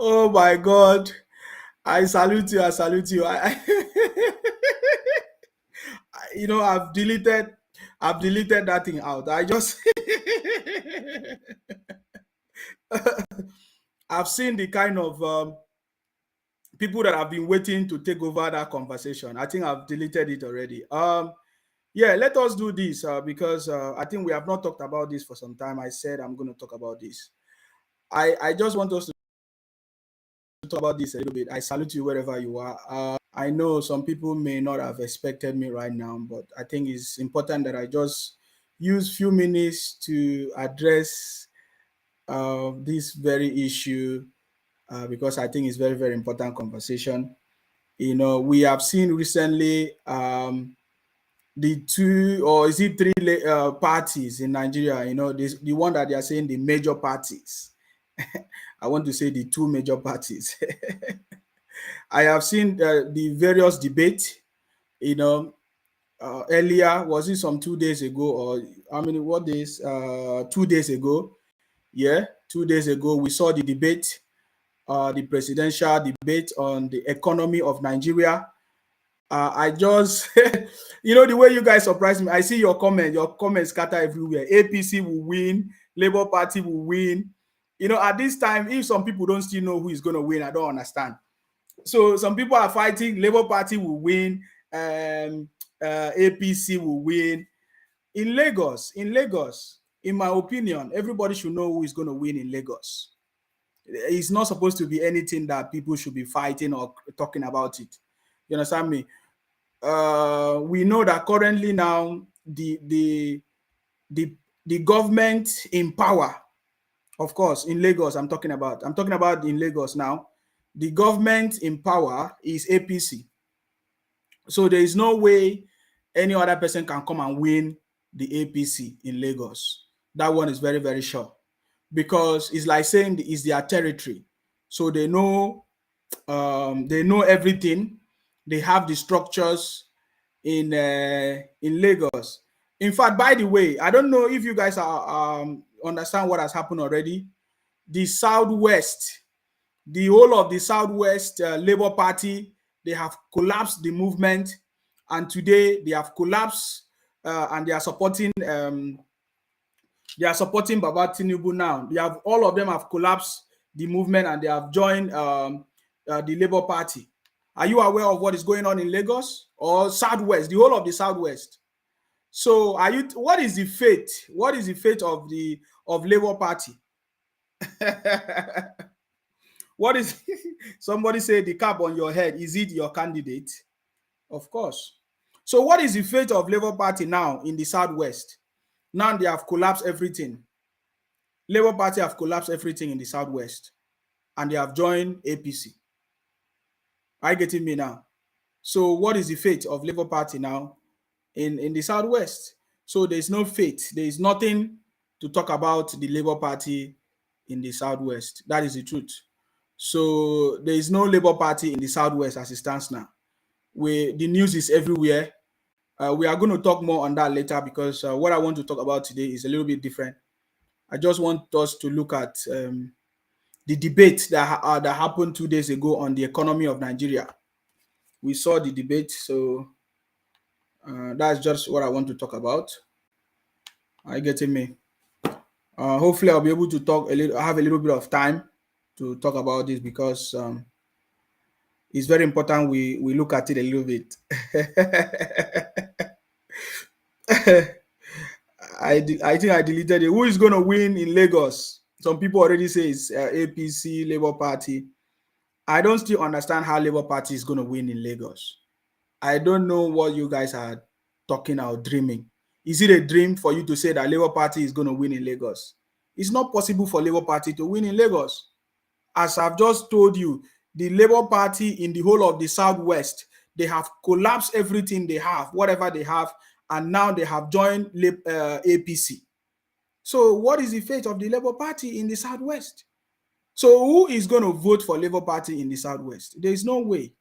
Oh my God. I salute you. I salute you. I've deleted that thing out. I just, I've seen the kind of people that have been waiting to take over that conversation. I think I've deleted it already. Yeah, let us do this because I think we have not talked about this for some time. I said I'm going to talk about this. I just want us to talk about this a little bit. I salute you wherever you are. I know some people may not have expected me right now, but I think it's important that I just use few minutes to address this very issue because I think it's very, very important conversation. You know, we have seen recently the two or is it three parties in Nigeria, you know, the one that they are saying the major parties. I want to say the two major parties. I have seen the various debate, you know, earlier, was it some 2 days ago or how many, what days? 2 days ago. Yeah, 2 days ago, we saw the debate, the presidential debate on the economy of Nigeria. I just, you know, the way you guys surprise me, I see your comments scatter everywhere. APC will win, Labour Party will win. You know, at this time, if some people don't still know who is going to win, I don't understand. So some people are fighting, Labour Party will win, APC will win. In Lagos, in my opinion, everybody should know who is going to win in Lagos. It's not supposed to be anything that people should be fighting or talking about it. You understand me? We know that currently now the the government in power, of course, in Lagos, I'm talking about in Lagos now. The government in power is APC. So there is no way any other person can come and win the APC in Lagos. That one is very, very sure. Because it's like saying it's their territory. So they know everything. They have the structures in Lagos. In fact, by the way, I don't know if you guys are understand what has happened already. The Southwest, the whole of the Southwest Labour Party, they have collapsed the movement, and today they have collapsed and they are supporting Baba Tinubu now. They have all of them have collapsed the movement and they have joined the Labour Party. Are you aware of what is going on in Lagos or Southwest, the whole of the Southwest? So, what is the fate? What is the fate of Labour Party? What is somebody say the cap on your head? Is it your candidate? Of course. So, what is the fate of Labour Party now in the Southwest? Now they have collapsed everything. Labour Party have collapsed everything in the Southwest, and they have joined APC. Are you getting me now? So, what is the fate of Labour Party now in the Southwest? So, there is no fate. There is nothing to talk about the Labour Party in the Southwest. That is the truth. So, there is no Labour Party in the Southwest as it stands now. The news is everywhere. We are going to talk more on that later because what I want to talk about today is a little bit different. I just want us to look at the debate that happened 2 days ago on the economy of Nigeria. We saw the debate, so that's just what I want to talk about. Are you getting me? Hopefully, I'll be able to talk I have a little bit of time to talk about this because it's very important we look at it a little bit. I think I deleted it. Who is going to win in Lagos? Some people already say it's APC, Labour Party. I don't still understand how Labour Party is going to win in Lagos. I don't know what you guys are talking or dreaming. Is it a dream for you to say that Labour Party is going to win in Lagos? It's not possible for Labour Party to win in Lagos. As I've just told you, the Labour Party in the whole of the Southwest, they have collapsed everything they have, whatever they have, and now they have joined APC. So what is the fate of the Labour Party in the Southwest? So who is going to vote for Labour Party in the Southwest? There is no way.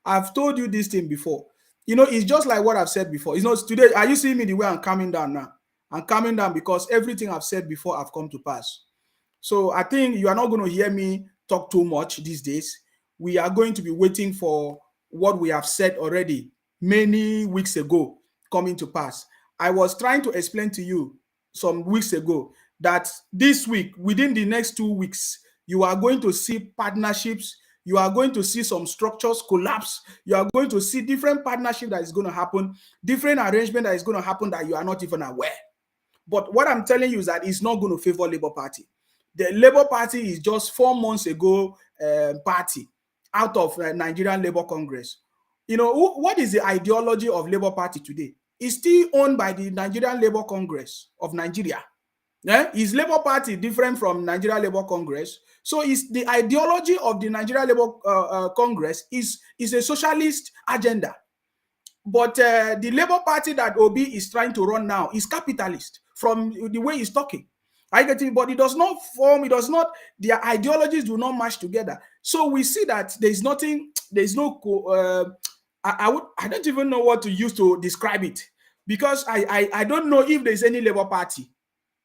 I've told you this thing before. You know, it's just like what I've said before. It's not today. Are you seeing me the way I'm calming down now? I'm calming down because everything I've said before have come to pass. So I think you are not going to hear me talk too much these days. We are going to be waiting for what we have said already many weeks ago coming to pass. I was trying to explain to you some weeks ago that this week, within the next 2 weeks, you are going to see partnerships, you are going to see some structures collapse, you are going to see different partnership that is going to happen, different arrangement that is going to happen that you are not even aware. But what I'm telling you is that it's not going to favor Labour Party. The Labour Party is just 4 months ago party out of Nigerian Labour Congress. You know, what is the ideology of Labour Party today? It's still owned by the Nigerian Labour Congress of Nigeria. Is Labour Party different from Nigeria Labour Congress? So is the ideology of the Nigeria Labour Congress is a socialist agenda. But the Labour Party that Obi is trying to run now is capitalist from the way he's talking. I get it, but it does not form, it does not, their ideologies do not match together. So we see that there's nothing, there's no, I don't even know what to use to describe it, because I don't know if there's any Labour Party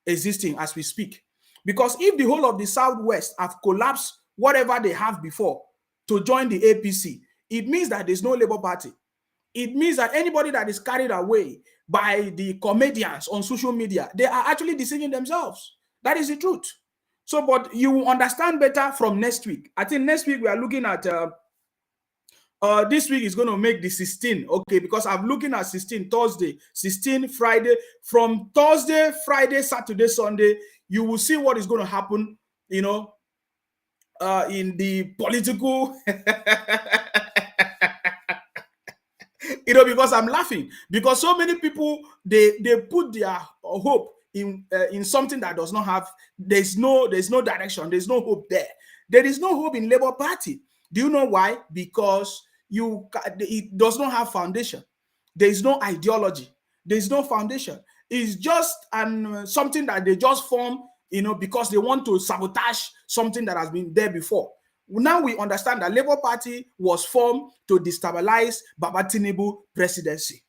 existing as we speak. Because if the whole of the Southwest have collapsed whatever they have before to join the APC, it means that there's no Labour Party. It means that anybody that is carried away by the comedians on social media, they are actually deceiving themselves. That is the truth. So, but you will understand better from next week. I think next week we are looking at, this week is going to make the 16, okay, because I'm looking at 16 Thursday, 16 Friday. From Thursday, Friday, Saturday, Sunday, you will see what is going to happen, you know, in the political... You know, because I'm laughing, because so many people, they put their hope in something that does not have, there's no direction, there's no hope there. There is no hope in Labour Party. Do you know why? Because it does not have foundation. There is no ideology. There is no foundation. It's just something that they just form, you know, because they want to sabotage something that has been there before. Now we understand that Labour Party was formed to destabilize Baba Tinubu presidency.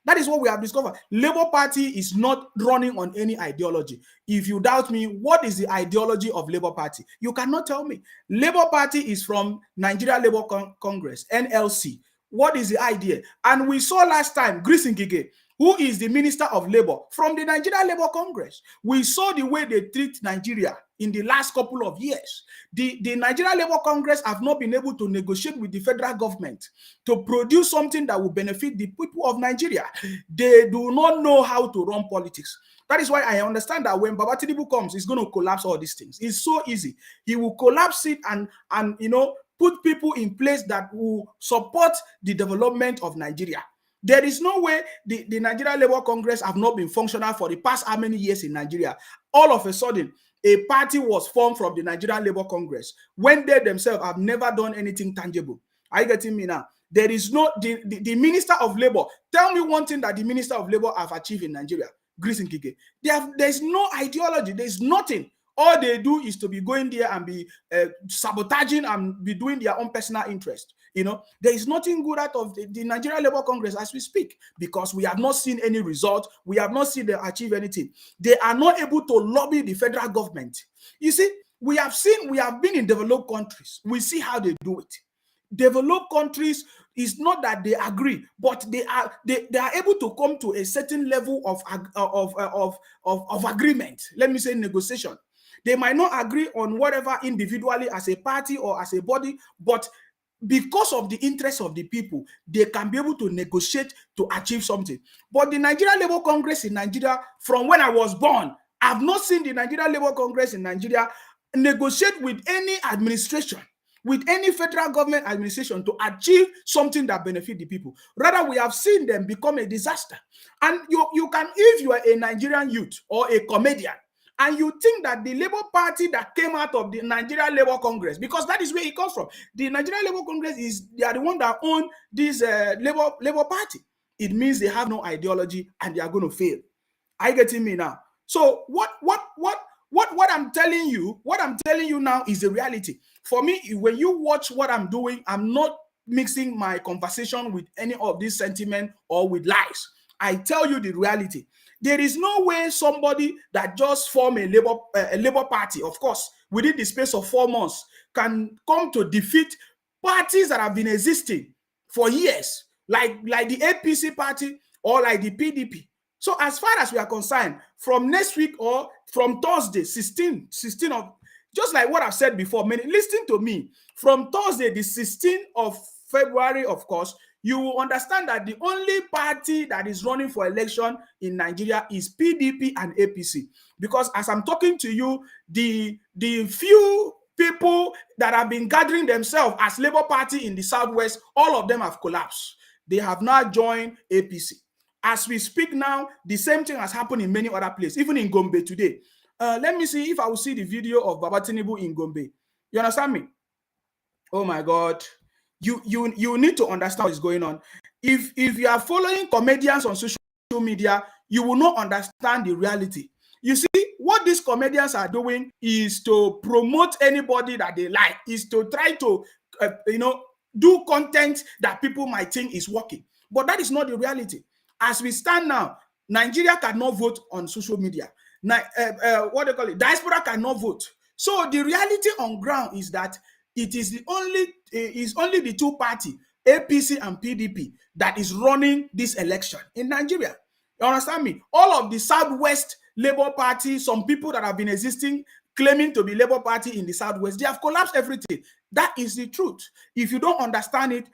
That is what we have discovered. Labour Party is not running on any ideology. If you doubt me, what is the ideology of Labour Party? You cannot tell me. Labour Party is from Nigeria Labour Congress, NLC. What is the idea? And we saw last time, Grace Ngige, who is the Minister of Labour from the Nigeria Labour Congress. We saw the way they treat Nigeria in the last couple of years. The Nigeria Labour Congress have not been able to negotiate with the federal government to produce something that will benefit the people of Nigeria. They do not know how to run politics. That is why I understand that when Baba Tinubu comes, he's going to collapse all these things. It's so easy. He will collapse it and you know, put people in place that will support the development of Nigeria. There is no way the Nigeria Labour Congress have not been functional for the past how many years in Nigeria. All of a sudden, a party was formed from the Nigeria Labour Congress when they themselves have never done anything tangible. Are you getting me now? There is no, the Minister of Labour, tell me one thing that the Minister of Labour have achieved in Nigeria, Grace Ngige. There's no ideology, there's nothing. All they do is to be going there and be sabotaging and be doing their own personal interest. You know, there is nothing good out of the Nigeria Labour Congress as we speak, because we have not seen any result. We have not seen them achieve anything. They are not able to lobby the federal government. You see, we have been in developed countries. We see how they do it. Developed countries, is not that they agree, but they are able to come to a certain level of agreement. Let me say negotiation. They might not agree on whatever individually as a party or as a body, but because of the interests of the people, they can be able to negotiate to achieve something. But the Nigeria Labour Congress in Nigeria, from when I was born, I've not seen the Nigeria Labour Congress in Nigeria negotiate with any administration, with any federal government administration to achieve something that benefit the people. Rather, we have seen them become a disaster. And you can, if you are a Nigerian youth or a comedian, and you think that the Labour Party that came out of the Nigeria Labour Congress, because that is where it comes from. The Nigeria Labour Congress they are the one that own this Labour Party. It means they have no ideology and they are going to fail. Are you getting me now? So what I'm telling you now is the reality. For me, when you watch what I'm doing, I'm not mixing my conversation with any of this sentiment or with lies. I tell you the reality. There is no way somebody that just form a labor party, of course, within the space of 4 months, can come to defeat parties that have been existing for years, like the APC party or like the PDP. So as far as we are concerned, from next week or from Thursday, 16 of, just like what I've said before, listen to me, from Thursday, the 16th of February, of course, you will understand that the only party that is running for election in Nigeria is PDP and APC. Because as I'm talking to you, the few people that have been gathering themselves as Labour Party in the Southwest, all of them have collapsed. They have now joined APC. As we speak now, the same thing has happened in many other places, even in Gombe today. Let me see if I will see the video of Baba Tinubu in Gombe. You understand me? Oh my God. You need to understand what is going on. If you are following comedians on social media, you will not understand the reality. You see, what these comedians are doing is to promote anybody that they like, is to try to, do content that people might think is working. But that is not the reality. As we stand now, Nigeria cannot vote on social media. What they call it, diaspora cannot vote. So the reality on ground is that it is only the two parties, APC and PDP, that is running this election in Nigeria. You understand me? All of the Southwest Labour Party, some people that have been existing, claiming to be Labour Party in the Southwest, they have collapsed everything. That is the truth. If you don't understand it,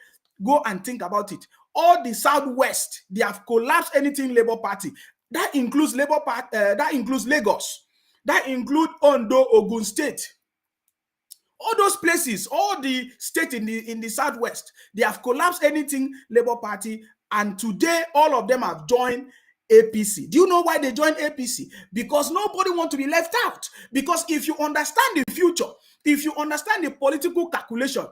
go and think about it. All the Southwest, they have collapsed anything Labour Party. That includes that includes Lagos. That includes Ondo, Ogun State. All those places, all the states in the Southwest, they have collapsed anything Labour Party, and today all of them have joined APC. Do you know why they joined APC? Because nobody wants to be left out. Because if you understand the future, if you understand the political calculation,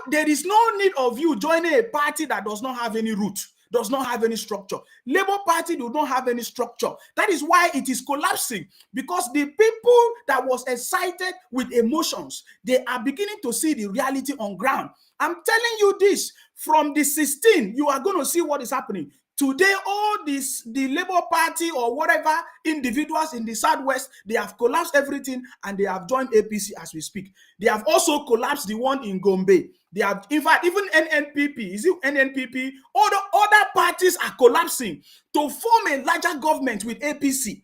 there is no need of you joining a party that does not have any root, does not have any structure. Labour Party do not have any structure. That is why it is collapsing, because the people that was excited with emotions, they are beginning to see the reality on ground. I'm telling you this, from the 16, you are going to see what is happening. Today, all this, the Labour Party or whatever individuals in the Southwest, they have collapsed everything and they have joined APC as we speak. They have also collapsed the one in Gombe. They have, in fact, even NNPP, is it NNPP? All the other parties are collapsing to form a larger government with APC.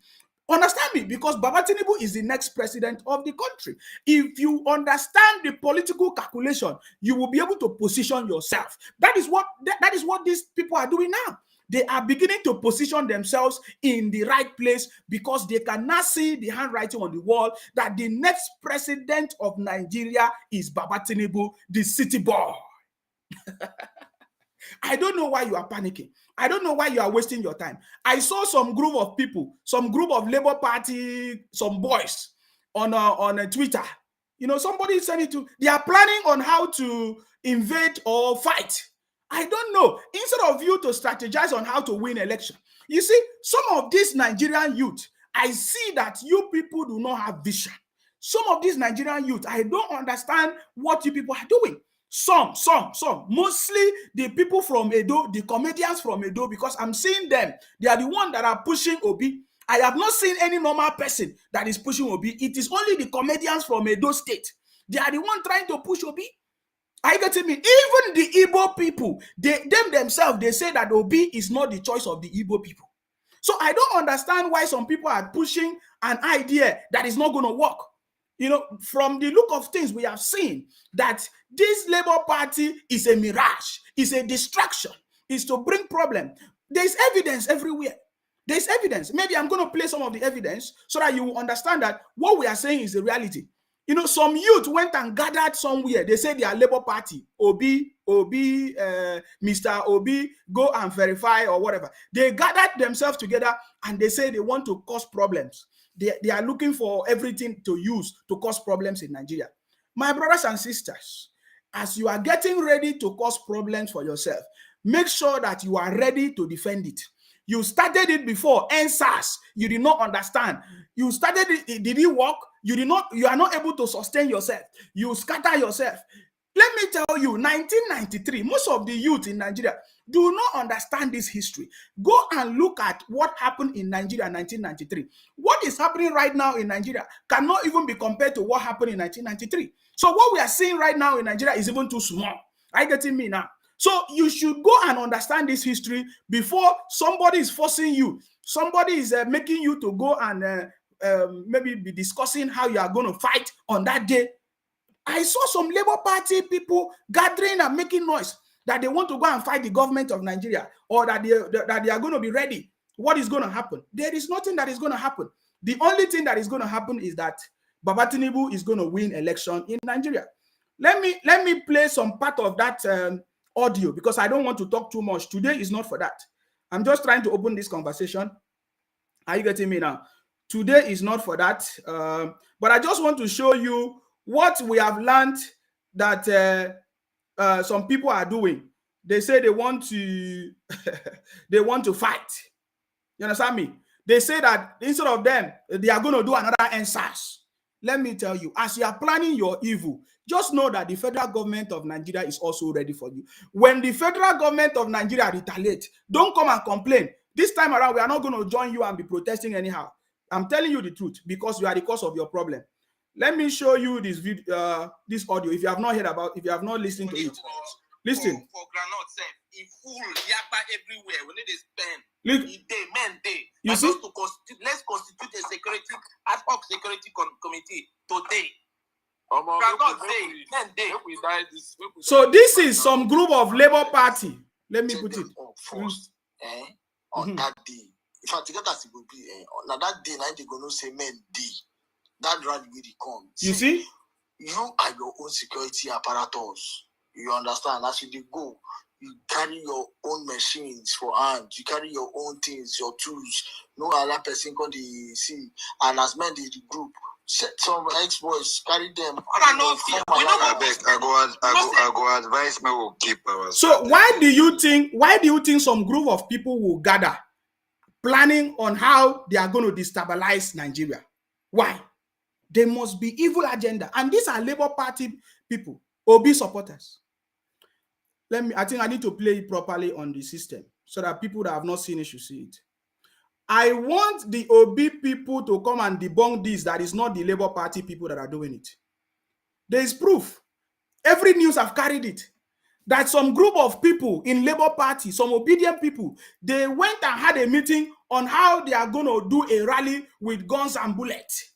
Understand me? Because Baba Tinubu is the next president of the country. If you understand the political calculation, you will be able to position yourself. That is what these people are doing now. They are beginning to position themselves in the right place because they cannot see the handwriting on the wall that the next president of Nigeria is Baba Tinubu, the city boy. I don't know why you are panicking. I don't know why you are wasting your time. I saw some group of people, some group of Labour Party, some boys on Twitter. You know, somebody said it to, they are planning on how to invade or fight. I don't know. Instead of you to strategize on how to win election, you see, some of these Nigerian youth, I see that you people do not have vision. Some of these Nigerian youth, I don't understand what you people are doing. Some, mostly the people from Edo, the comedians from Edo, because I'm seeing them. They are the ones that are pushing Obi. I have not seen any normal person that is pushing Obi. It is only the comedians from Edo State. They are the ones trying to push Obi. Are you getting me? Even the Igbo people, themselves, they say that Obi is not the choice of the Igbo people. So I don't understand why some people are pushing an idea that is not going to work. You know, from the look of things, we have seen that this Labour Party is a mirage, is a distraction, is to bring problem. There's evidence everywhere. There's evidence. Maybe I'm going to play some of the evidence so that you will understand that what we are saying is the reality. You know, some youth went and gathered somewhere. They say they are Labour Party. Mr. Obi, go and verify or whatever. They gathered themselves together and they say they want to cause problems. They are looking for everything to use to cause problems in Nigeria. My brothers and sisters, as you are getting ready to cause problems for yourself, make sure that you are ready to defend it. You started it before, NSAS. You did not understand. You started it, did it work? You are not able to sustain yourself. You scatter yourself. Let me tell you, 1993, most of the youth in Nigeria do not understand this history. Go and look at what happened in Nigeria in 1993. What is happening right now in Nigeria cannot even be compared to what happened in 1993. So what we are seeing right now in Nigeria is even too small. Are you getting me now? So you should go and understand this history before somebody is forcing you. Somebody is making you to go and maybe be discussing how you are going to fight on that day. I saw some Labour Party people gathering and making noise that they want to go and fight the government of Nigeria, or that they are going to be ready. What is going to happen? There is nothing that is going to happen. The only thing that is going to happen is that Baba Tinubu is going to win election in Nigeria. Let me play some part of that audio, because I don't want to talk too much. Today is not for that. I'm just trying to open this conversation. Are you getting me now? Today is not for that. But I just want to show you what we have learned that some people are doing. They say they want to they want to fight. You understand me? They say that instead of them, they are going to do another NSAS. Let me tell you, as you are planning your evil, just know that the federal government of Nigeria is also ready for you. When the federal government of Nigeria retaliates, don't come and complain. This time around, we are not going to join you and be protesting anyhow. I'm telling you the truth, because you are the cause of your problem. Let me show you this video, this audio. If you have not heard about, if you have not listened to it, listen. For granite, if full yapa everywhere, we need to spend. Look, you see? Let's constitute a security ad hoc security committee today. So this is some group of Labour Party. Let me put it. On that day, if I take that as it will be, on that day, they gonna say men day. That rally will come. You see? You are your own security apparatus. You understand? As you go, you carry your own machines for hand. You carry your own things, your tools. No other person can see. And as men the group, some ex-boys carry them. I go advise me will keep our. So why do you think some group of people will gather planning on how they are going to destabilize Nigeria? Why? There must be evil agenda. And these are Labour Party people, OB supporters. I think I need to play it properly on the system so that people that have not seen it should see it. I want the OB people to come and debunk this, that is not the Labour Party people that are doing it. There is proof. Every news have carried it. That some group of people in Labour Party, some obedient people, they went and had a meeting on how they are going to do a rally with guns and bullets.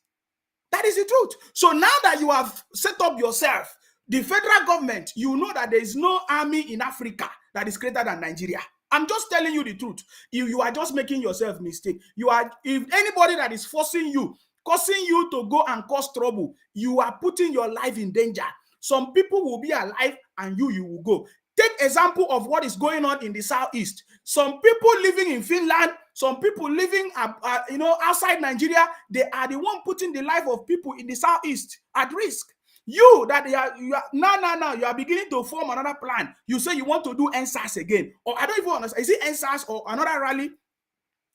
That is the truth. So now that you have set up yourself, the federal government, you know that there is no army in Africa that is greater than Nigeria. I'm just telling you the truth. You are just making yourself mistake. If anybody that is forcing you, causing you to go and cause trouble, you are putting your life in danger. Some people will be alive and you will go. Take example of what is going on in the southeast. Some people living in Finland, some people living outside Nigeria, they are the one putting the life of people in the southeast at risk. You are beginning to form another plan. You say you want to do NSAS again, or I don't even understand. Is it NSAS or another rally?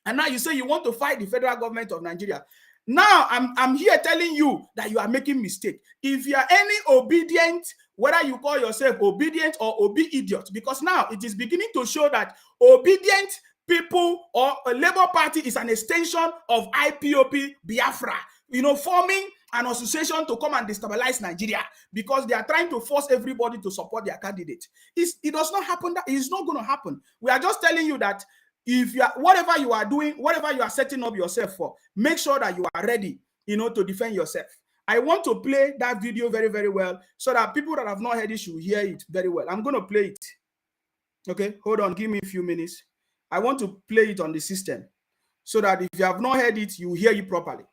And now you say you want to fight the federal government of Nigeria. Now I'm here telling you that you are making mistake. If you are any obedient, whether you call yourself obedient or idiot, because now it is beginning to show that obedient people or a Labour Party is an extension of IPOP Biafra, forming an association to come and destabilize Nigeria because they are trying to force everybody to support their candidate. It does not happen. That it's not going to happen. We are just telling you that if you are, whatever you are doing, whatever you are setting up yourself for, make sure that you are ready, to defend yourself. I want to play that video very, very well so that people that have not heard it should hear it very well. I'm going to play it. Okay, hold on. Give me a few minutes. I want to play it on the system so that if you have not heard it, you hear it properly.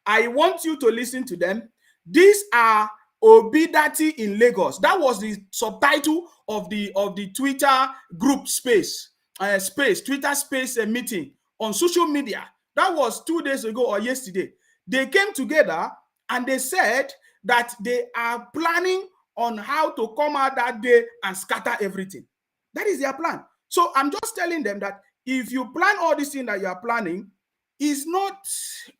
I want you to listen to them. These are Obidati in Lagos. That was the subtitle of the Twitter group space. Twitter space meeting on social media. That was 2 days ago or yesterday. They came together and they said that they are planning on how to come out that day and scatter everything. That is their plan. So I'm just telling them that if you plan all these things that you are planning,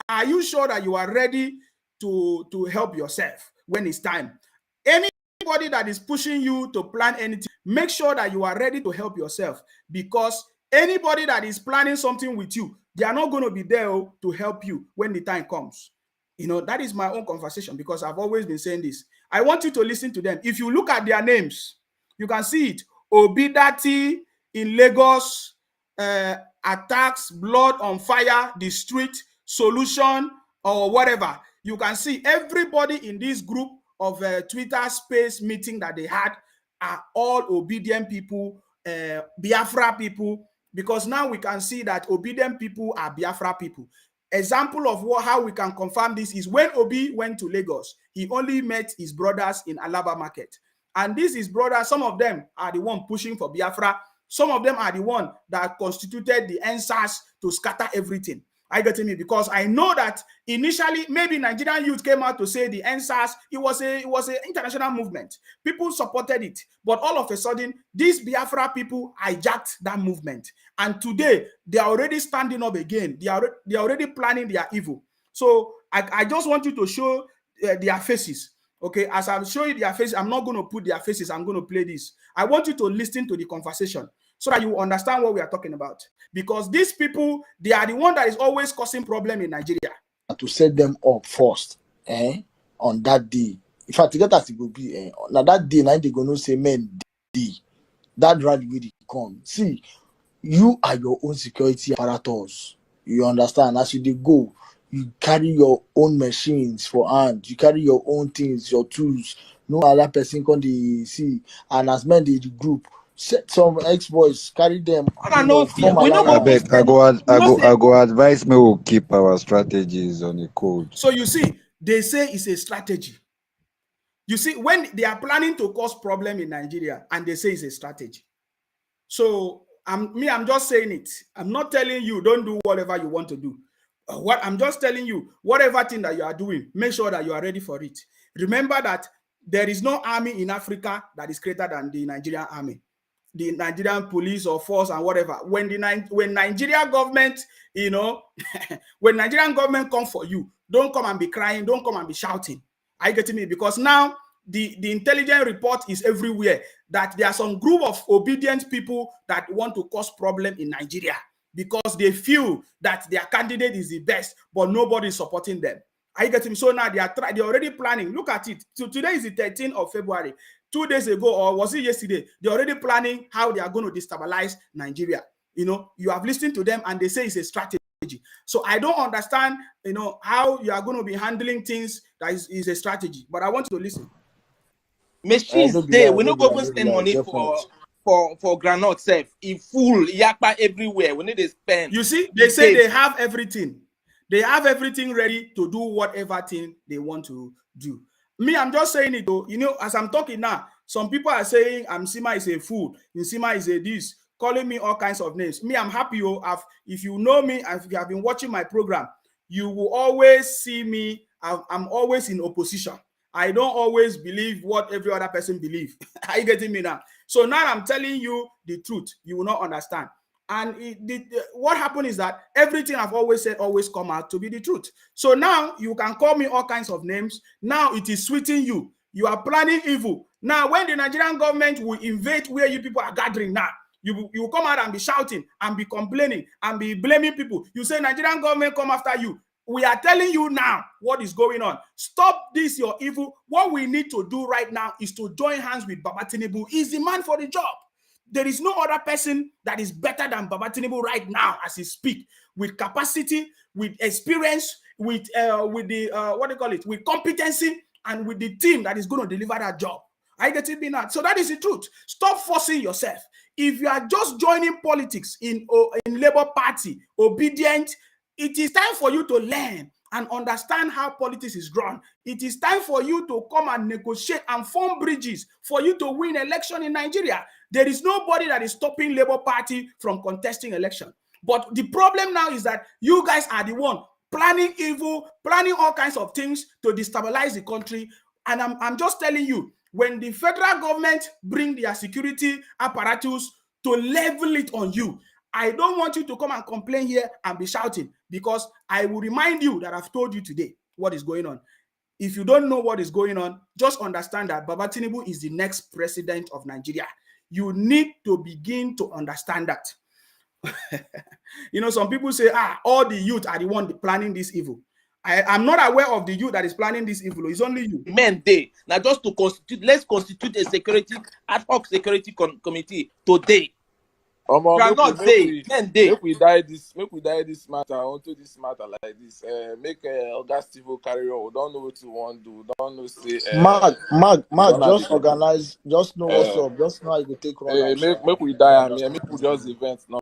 are you sure that you are ready to help yourself when it's time? Any anybody that is pushing you to plan anything, make sure that you are ready to help yourself, because anybody that is planning something with you, they are not going to be there to help you when the time comes. That is my own conversation, because I've always been saying this. I want you to listen to them. If you look at their names, you can see it. Obidati in Lagos, attacks, blood on fire, the street, solution, or whatever. You can see everybody in this group of Twitter space meeting that they had are all obedient people, Biafra people, because now we can see that obedient people are Biafra people. Example of how we can confirm this is when Obi went to Lagos, he only met his brothers in Alaba Market. And this is brothers, some of them are the one pushing for Biafra. Some of them are the one that constituted the NSAS to scatter everything. I get me, because I know that initially maybe Nigerian youth came out to say the NSAS, it was an international movement. People supported it, but all of a sudden, these Biafra people hijacked that movement, and today they are already standing up again. They are already planning their evil. So I just want you to show their faces. Okay, as I'm showing their faces, I'm not going to put their faces. I'm going to play this. I want you to listen to the conversation so that you understand what we are talking about. Because these people, they are the one that is always causing problem in Nigeria. To set them up first, on that day. In fact, get as it will be, now that day, now they gonna say, men, day. That rally will come. See, you are your own security apparatus. You understand? As you go, you carry your own machines for hand. You carry your own things, your tools. No other person can see. And as men, the group, set some ex-boys, carry them. I know fear. We alliance. no I go beg, I go advise me we'll keep our strategies on the code. So you see, they say it's a strategy. You see, when they are planning to cause problem in Nigeria and they say it's a strategy. So I'm just saying it. I'm not telling you don't do whatever you want to do. What I'm just telling you, whatever thing that you are doing, make sure that you are ready for it. Remember that there is no army in Africa that is greater than the Nigerian army, the Nigerian police or force and whatever. When Nigerian government, when Nigerian government come for you, don't come and be crying, don't come and be shouting. Are you getting me? Because now the intelligence report is everywhere that there are some group of obedient people that want to cause problem in Nigeria because they feel that their candidate is the best, but nobody is supporting them. Are you getting me? So now they're already planning. Look at it. So today is the 13th of February. 2 days ago, or was it yesterday? They're already planning how they are going to destabilize Nigeria. You have listened to them and they say it's a strategy. So I don't understand, how you are going to be handling things that is a strategy. But I want you to listen. Machines day. We no go even spend money for granite self. It full yakpa everywhere. We need to spend. You see, they say they have everything. They have everything ready to do whatever thing they want to do. Me, I'm just saying it though. As I'm talking now, some people are saying Sima is a fool, Sima is a this, calling me all kinds of names. Me, I'm happy. If you know me, and if you have been watching my program, you will always see me. I'm always in opposition. I don't always believe what every other person believes. Are you getting me now? So now I'm telling you the truth. You will not understand. And what happened is that everything I've always said always come out to be the truth. So now you can call me all kinds of names. Now it is sweeting you. You are planning evil. Now when the Nigerian government will invade where you people are gathering now, you will come out and be shouting and be complaining and be blaming people. You say Nigerian government come after you. We are telling you now what is going on. Stop this, your evil. What we need to do right now is to join hands with Baba Tinubu. He's the man for the job. There is no other person that is better than Baba Tinubu right now as he speaks, with capacity, with experience, with with competency, and with the team that is going to deliver that job. I get it being that. So that is the truth. Stop forcing yourself. If you are just joining politics in Labour Party, obedient, it is time for you to learn and understand how politics is run. It is time for you to come and negotiate and form bridges for you to win election in Nigeria. There is nobody that is stopping Labour Party from contesting election. But the problem now is that you guys are the one planning evil, planning all kinds of things to destabilize the country. And I'm just telling you, when the federal government bring their security apparatus to level it on you, I don't want you to come and complain here and be shouting, because I will remind you that I've told you today what is going on. If you don't know what is going on, just understand that Baba Tinubu is the next president of Nigeria. You need to begin to understand that. Some people say, all the youth are the one planning this evil. I'm not aware of the youth that is planning this evil. It's only you. Men day. Now just to let's constitute a ad hoc security committee today. Make we die this matter onto this matter like this. Make August Steve carry on. We don't know what you want to do. We don't know say. Mark, just organize. Just know what's up. Just know how you go take run. Make we die. Make we just event now.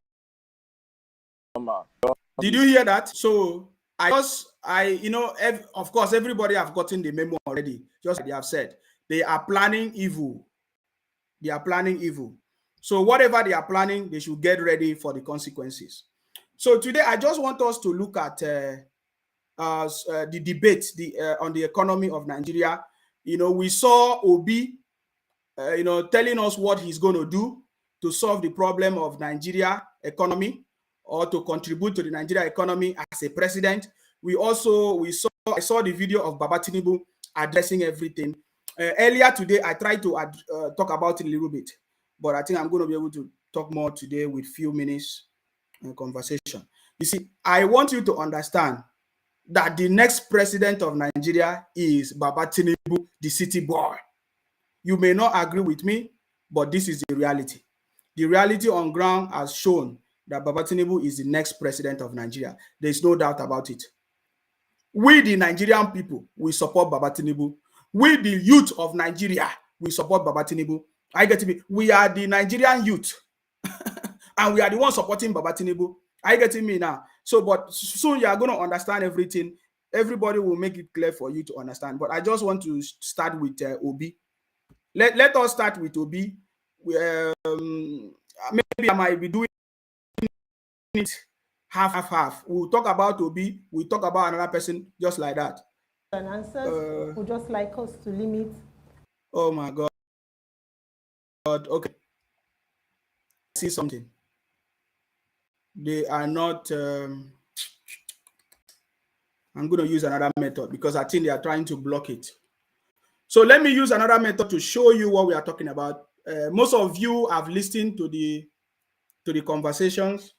Did you hear that? So of course, everybody have gotten the memo already. Just like they have said, they are planning evil. They are planning evil. So whatever they are planning, they should get ready for the consequences. So today, I just want us to look at the debate on the economy of Nigeria. We saw Obi, telling us what he's going to do to solve the problem of Nigeria economy, or to contribute to the Nigeria economy as a president. I saw the video of Baba Tinubu addressing everything. Earlier today, I tried to talk about it a little bit, but I think I'm going to be able to talk more today with few minutes conversation. You see, I want you to understand that the next president of Nigeria is Baba Tinubu, the city boy. You may not agree with me, but this is the reality. The reality on ground has shown that Baba Tinubu is the next president of Nigeria. There's no doubt about it. We, the Nigerian people, we support Baba Tinubu. We, the youth of Nigeria, we support Baba Tinubu. I get to be. We are the Nigerian youth, and we are the ones supporting Baba Tinubu. Are you getting me now? So, but soon you are going to understand everything. Everybody will make it clear for you to understand. But I just want to start with Obi. Let us start with Obi. Maybe I might be doing it half. We'll talk about Obi. We'll talk about another person just like that. And answers would just like us to limit. Oh my God. Okay. I see something. They are not. I'm going to use another method because I think they are trying to block it. So let me use another method to show you what we are talking about. Most of you have listened to the conversations.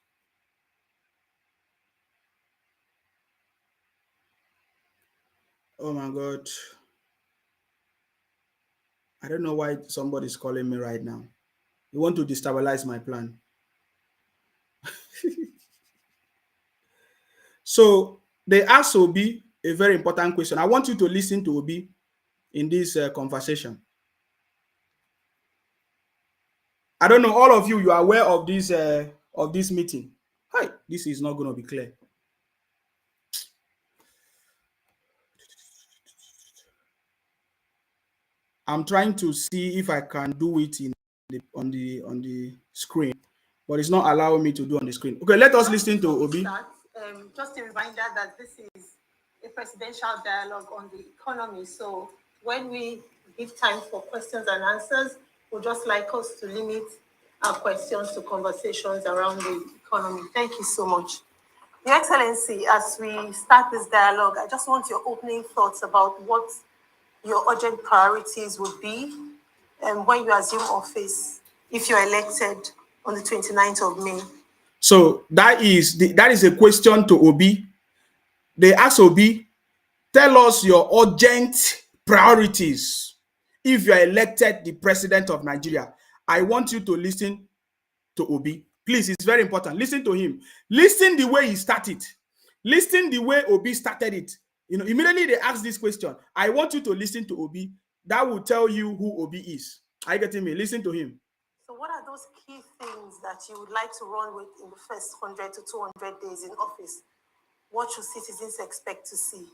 Oh my God. I don't know why somebody's calling me right now. You want to destabilize my plan. So they asked Obi a very important question. I want you to listen to Obi in this conversation. I don't know, all of you are aware of this meeting. Hi, this is not going to be clear. I'm trying to see if I can do it on the screen, but it's not allowing me to do on the screen. Okay, let us listen to Obi. Just a reminder that this is a presidential dialogue on the economy. So when we give time for questions and answers, we'd just like us to limit our questions to conversations around the economy. Thank you so much. Your Excellency, as we start this dialogue, I just want your opening thoughts about what your urgent priorities would be when you assume office, if you're elected on the 29th of May. So that is a question to Obi. They ask Obi, tell us your urgent priorities if you are elected the president of Nigeria. I want you to listen to Obi. Please, it's very important. Listen to him. Listen the way he started. Listen the way Obi started it. Immediately they ask this question. I want you to listen to Obi. That will tell you who Obi is. Are you getting me? Listen to him. So what are those key things that you would like to run with in the first 100 to 200 days in office? What should citizens expect to see,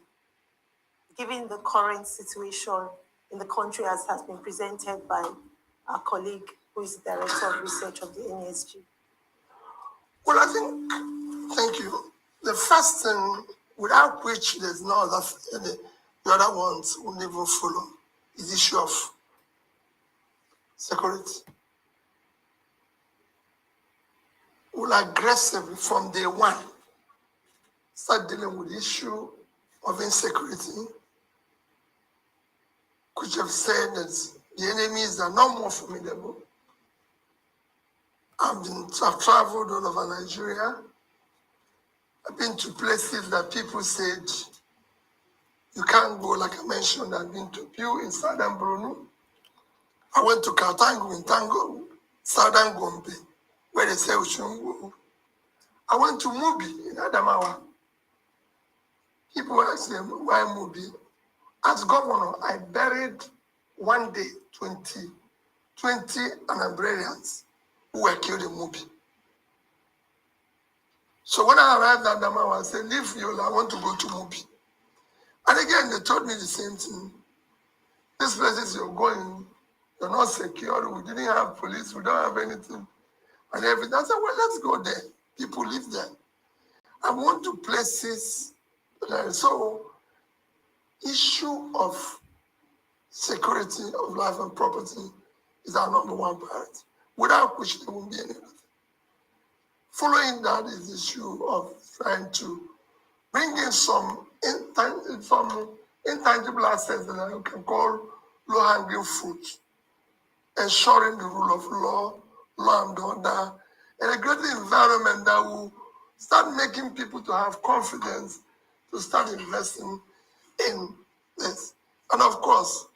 given the current situation in the country as has been presented by our colleague who is the Director of Research of the NSG? Well, thank you. The first thing, without which there's no other, the other ones will never follow, is the issue of security. Will aggressively from day one start dealing with the issue of insecurity could have said that the enemies are not more formidable. I've traveled all over Nigeria. I've been to places that people said you can't go, like I mentioned. I've been to Pew in southern Brunei. I went to Kaltango in Tango, southern Gombe, where they say Ushungu. I went to Mubi in Adamawa. People ask them, why Mubi? As governor, I buried one day 20 Anambarians who were killed in Mubi. So when I arrived at Adamawa, I said, leave Yola, I want to go to Mubi. And again, they told me the same thing. These places you're going, you're not secure. We didn't have police. We don't have anything. And everything. I said, well, let's go there. People live there. I want to places. So, issue of security of life and property is our number one priority, without which there won't be anything. Following that is the issue of trying to bring in some intangible assets that I can call low-hanging fruit, ensuring the rule of law and order, and a great environment that will start making people to have confidence to start investing in this. And of course,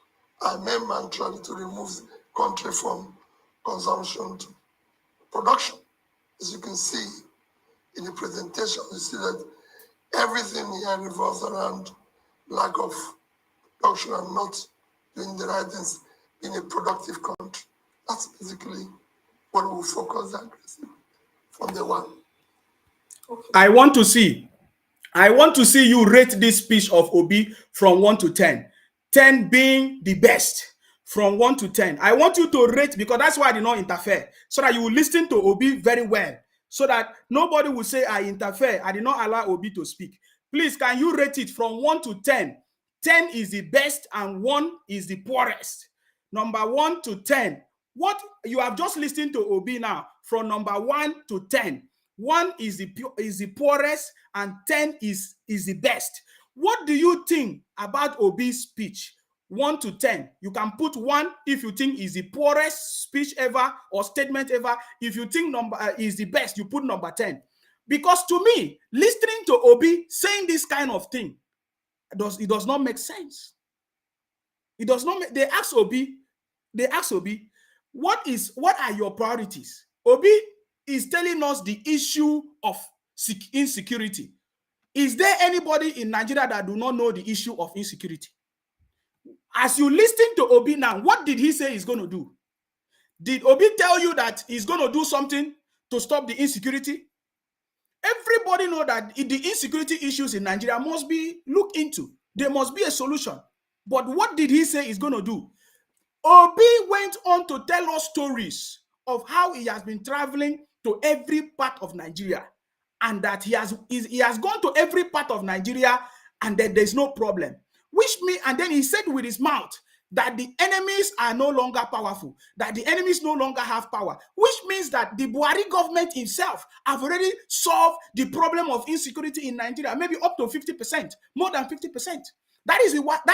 our main mantra is to remove the country from consumption to production. As you can see in the presentation, you see that everything here revolves around lack of production and not doing the right things in a productive country. That's basically what we'll focus aggressively from the one. Okay. I want to see you rate this speech of Obi from 1 to 10. 10 being the best. From 1 to 10. I want you to rate, because that's why I did not interfere, so that you will listen to Obi very well, so that nobody will say I interfere. I did not allow Obi to speak. Please, can you rate it from 1 to 10? 10 is the best and 1 is the poorest. Number 1 to 10. What you have just listened to Obi now, from number 1 to 10. 1 is the poorest and 10 is the best. What do you think about Obi's speech? 1 to 10. You can put 1 if you think is the poorest speech ever or statement ever. If you think number is the best, you put number 10. Because to me, listening to Obi saying this kind of thing, it does not make sense. It does not make, they ask Obi, what are your priorities? Obi is telling us the issue of insecurity. Is there anybody in Nigeria that do not know the issue of insecurity? As you listen to Obi now, what did he say he's going to do? Did Obi tell you that he's going to do something to stop the insecurity? Everybody know that the insecurity issues in Nigeria must be looked into. There must be a solution. But what did he say he's going to do? Obi went on to tell us stories of how he has been traveling to every part of Nigeria, and that he has gone to every part of Nigeria and that there's no problem. And then he said with his mouth that the enemies are no longer powerful, that the enemies no longer have power, which means that the Buhari government itself have already solved the problem of insecurity in Nigeria, maybe up to 50%, more than 50%. That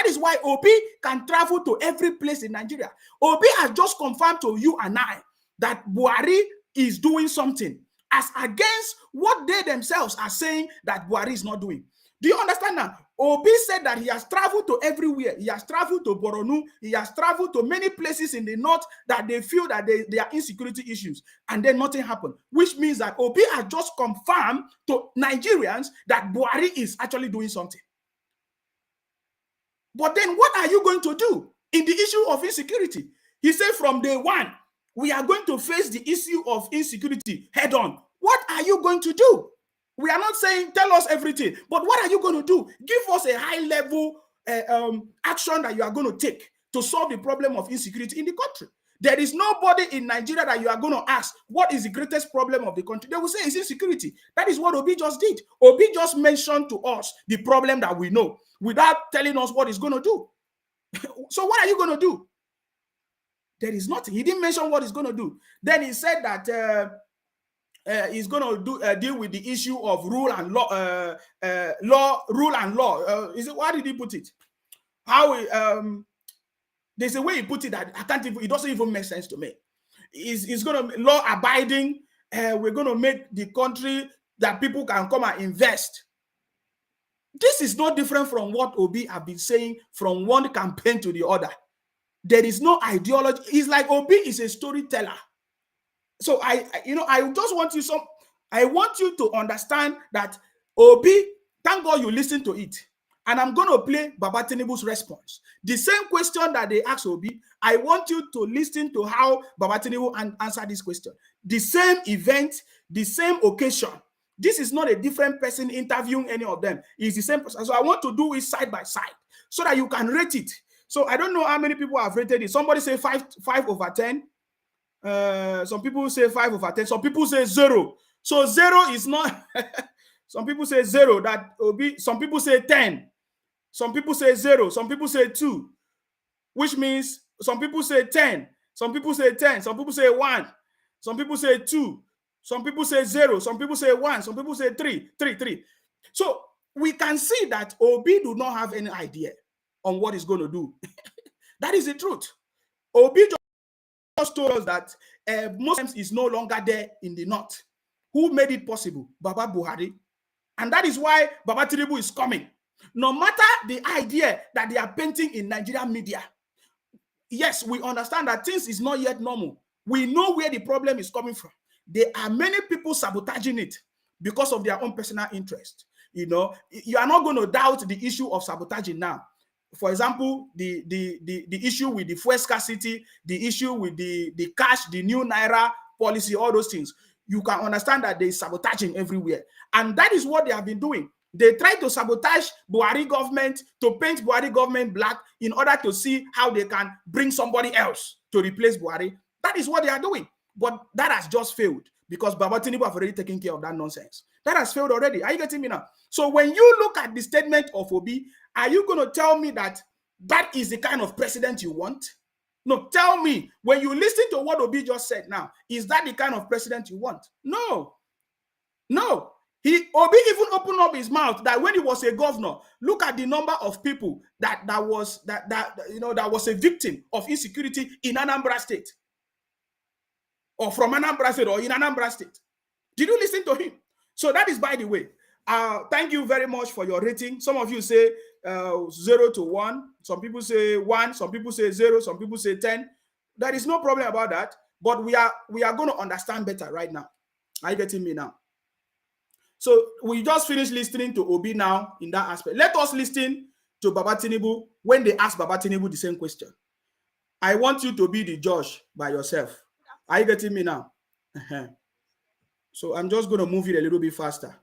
is why Obi can travel to every place in Nigeria. Obi has just confirmed to you and I that Buhari is doing something as against what they themselves are saying that Buhari is not doing. Do you understand now? Obi said that he has traveled to everywhere. He has traveled to Borno. He has traveled to many places in the north that they feel that there are insecurity issues, and then nothing happened, which means that Obi has just confirmed to Nigerians that Buhari is actually doing something. But then what are you going to do in the issue of insecurity? He said from day one, we are going to face the issue of insecurity head on. What are you going to do? We are not saying tell us everything, but what are you going to do? Give us a high-level action that you are going to take to solve the problem of insecurity in the country. There is nobody in Nigeria that you are going to ask, what is the greatest problem of the country? They will say it's insecurity. That is what Obi just did. Obi just mentioned to us the problem that we know without telling us what he's going to do. So what are you going to do? There is nothing. He didn't mention what he's going to do. Then he said that he's going to deal with the issue of rule and law. Rule and law. Why did he put it? How There's a way he put it that I can't even, it doesn't even make sense to me. It's going to law abiding. We're going to make the country that people can come and invest. This is not different from what Obi have been saying from one campaign to the other. There is no ideology. It's like Obi is a storyteller. So I just want you I want you to understand that Obi, thank God you listen to it. And I'm going to play Baba Tinubu's response. The same question that they asked Obi, I want you to listen to how Baba Tinubu answered this question. The same event, the same occasion. This is not a different person interviewing any of them. It's the same person. So I want to do it side by side so that you can rate it. So I don't know how many people have rated it. Somebody say 5 over 10. Some people say 5 over 10. Some people say 0. So 0 is not. Some people say 0. That will be. Some people say 10. Some people say 0. Some people say 2, which means some people say 10. Some people say 10. Some people say 1. Some people say 2. Some people say 0. Some people say 1. Some people say 3. So we can see that Obi do not have any idea on what he's going to do. That is the truth. Obi just told us that Muslims is no longer there in the north. Who made it possible? Baba Buhari. And that is why Baba Tinubu is coming. No matter the idea that they are painting in Nigerian media, yes, we understand that things is not yet normal. We know where the problem is coming from. There are many people sabotaging it because of their own personal interest. You are not going to doubt the issue of sabotaging now. For example, the issue with the fuel scarcity, the issue with the cash, the new Naira policy, all those things. You can understand that there is sabotaging everywhere. And that is what they have been doing. They try to sabotage Buhari government, to paint Buhari government black in order to see how they can bring somebody else to replace Buhari. That is what they are doing. But that has just failed because Baba Tinubu have already taken care of that nonsense. That has failed already. Are you getting me now? So when you look at the statement of Obi, are you going to tell me that that is the kind of president you want? No, tell me, when you listen to what Obi just said now, is that the kind of president you want? No. Obi even opened up his mouth that when he was a governor, look at the number of people that was a victim of insecurity in Anambra State, or from Anambra State, or in Anambra State. Did you listen to him? So that is by the way. Thank you very much for your rating. Some of you say 0 to 1. Some people say 1. Some people say 0. Some people say 10. There is no problem about that. But we are going to understand better right now. Are you getting me now? So we just finished listening to Obi now in that aspect. Let us listen to Baba Tinubu when they ask Baba Tinubu the same question. I want you to be the judge by yourself. Are you getting me now? So I'm just going to move it a little bit faster.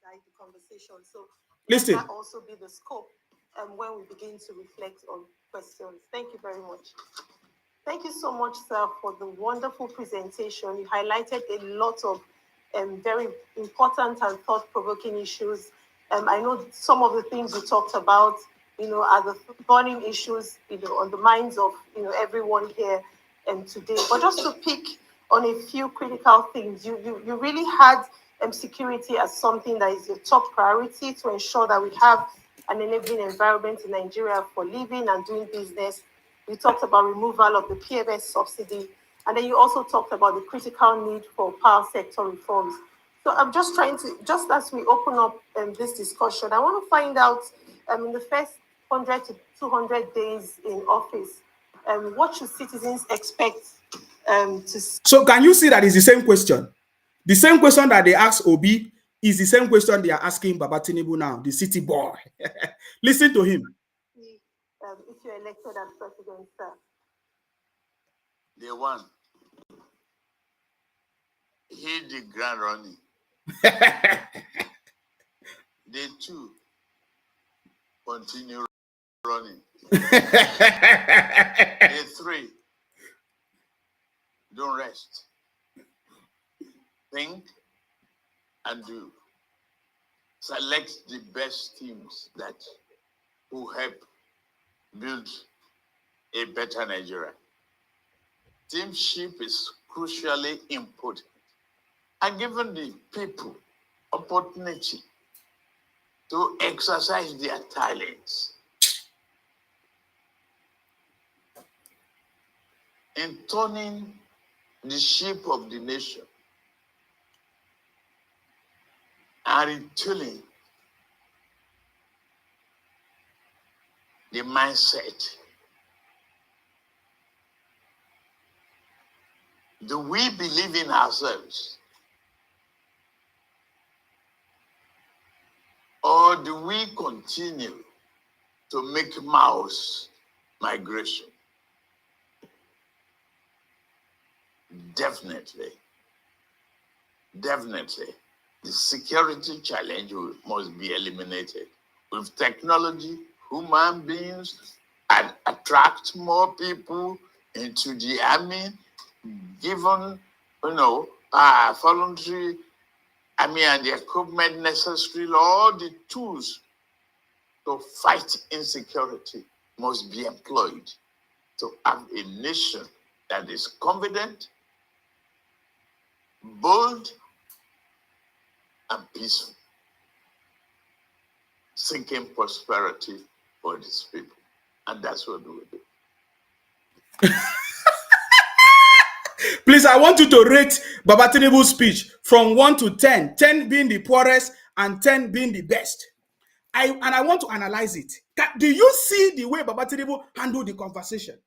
The conversation. So listen. That also be the scope when we begin to reflect on questions. Thank you very much. Thank you so much, sir, for the wonderful presentation. You highlighted a lot of very important and thought-provoking issues. I know some of the things you talked about, are the burning issues, on the minds of, everyone here today. But just to pick on a few critical things, you really had security as something that is your top priority to ensure that we have an enabling environment in Nigeria for living and doing business. You talked about removal of the PMS subsidy, and then you also talked about the critical need for power sector reforms. So I'm just trying to, just as we open up this discussion, I want to find out in the first 100 to 200 days in office, what should citizens expect to see? So can you see that it's the same question? The same question that they asked Obi is the same question they are asking Baba Tinubu now, the city boy. Listen to him. If you're elected as president, sir. Day one, hit the ground running. Day two, continue running. Day three, don't rest. Think and do. Select the best teams that will help build a better Nigeria. Teamship is crucially important. And giving the people opportunity to exercise their talents. in turning the ship of the nation and retooling the mindset. Do we believe in ourselves? Or do we continue to make mouse migration? Definitely, the security challenge must be eliminated. With technology, human beings attract more people into the army, given, voluntary army and the equipment necessary, all the tools to fight insecurity must be employed to have a nation that is confident, bold, and peaceful, seeking prosperity for these people. And that's what we will do. Please, I want you to rate Baba Tinubu's speech from 1 to 10, 10 being the poorest and 10 being the best. I want to analyze it. Do you see the way Baba Tinubu handled the conversation?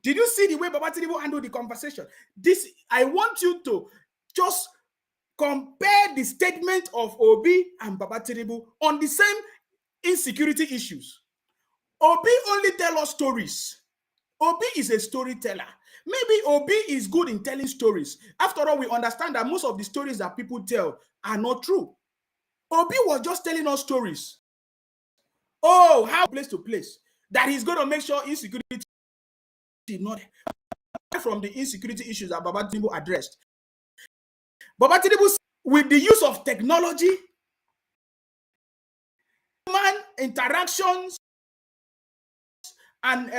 Did you see the way Baba Tinubu handled the conversation? I want you to just compare the statement of Obi and Baba Tinubu on the same insecurity issues. Obi only tell us stories. Obi is a storyteller. Maybe Obi is good in telling stories. After all, we understand that most of the stories that people tell are not true. Obi was just telling us stories. Oh, how place to place. That he's going to make sure insecurity not from the insecurity issues that Baba Tinubu addressed. Baba Tinubu, with the use of technology, human interactions, and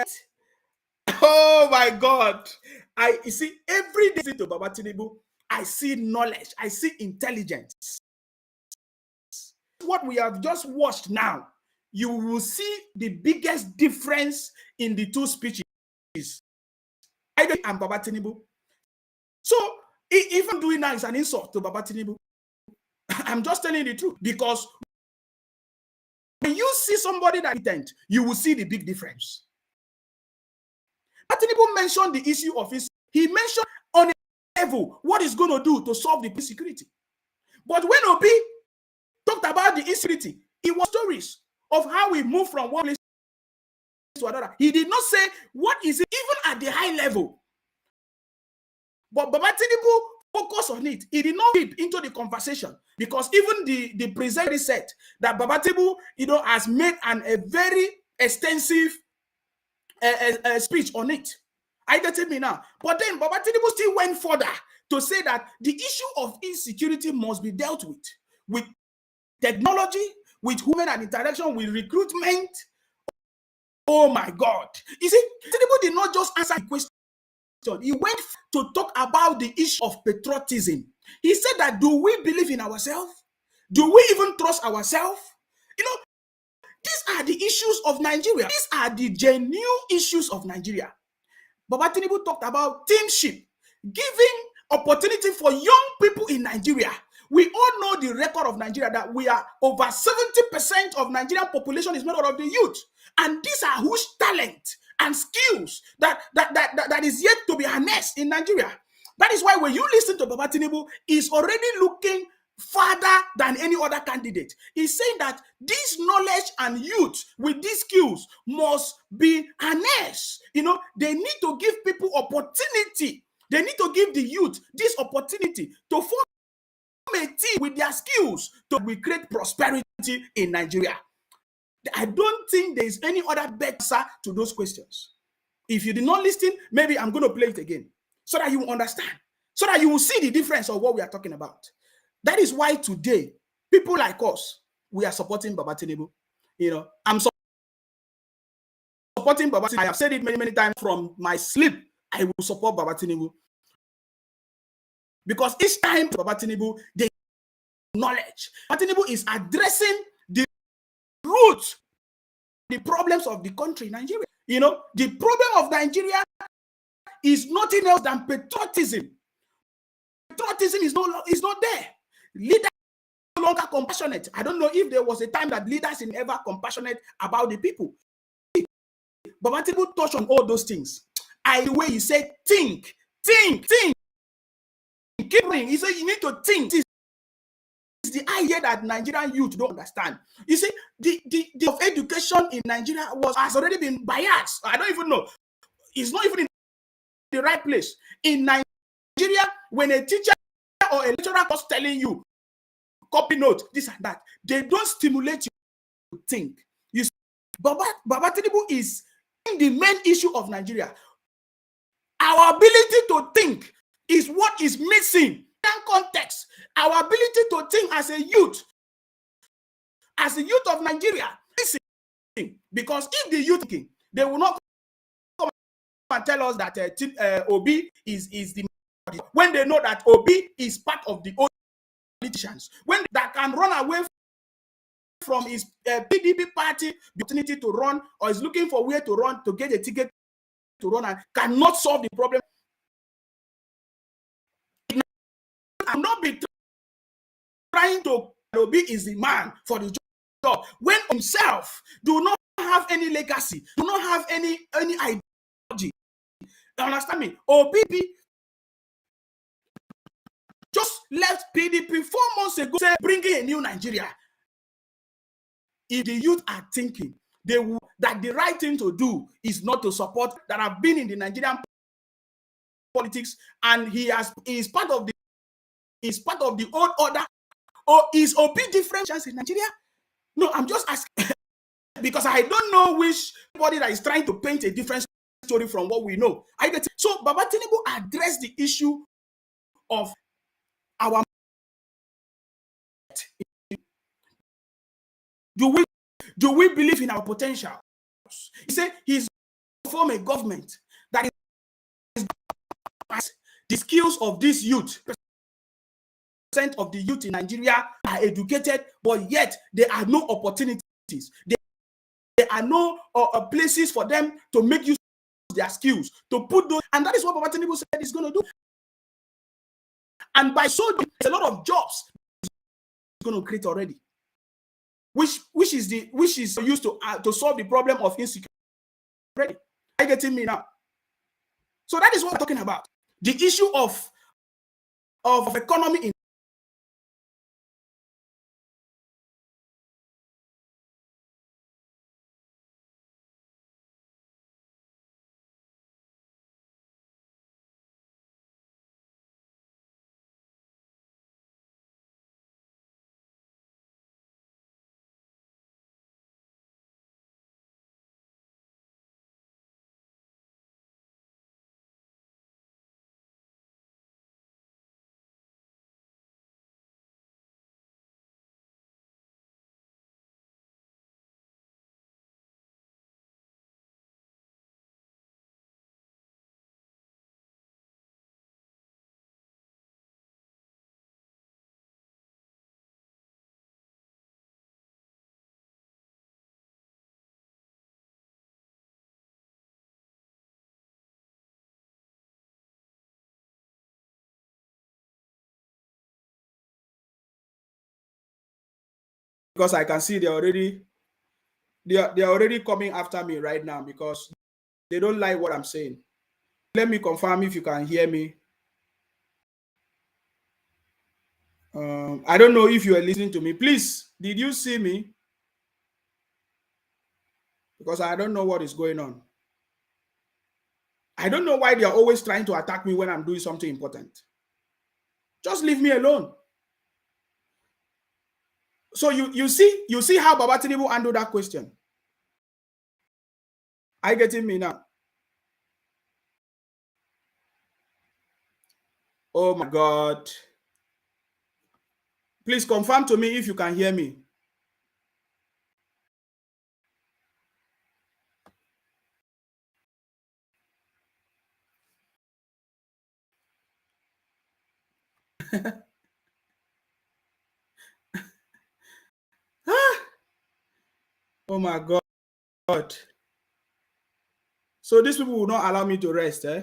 oh my God, you see, every day to Baba Tinubu, I see knowledge, I see intelligence. What we have just watched now, you will see the biggest difference in the two speeches, Aide and Baba Tinubu. So if I'm doing now is an insult to Baba Tinubu, I'm just telling the truth, because when you see somebody that intent, you will see the big difference. Tinubu mentioned the issue of he mentioned on a level what is going to do to solve the insecurity. But when Obi talked about the insecurity, it was stories of how we move from one place to another. He did not say what is it, even at the high level. But Baba Tinubu focused on it. He did not deep into the conversation, because even the presenter said that Baba Tinubu, has made a very extensive speech on it. I get it me now. But then Baba Tinubu still went further to say that the issue of insecurity must be dealt with technology, with human and interaction, with recruitment. Oh my God. You see, Tinubu did not just answer the question. He went to talk about the issue of patriotism. He said that, do we believe in ourselves? Do we even trust ourselves? These are the issues of Nigeria. These are the genuine issues of Nigeria. Baba Tinubu talked about teamship, giving opportunity for young people in Nigeria. We all know the record of Nigeria, that we are over 70% of Nigerian population is made out of the youth. And these are whose talent and skills that is yet to be harnessed in Nigeria. That is why when you listen to Baba Tinubu, he's already looking farther than any other candidate. He's saying that this knowledge and youth with these skills must be harnessed. They need to give people opportunity. They need to give the youth this opportunity to form a team with their skills to create prosperity in Nigeria. I don't think there is any other better answer to those questions. If you did not listen, maybe I'm going to play it again so that you will understand, so that you will see the difference of what we are talking about. That is why today, people like us, we are supporting Baba Tinubu. I'm supporting Baba Tinubu. I have said it many, many times from my sleep. I will support Baba Tinubu. Because each time Baba Tinubu, the knowledge, Baba Tinubu is addressing the roots, the problems of the country, Nigeria. The problem of Nigeria is nothing else than patriotism. Patriotism is not there. Leaders are no longer compassionate. I don't know if there was a time that leaders were ever compassionate about the people. But people touch on all those things. The way he said, think. Keep reading. He said you need to think. It's the idea that Nigerian youth don't understand. You see, the of education in Nigeria has already been biased. I don't even know. It's not even in the right place. In Nigeria, when a teacher or a lecturer was telling you, copy note, this and that, they don't stimulate you to think. You see, Baba Tinubu is the main issue of Nigeria. Our ability to think is what is missing in context. Our ability to think as a youth of Nigeria, missing. Because if the youth thinking, they will not come and tell us that Obi is the, when they know that Obi is part of the old politicians, when that can run away from his PDP party, the opportunity to run, or is looking for where to run to get a ticket to run, and cannot solve the problem. I'm not be trying to Obi is the man for the job when himself do not have any legacy, do not have any ideology. You understand me? Obi just left PDP 4 months ago, say bringing a new Nigeria. If the youth are thinking that the right thing to do is not to support that have been in the Nigerian politics, and he is part of the old order, or is Obi different chance in Nigeria? No, I'm just asking because I don't know which body that is trying to paint a different story from what we know. I get it. So Baba Tinubu addressed the issue of our. Do we believe in our potential? He said he's going to form a government that is the skills of this youth. Percent of the youth in Nigeria are educated, but yet there are no opportunities. There are no places for them to make use of their skills, to put those, and that is what Baba Tinubu said he's going to do. And by so doing, a lot of jobs he's going to create already, which is used to solve the problem of insecurity. Are you getting me now? So that is what we're talking about. The issue of economy in because I can see they're already coming after me right now because they don't like what I'm saying. Let me confirm if you can hear me. I don't know if you are listening to me. Please, did you see me? Because I don't know what is going on. I don't know why they are always trying to attack me when I'm doing something important. Just leave me alone. So you see how Baba Tinubu handled that question. Are you getting me now? Oh my God. Please confirm to me if you can hear me. Oh my God. So these people will not allow me to rest, eh?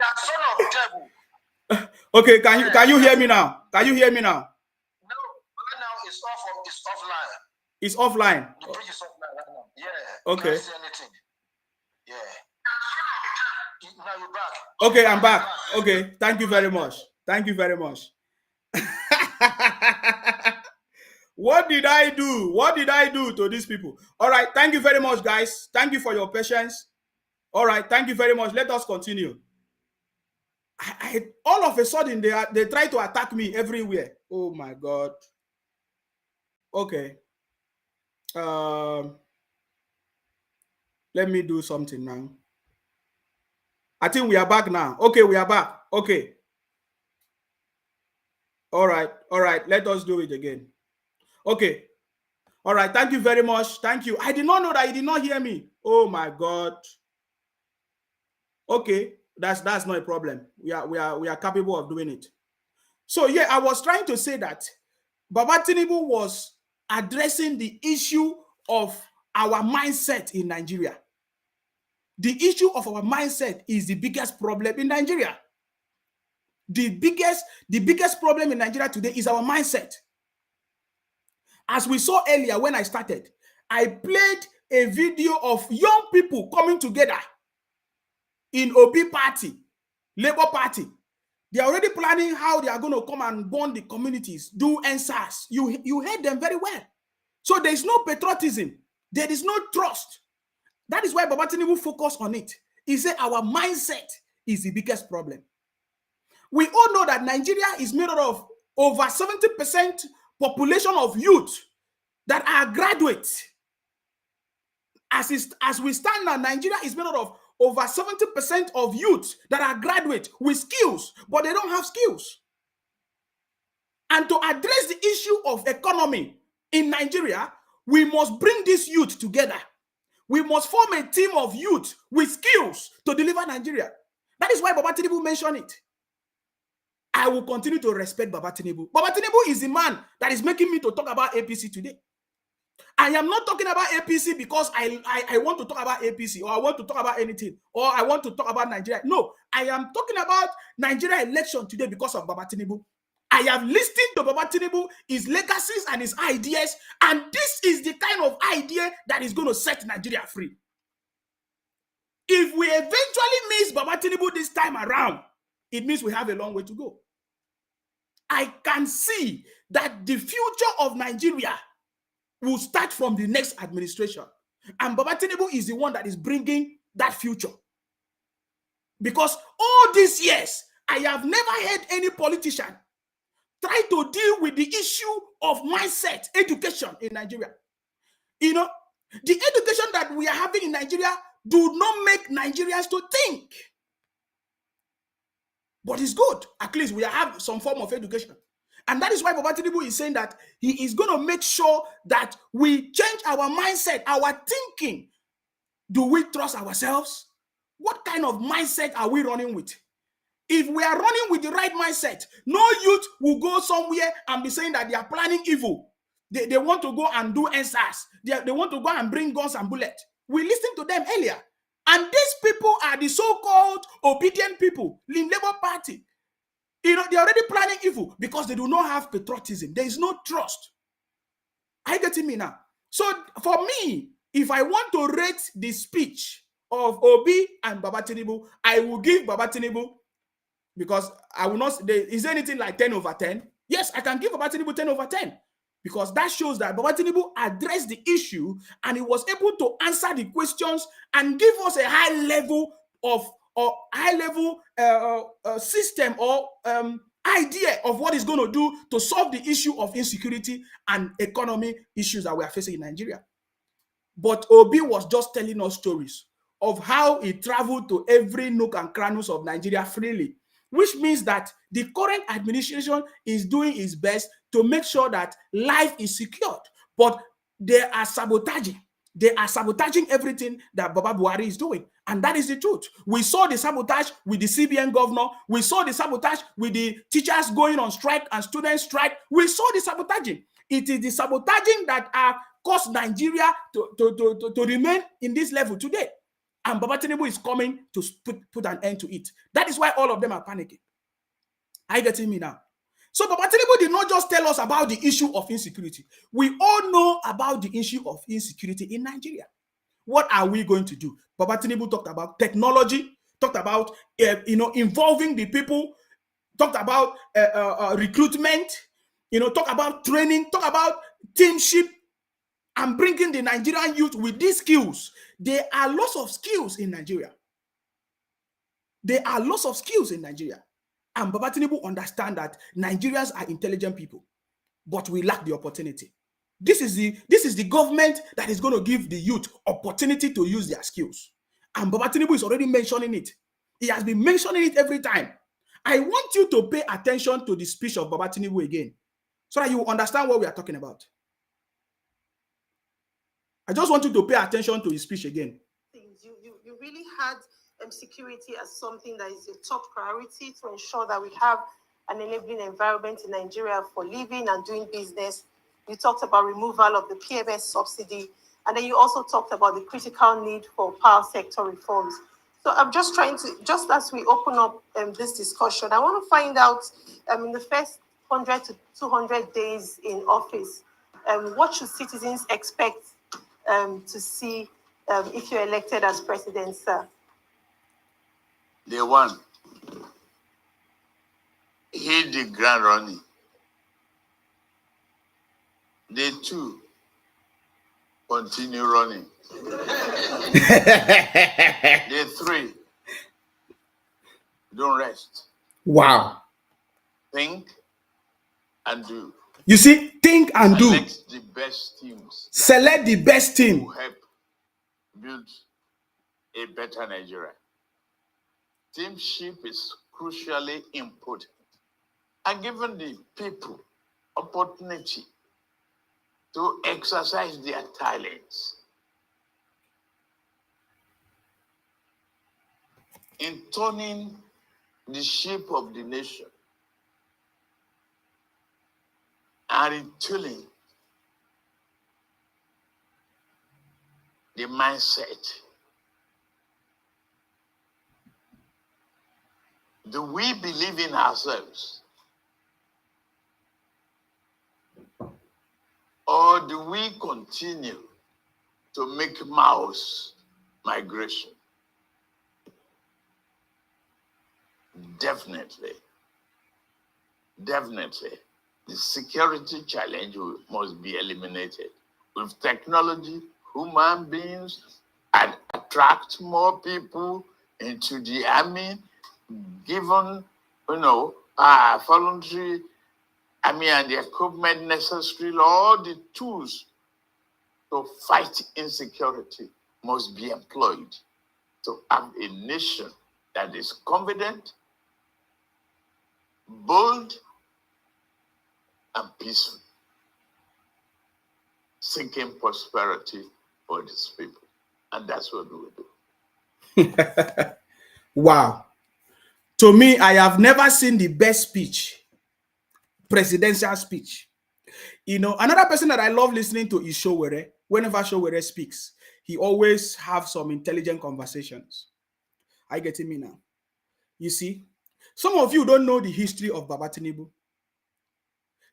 that son of devil. Okay, can you hear me now? Can you hear me now? No, right now it's offline. It's offline. The bridge is offline right now. Yeah. Okay. Can't see anything. Yeah. Now you're back. Okay, I'm back. Okay, thank you very much. Thank you very much. What did I do? What did I do to these people? All right, thank you very much, guys. Thank you for your patience. All right, thank you very much. Let us continue. All of a sudden, they try to attack me everywhere. Oh my God. Okay. Let me do something now. I think we are back now. Okay, we are back. Okay. All right. All right. Let us do it again. Okay. All right. Thank you very much. Thank you. I did not know that you did not hear me. Oh my God. Okay. That's not a problem. We are capable of doing it. So yeah, I was trying to say that Baba Tinubu was addressing the issue of our mindset in Nigeria. The issue of our mindset is the biggest problem in Nigeria. The biggest problem in Nigeria today is our mindset. As we saw earlier when I started, I played a video of young people coming together in Obi Party, Labour Party. They are already planning how they are going to come and burn the communities, do NSAS. You heard them very well. So there is no patriotism. There is no trust. That is why Baba Tinubu focused on it. He said our mindset is the biggest problem. We all know that Nigeria is made up of over 70% population of youth that are graduates. As we stand now, Nigeria is made up of over 70% of youth that are graduate with skills, but they don't have skills. And to address the issue of economy in Nigeria, we must bring this youth together. We must form a team of youth with skills to deliver Nigeria. That is why Baba Tinubu mentioned it. I will continue to respect Baba Tinubu. Baba Tinubu is the man that is making me to talk about APC today. I am not talking about APC because I want to talk about APC or I want to talk about anything or I want to talk about Nigeria. No, I am talking about Nigeria election today because of Baba Tinubu. I have listened to Baba Tinubu, his legacies and his ideas, and this is the kind of idea that is going to set Nigeria free. If we eventually miss Baba Tinubu this time around, it means we have a long way to go. I can see that the future of Nigeria will start from the next administration. And Baba Tinubu is the one that is bringing that future. Because all these years, I have never heard any politician try to deal with the issue of mindset, education in Nigeria. You know, the education that we are having in Nigeria do not make Nigerians to think. But it's good. At least we have some form of education. And that is why Baba Tinubu is saying that he is going to make sure that we change our mindset, our thinking. Do we trust ourselves? What kind of mindset are we running with? If we are running with the right mindset, no youth will go somewhere and be saying that they are planning evil. They want to go and do NSAS. They want to go and bring guns and bullets. We listened to them earlier. And these people are the so-called obedient people in Labour Party. You know, they're already planning evil because they do not have patriotism. There is no trust. Are you getting me now? So for me, if I want to rate the speech of Obi and Baba Tinubu, I will give Baba Tinubu, because I will not, is there anything like 10 over 10? Yes, I can give Baba Tinubu 10 over 10. Because that shows that Baba Tinubu addressed the issue and he was able to answer the questions and give us a high level of system or idea of what he's going to do to solve the issue of insecurity and economy issues that we are facing in Nigeria. But Obi was just telling us stories of how he traveled to every nook and crannies of Nigeria freely, which means that the current administration is doing its best to make sure that life is secured. But they are sabotaging. They are sabotaging everything that Baba Buhari is doing. And that is the truth. We saw the sabotage with the CBN governor. We saw the sabotage with the teachers going on strike and students strike. We saw the sabotaging. It is the sabotaging that caused Nigeria to remain in this level today. And Baba Tinubu is coming to put an end to it. That is why all of them are panicking. Are you getting me now? So Baba Tinubu did not just tell us about the issue of insecurity. We all know about the issue of insecurity in Nigeria. What are we going to do? Baba Tinubu talked about technology, talked about involving the people, talked about recruitment, talk about training, talk about teamship, and bringing the Nigerian youth with these skills. There are lots of skills in Nigeria. There are lots of skills in Nigeria. And Baba Tinubu understand that Nigerians are intelligent people, but we lack the opportunity. This is the government that is going to give the youth opportunity to use their skills. And Baba Tinubu is already mentioning it. He has been mentioning it every time. I want you to pay attention to the speech of Baba Tinubu again, so that you will understand what we are talking about. I just want you to pay attention to his speech again. You really had security as something that is your top priority to ensure that we have an enabling environment in Nigeria for living and doing business. You talked about removal of the PMS subsidy, and then you also talked about the critical need for power sector reforms. So I'm just trying to, just as we open up this discussion, I want to find out in the first 100 to 200 days in office, what should citizens expect to see if you're elected as president, sir? Day one, hit the ground running. Day two, continue running. Day three, don't rest. Wow. Think and do. You see, think and do. Select the best teams. Select the best team. To help build a better Nigeria. Teamship is crucially important. And giving the people opportunity to exercise their talents in turning the shape of the nation and retooling the mindset. Do we believe in ourselves? Or do we continue to make mouse migration? Definitely. The security challenge must be eliminated. With technology, human beings attract more people into the army, given, voluntary army and the equipment necessary, all the tools to fight insecurity must be employed to have a nation that is confident, bold, and peaceful, seeking prosperity for these people. And that's what we will do. Wow. To me, I have never seen the best speech, presidential speech. Another person that I love listening to is Showere. Whenever Showere speaks, he always have some intelligent conversations. Are you getting me now? You see, some of you don't know the history of Baba Tinubu.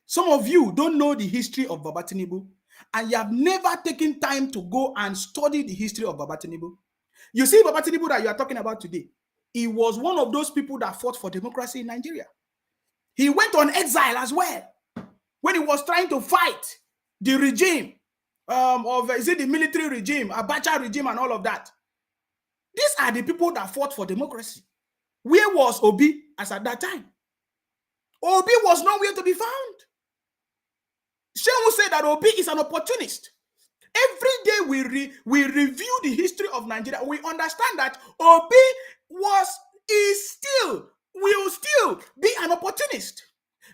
Some of you don't know the history of Baba Tinubu, and you have never taken time to go and study the history of Baba Tinubu. You see, Baba Tinubu that you are talking about today, he was one of those people that fought for democracy in Nigeria. He went on exile as well when he was trying to fight the regime the military regime, Abacha regime, and all of that. These are the people that fought for democracy. Where was Obi as at that time? Obi was nowhere to be found. Shehu said that Obi is an opportunist. Every day we review the history of Nigeria, we understand that Obi will still be an opportunist.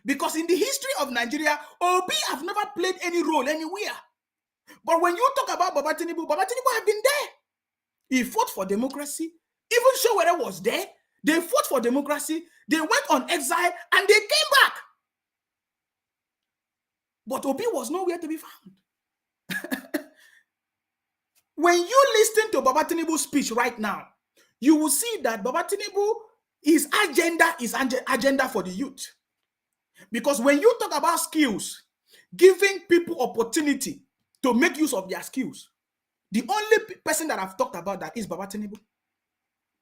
Because in the history of Nigeria, Obi have never played any role anywhere. But when you talk about Baba Tinubu have been there. He fought for democracy. Even Showere was there. They fought for democracy. They went on exile and they came back. But Obi was nowhere to be found. When you listen to Baba Tinubu's speech right now, you will see that Baba Tinubu, his agenda is agenda for the youth. Because when you talk about skills, giving people opportunity to make use of their skills, the only person that I've talked about that is Baba Tinubu.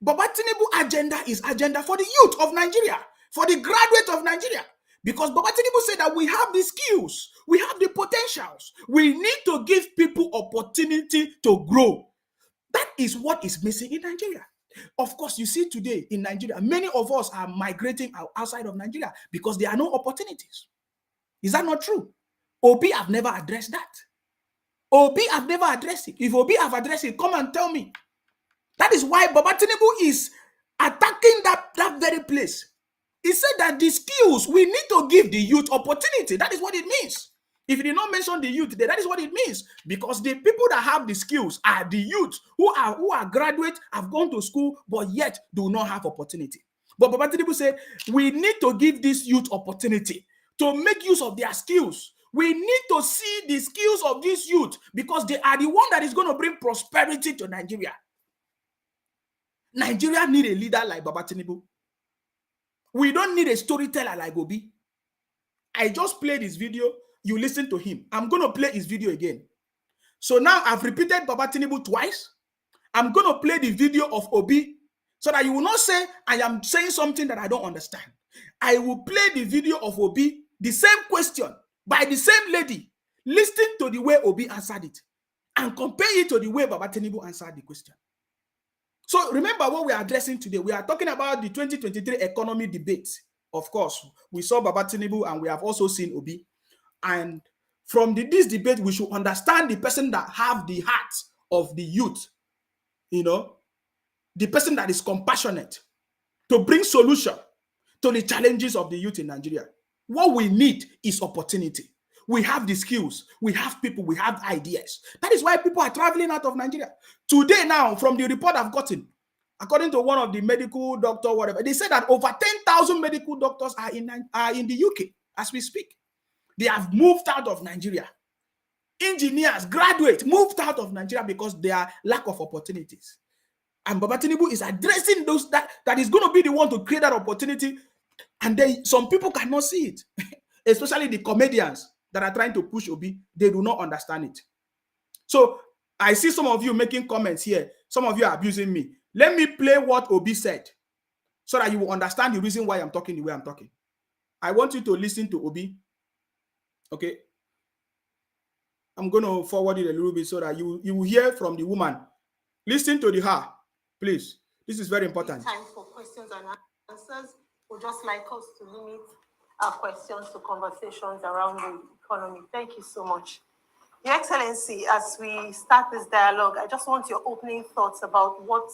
Baba Tinubu agenda is agenda for the youth of Nigeria, for the graduate of Nigeria. Because Baba Tinubu said that we have the skills, we have the potentials. We need to give people opportunity to grow. That is what is missing in Nigeria. Of course, you see today in Nigeria, many of us are migrating outside of Nigeria because there are no opportunities. Is that not true? Obi have never addressed that. Obi have never addressed it. If Obi have addressed it, come and tell me. That is why Baba Tinubu is attacking that very place. He said that the skills, we need to give the youth opportunity. That is what it means. If he did not mention the youth there, that is what it means. Because the people that have the skills are the youth who are graduates, have gone to school, but yet do not have opportunity. But Baba Tinubu said, we need to give this youth opportunity to make use of their skills. We need to see the skills of this youth because they are the one that is going to bring prosperity to Nigeria. Nigeria need a leader like Baba Tinubu. We don't need a storyteller like Obi. I just played his video. You listen to him. I'm going to play his video again. So now I've repeated Baba Tinubu twice. I'm going to play the video of Obi so that you will not say I am saying something that I don't understand. I will play the video of Obi, the same question by the same lady. Listen to the way Obi answered it and compare it to the way Baba Tinubu answered the question. So remember what we are addressing today. We are talking about the 2023 economy debate. Of course, we saw Baba Tinubu and we have also seen Obi. And from this debate, we should understand the person that have the heart of the youth, the person that is compassionate to bring solution to the challenges of the youth in Nigeria. What we need is opportunity. We have the skills, we have people, we have ideas. That is why people are traveling out of Nigeria. Today now, from the report I've gotten, according to one of the medical doctor, whatever, they said that over 10,000 medical doctors are in the UK as we speak. They have moved out of Nigeria. Engineers, graduates, moved out of Nigeria because there are lack of opportunities. And Baba Tinubu is addressing those that is going to be the one to create that opportunity. And then some people cannot see it, especially the comedians that are trying to push Obi. They do not understand it. So I see some of you making comments here. Some of you are abusing me. Let me play what Obi said so that you will understand the reason why I'm talking the way I'm talking. I want you to listen to Obi. Okay. I'm going to forward it a little bit so that you will hear from the woman. Listen to her, please. This is very important. Time for questions and answers. We'd just like us to limit our questions to conversations around the economy. Thank you so much. Your Excellency, as we start this dialogue, I just want your opening thoughts about what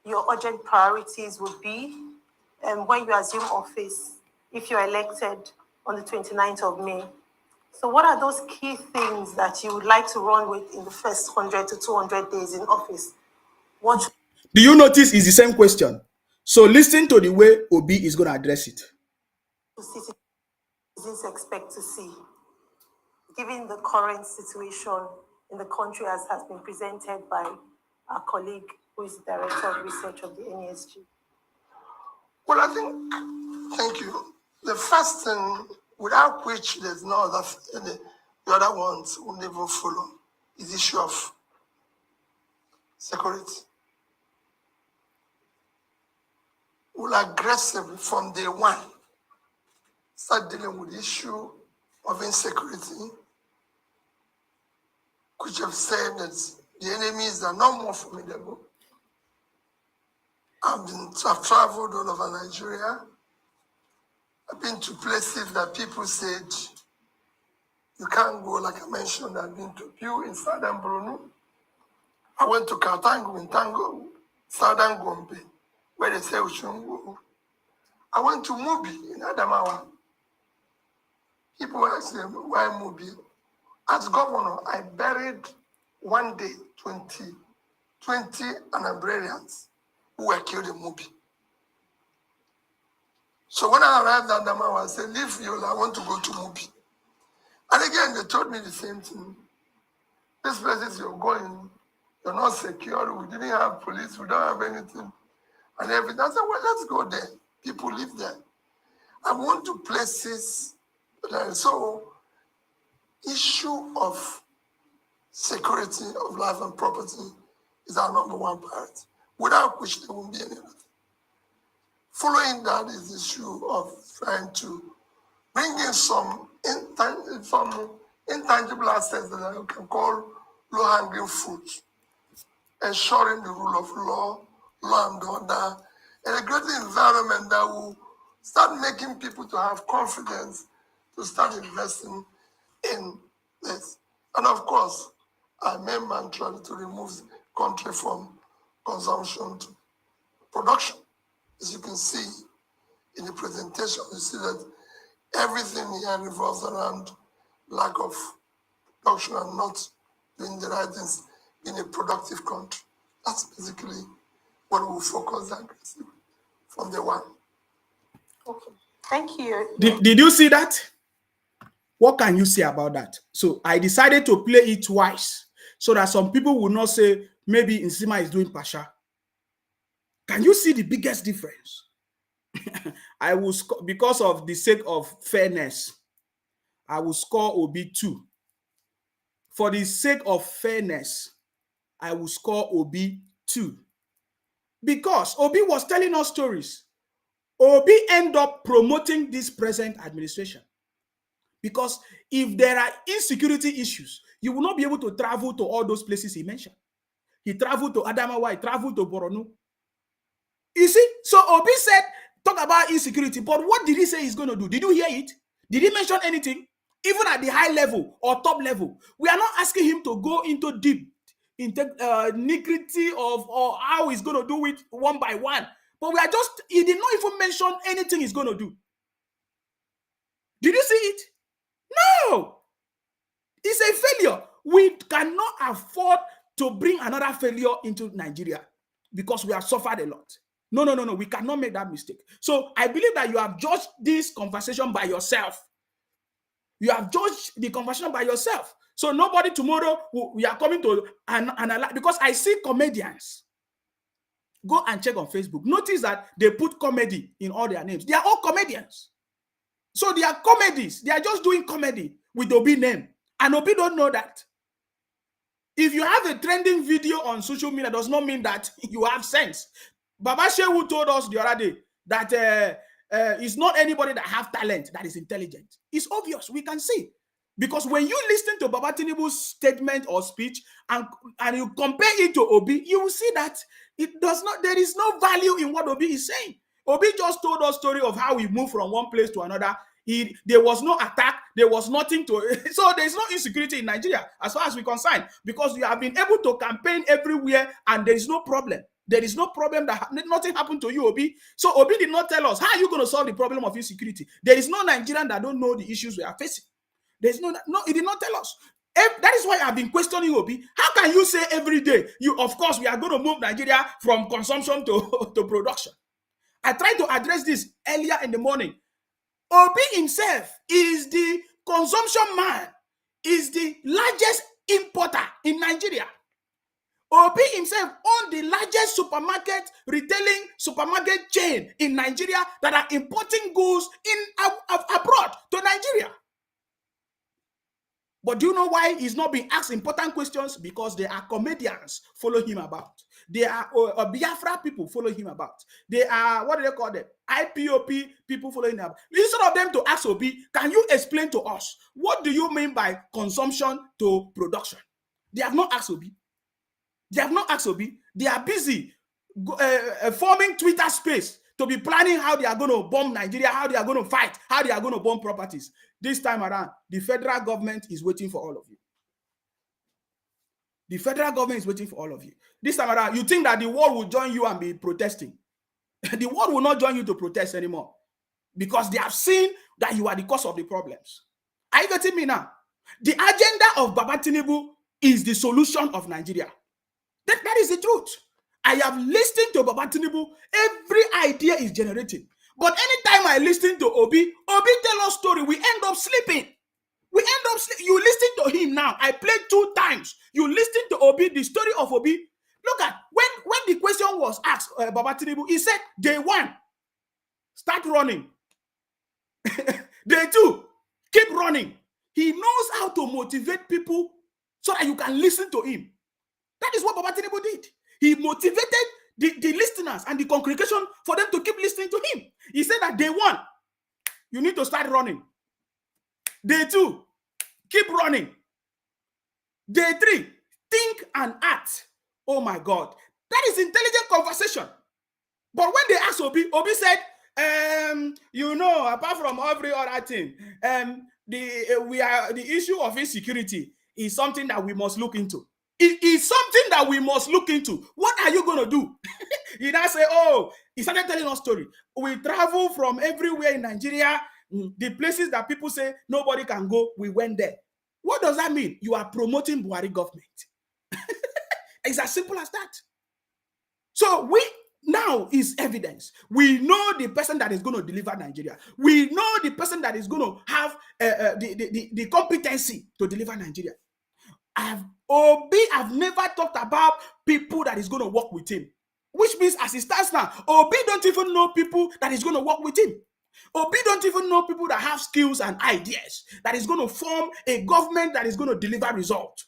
your urgent priorities would be when you assume office, if you're elected on the 29th of May. So what are those key things that you would like to run with in the first 100 to 200 days in office? What do you notice is the same question? So listen to the way Obi is going to address it. Citizens expect to see, given the current situation in the country as has been presented by our colleague who is the Director of Research of the NESG? Well, I think, thank you. The first thing, without which there's no other, the other ones will never follow, is the issue of security. We'll aggressively, from day one, start dealing with the issue of insecurity, which have said that the enemies are not more formidable. I've traveled all over Nigeria. I've been to places that people said you can't go, like I mentioned. I've been to Pew in southern Brunei. I went to Katangu in Tango, southern Gombe, where they say we shouldn't go. I went to Mubi in Adamawa. People ask me, why Mubi? As governor, I buried one day 20 Anabrarians who were killed in Mubi. So when I arrived at Adamawa, I said, leave Yola, I want to go to Mubi. And again, they told me the same thing. These places you're You're not secure. We didn't have police. We don't have anything. And everything. I said, well, let's go there. People live there. I want to places. So, issue of security of life and property is our number one priority, without which there won't be any other. Following that is the issue of trying to bring in some intangible assets that I can call low-hanging fruit, ensuring the rule of law and order, and a great environment that will start making people to have confidence to start investing in this. And of course, our main mantra is to remove the country from consumption to production. As you can see in the presentation, you see that everything here revolves around lack of production and not doing the right things in a productive country. That's basically what we will focus on from the one. Okay, thank you. Did you see that? What can you say about that? So I decided to play it twice so that some people will not say maybe Nsima is doing Pasha. Can you see the biggest difference? I will score, because of the sake of fairness, I will score Obi 2. For the sake of fairness, I will score Obi 2. Because Obi was telling us stories. Obi end up promoting this present administration. Because if there are insecurity issues, you will not be able to travel to all those places he mentioned. He traveled to Adamawa, he traveled to Borno. You see, so Obi said, talk about insecurity, but what did he say he's going to do? Did you hear it? Did he mention anything? Even at the high level or top level, we are not asking him to go into deep, nitty-gritty of or how he's going to do it one by one. But we are just, he did not even mention anything he's going to do. Did you see it? No. It's a failure. We cannot afford to bring another failure into Nigeria because we have suffered a lot. No. We cannot make that mistake. So I believe that you have judged this conversation by yourself. You have judged the conversation by yourself. So nobody tomorrow, we are coming to analyze, because I see comedians. Go and check on Facebook. Notice that they put comedy in all their names. They are all comedians. So they are comedies. They are just doing comedy with Obi name. And Obi don't know that. If you have a trending video on social media, does not mean that you have sense. Baba Shehu told us the other day that it's not anybody that have talent that is intelligent. It's obvious. We can see. Because when you listen to Baba Tinubu's statement or speech and you compare it to Obi, you will see that there is no value in what Obi is saying. Obi just told us story of how we moved from one place to another. There was no attack. There was nothing to... So there is no insecurity in Nigeria as far as we're concerned, because we have been able to campaign everywhere and there is no problem. There is no problem that nothing happened to you, Obi. So Obi did not tell us, how are you going to solve the problem of insecurity? There is no Nigerian that don't know the issues we are facing. There's no, he did not tell us. That is why I've been questioning Obi. How can you say every day, of course, we are going to move Nigeria from consumption to production? I tried to address this earlier in the morning. Obi himself is the consumption man, is the largest importer in Nigeria. Obi himself owns the largest retailing supermarket chain in Nigeria that are importing goods abroad to Nigeria. But do you know why he's not being asked important questions? Because there are comedians follow him about. There are Biafra people follow him about. There are, what do they call them? IPOP people following him about. Instead of them to ask Obi, can you explain to us, what do you mean by consumption to production? They have not asked Obi. They have not asked Obi. They are busy forming Twitter space to be planning how they are going to bomb Nigeria, how they are going to fight, how they are going to bomb properties. This time around, the federal government is waiting for all of you. The federal government is waiting for all of you. This time around, you think that the world will join you and be protesting. The world will not join you to protest anymore because they have seen that you are the cause of the problems. Are you getting me now? The agenda of Baba Tinubu is the solution of Nigeria. That is the truth. I have listened to Baba Tinubu. Every idea is generating. But anytime I listen to Obi tell us story, we end up sleeping. You listen to him now. I played 2 times. You listen to Obi, the story of Obi, Look at when the question was asked, Baba Tinubu, he said, day one, start running. Day two, keep running. He knows how to motivate people so that you can listen to him. That is what Baba Tinubu did. He motivated the listeners and the congregation for them to keep listening to him. He said that day one, you need to start running. Day two, keep running. Day three, think and act. Oh my God. That is intelligent conversation. But when they asked Obi, Obi said, you know, apart from every other thing, the issue of insecurity is something that we must look into. It is something that we must look into. What are you going to do? He now say, oh, he started telling us story. We travel from everywhere in Nigeria, the places that people say nobody can go, we went there. What does that mean? You are promoting Buhari government. It's as simple as that. So we now is evidence. We know the person that is going to deliver Nigeria. We know the person that is going to have the competency to deliver Nigeria. I've never talked about people that is going to work with him, which means as it stands now, Obi don't even know people that is going to work with him. Obi don't even know people that have skills and ideas that is going to form a government that is going to deliver results.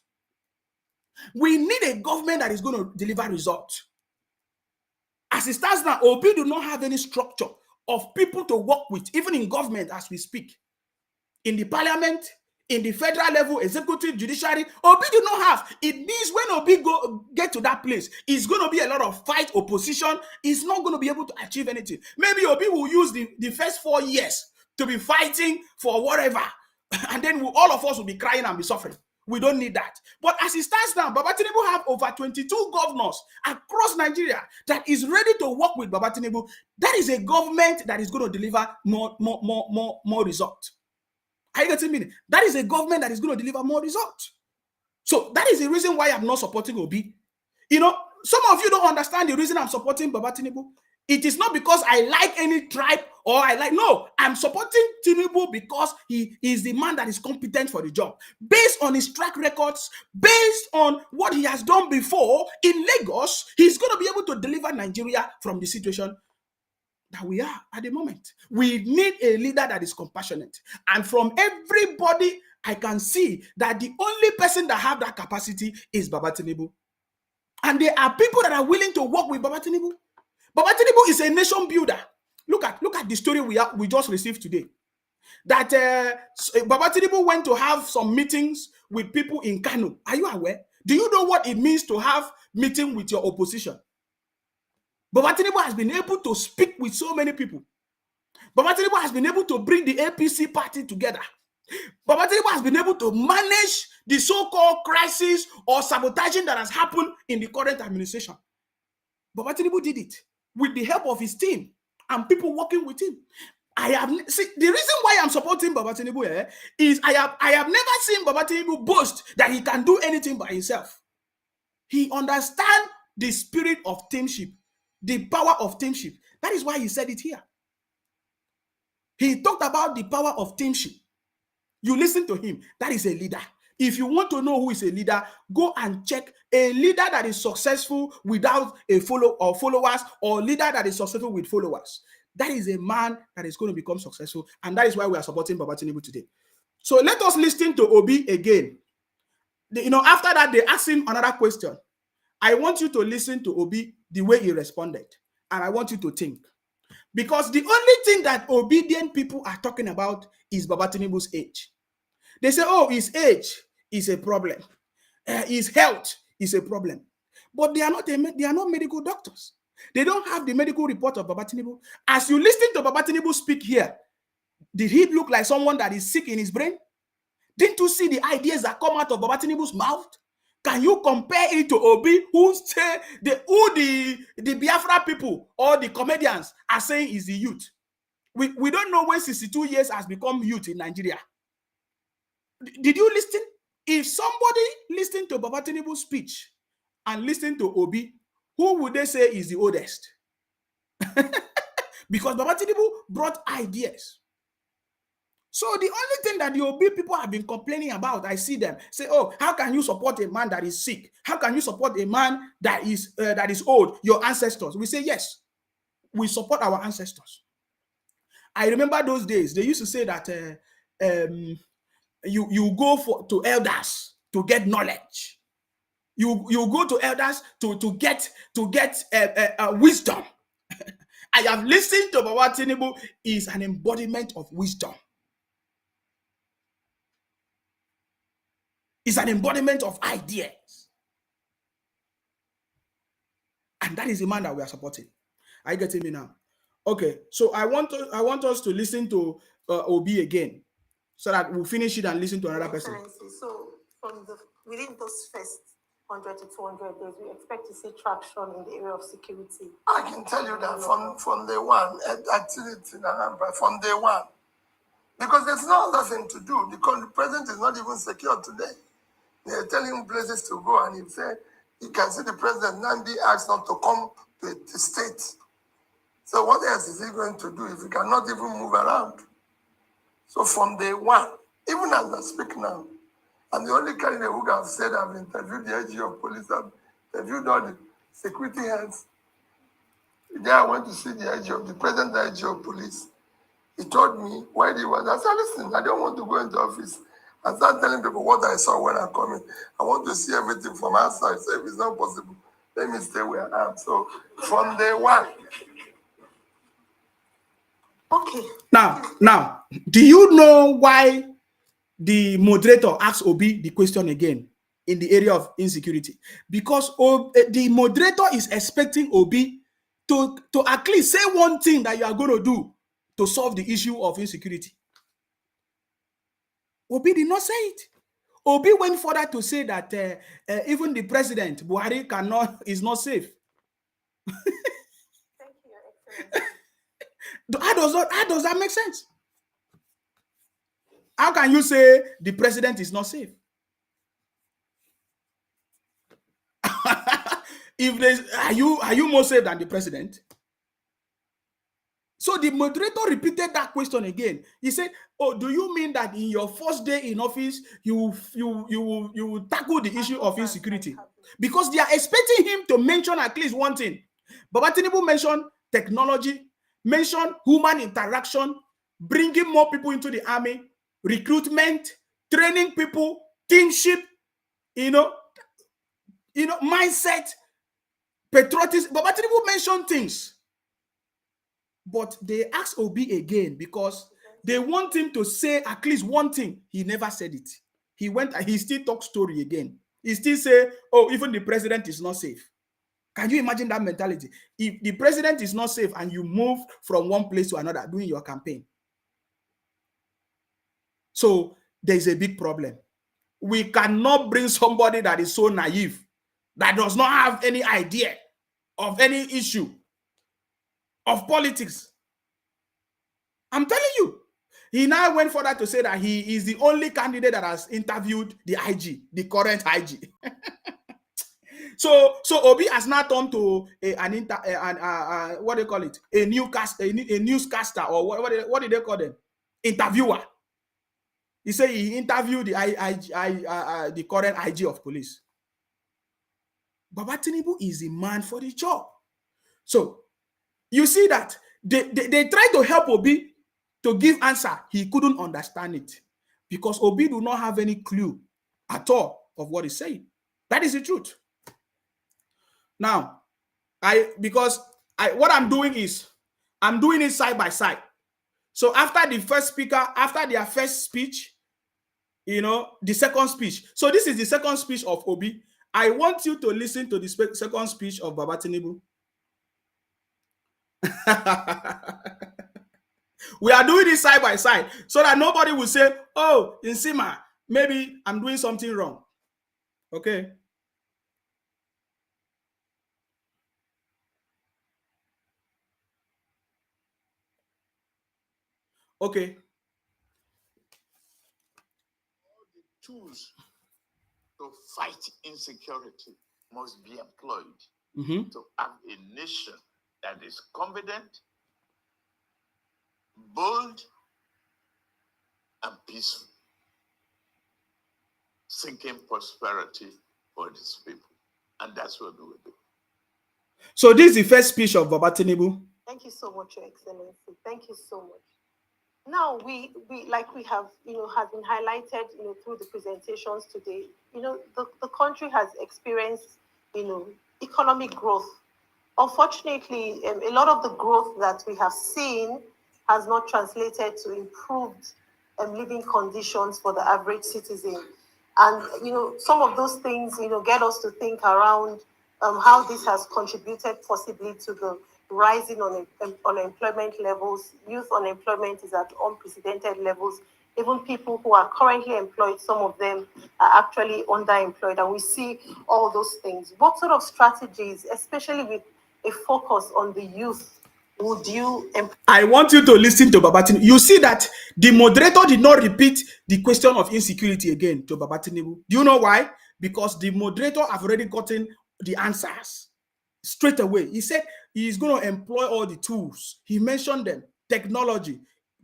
We need a government that is going to deliver results. As it stands now, Obi do not have any structure of people to work with, even in government as we speak. In the parliament, in the federal level, executive, judiciary, Obi do not have. It means when Obi get to that place, it's going to be a lot of fight, opposition. He's not going to be able to achieve anything. Maybe Obi will use the first 4 years to be fighting for whatever. And then all of us will be crying and be suffering. We don't need that. But as it stands now, Baba Tinubu have over 22 governors across Nigeria that is ready to work with Baba Tinubu. That is a government that is going to deliver more results. Are you getting me? That is a government that is going to deliver more results. So that is the reason why I'm not supporting Obi. You know, some of you don't understand the reason I'm supporting Baba Tinubu. It is not because I like any tribe or no, I'm supporting Tinubu because he is the man that is competent for the job. Based on his track records, based on what he has done before in Lagos, he's going to be able to deliver Nigeria from the situation that we are at the moment. We need a leader that is compassionate. And from everybody, I can see that the only person that have that capacity is Baba Tinubu. And there are people that are willing to work with Baba Tinubu. Baba Tinubu is a nation builder. Look at the story we just received today. That Baba Tinubu went to have some meetings with people in Kano. Are you aware? Do you know what it means to have meeting with your opposition? Baba Tinubu has been able to speak with so many people. Baba Tinubu has been able to bring the APC party together. Baba Tinubu has been able to manage the so-called crisis or sabotaging that has happened in the current administration. Baba Tinubu did it with the help of his team and people working with him. The reason why I'm supporting Baba Tinubu is I have never seen Baba Tinubu boast that he can do anything by himself. He understands the spirit of teamship, the power of teamship. That is why he said it here. He talked about the power of teamship. You listen to him. That is a leader. If you want to know who is a leader, go and check a leader that is successful without followers, or leader that is successful with followers. That is a man that is going to become successful, and that is why we are supporting Baba Tinubu today. So let us listen to Obi again. After that, they asked him another question. I want you to listen to Obi the way he responded, and I want you to think. Because the only thing that obedient people are talking about is Baba Tinubu's age. They say, oh, his age is a problem. His health is a problem. But they are not medical doctors. They don't have the medical report of Baba Tinubu. As you listen to Baba Tinubu speak here, did he look like someone that is sick in his brain? Didn't you see the ideas that come out of Baba Tinubu's mouth? Can you compare it to Obi, who the Biafra people or the comedians are saying is the youth? We don't know when 62 years has become youth in Nigeria. Did you listen? If somebody listened to Baba Tinubu's speech and listened to Obi, who would they say is the oldest? Because Baba Tinubu brought ideas. So the only thing that the Obi people have been complaining about, I see them say, "Oh, how can you support a man that is sick? How can you support a man that is old? Your ancestors." We say, yes, we support our ancestors. I remember those days. They used to say that you go to elders to get knowledge. You go to elders to get wisdom. I have listened to Baba Tinubu is an embodiment of wisdom. It's an embodiment of ideas. And that is the man that we are supporting. Are you getting me now? Okay, so I want us to listen to Obi again, so that we'll finish it and listen to another person. So within those first 100 to 200 days, we expect to see traction in the area of security. I can tell you that from day one, activity from day one. Because there's no other thing to do. The president is not even secure today. They're telling him places to go, and he said, you can see the president now be asked not to come to the state. So what else is he going to do if he cannot even move around? So from day one, even as I speak now, I'm the only candidate who can say that I've interviewed the IG of police, I've interviewed all the security heads. Then I went to see the IG of the present IG of police. He told me where he was. I said, listen, I don't want to go into office and start telling people what I saw when I come in. I want to see everything from outside. So if it's not possible, let me stay where I am. So from day one. Okay. Now, do you know why the moderator asked Obi the question again in the area of insecurity? Because the moderator is expecting Obi to at least say one thing that you are going to do to solve the issue of insecurity. Obi did not say it. Obi went further to say that even the president, Buhari, is not safe. Thank you, Your Excellency. How does that make sense? How can you say the president is not safe? If there's, are you more safe than the president? So the moderator repeated that question again. He said, "Oh, do you mean that in your first day in office, you will tackle the issue of insecurity?" Because they are expecting him to mention at least one thing. Baba Tinubu mentioned technology, mentioned human interaction, bringing more people into the army, recruitment, training people, kinship, mindset, patriotism. Baba Tinubu mentioned things. But they asked Obi again because they want him to say at least one thing. He never said it. He still talks story again. He still say, "Oh, even the president is not safe." Can you imagine that mentality? If the president is not safe and you move from one place to another doing your campaign. So there's a big problem. We cannot bring somebody that is so naive, that does not have any idea of any issue of politics. I'm telling you. He now went further to say that he is the only candidate that has interviewed the IG, the current IG. So Obi has now turned to what do you call it? A newscaster, or what did they call them? Interviewer. He said he interviewed the current IG of police. Baba Tinubu is the man for the job. So you see that they try to help Obi to give answer. He couldn't understand it because Obi do not have any clue at all of what he's saying. That is the truth. Now, what I'm doing is I'm doing it side by side. So after the first speaker, after their first speech, the second speech. So this is the second speech of Obi. I want you to listen to the second speech of Baba Tinubu. We are doing this side by side so that nobody will say, "Oh, Insima, maybe I'm doing something wrong." Okay. Okay. All the tools to fight insecurity must be employed to have a nation that is confident, bold, and peaceful, seeking prosperity for these people. And that's what we will do. So this is the first speech of Baba Tinubu. Thank you so much, Your Excellency. Thank you so much. Now we like we have has been highlighted through the presentations today. The country has experienced economic growth. Unfortunately, a lot of the growth that we have seen has not translated to improved living conditions for the average citizen. And some of those things get us to think around how this has contributed possibly to the rising unemployment levels. Youth unemployment is at unprecedented levels. Even people who are currently employed, some of them are actually underemployed, and we see all those things. What sort of strategies, especially with a focus on the youth, would you employ? I want you to listen to Baba Tinubu. You see that the moderator did not repeat the question of insecurity again to Baba Tinubu. Do you know why? Because the moderator have already gotten the answers straight away. He said he is going to employ all the tools. He mentioned them: technology,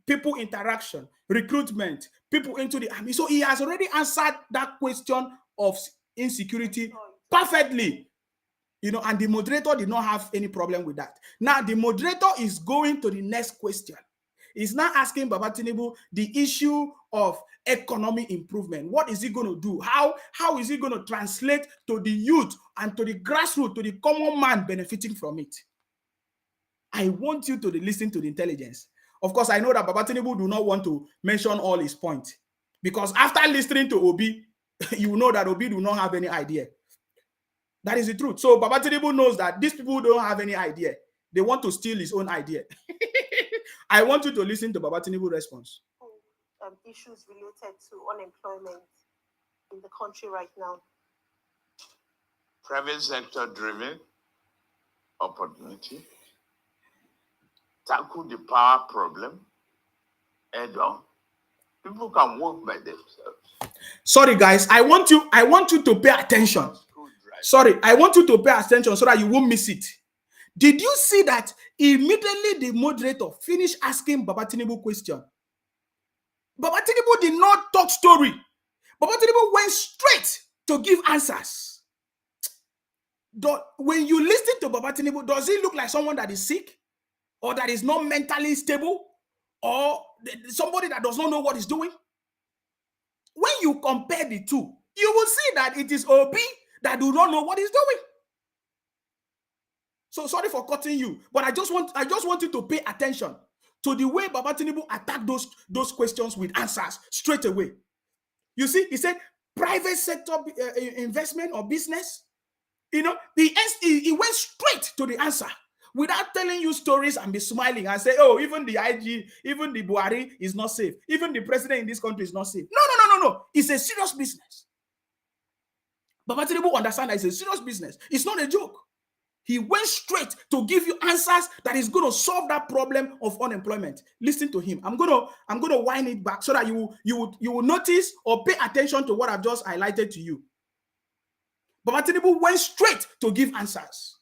people interaction, recruitment, people into the army. So he has already answered that question of insecurity perfectly. And the moderator did not have any problem with that. Now, the moderator is going to the next question. He's now asking Baba Tinubu the issue of economic improvement. What is he going to do? How is he going to translate to the youth and to the grassroots, to the common man benefiting from it? I want you to listen to the intelligence. Of course, I know that Baba Tinubu do not want to mention all his points, because after listening to Obi, you know that Obi do not have any idea. That is the truth. So Baba Tinubu knows that these people don't have any idea. They want to steal his own idea. I want you to listen to Baba Tinubu's response. Issues related to unemployment in the country right now. Private sector driven opportunity. Tackle the power problem head on. People can work by themselves. Sorry, guys. I want you to pay attention. Sorry, I want you to pay attention so that you won't miss it. Did you see that immediately the moderator finished asking Baba Tinubu question? Baba Tinubu did not talk story. Baba Tinubu went straight to give answers. When you listen to Baba Tinubu, does he look like someone that is sick, or that is not mentally stable, or somebody that does not know what he's doing? When you compare the two, you will see that it is Obi that do not know what he's doing. So sorry for cutting you, but I just want you to pay attention to the way Baba Tinubu attacked those questions with answers straight away. You see, he said private sector investment or business. He went straight to the answer without telling you stories and be smiling and say, oh, even the IG, even the Buhari is not safe. Even the president in this country is not safe. No. It's a serious business. Baba Tinubu understand that it's a serious business. It's not a joke. He went straight to give you answers that is going to solve that problem of unemployment. Listen to him. I'm going to wind it back so that you will notice or pay attention to what I've just highlighted to you. Baba Tinubu went straight to give answers.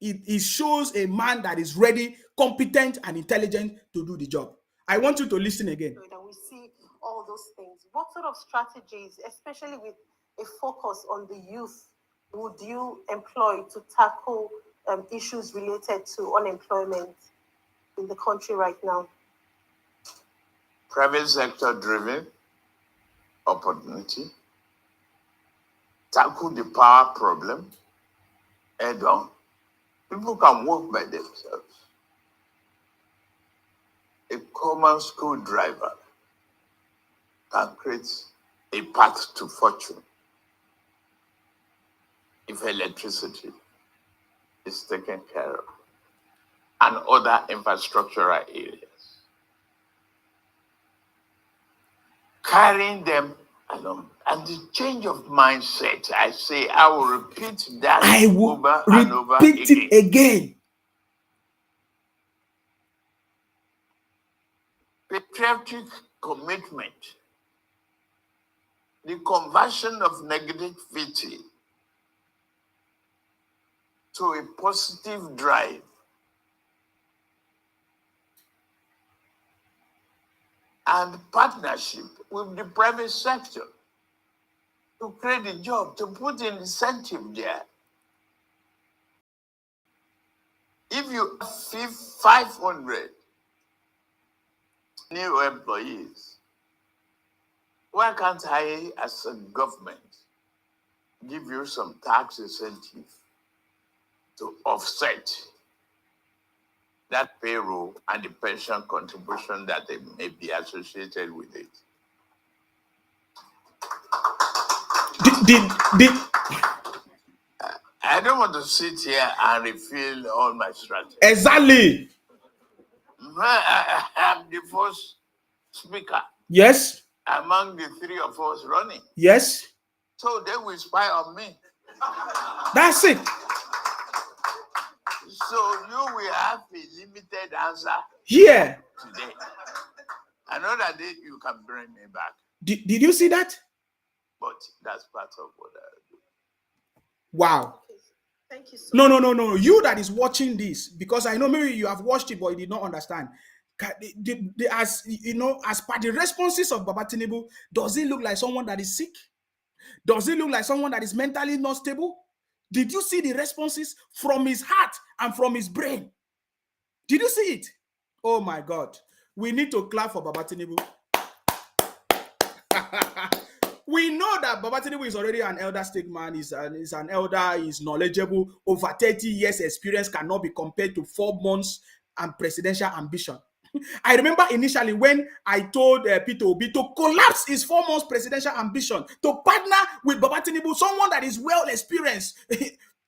It shows a man that is ready, competent, and intelligent to do the job. I want you to listen again. And we see all those things. What sort of strategies, especially with a focus on the youth, would you employ to tackle issues related to unemployment in the country right now? Private sector driven opportunity. Tackle the power problem head on. People can work by themselves. A common screwdriver can create a path to fortune if electricity is taken care of and other infrastructural areas. Carrying them along. And the change of mindset, I will repeat that over and over again. Patriotic commitment, the conversion of negativity to a positive drive, and partnership with the private sector to create a job, to put an incentive there. If you have 500 new employees, why can't I, as a government, give you some tax incentive to offset that payroll and the pension contribution that they may be associated with it? I don't want to sit here and reveal all my strategy. Exactly. I am the first speaker. Yes. Among the three of us running. Yes. So they will spy on me. That's it. So you will have a limited answer here today. Another day you can bring me back. Did you see that? But that's part of what I do. Wow. Thank you so much. No. You that is watching this, because I know maybe you have watched it, but you did not understand. As you know, as per the responses of Baba Tinubu, does it look like someone that is sick? Does it look like someone that is mentally not stable? Did you see the responses from his heart and from his brain? Did you see it? Oh my God. We need to clap for Baba Tinubu. We know that Baba Tinubu is already an elder statesman. He's an elder, he's knowledgeable. Over 30 years experience cannot be compared to 4 months and presidential ambition. I remember initially when I told Peter Obi to collapse his 4 months presidential ambition, to partner with Baba Tinubu, someone that is well experienced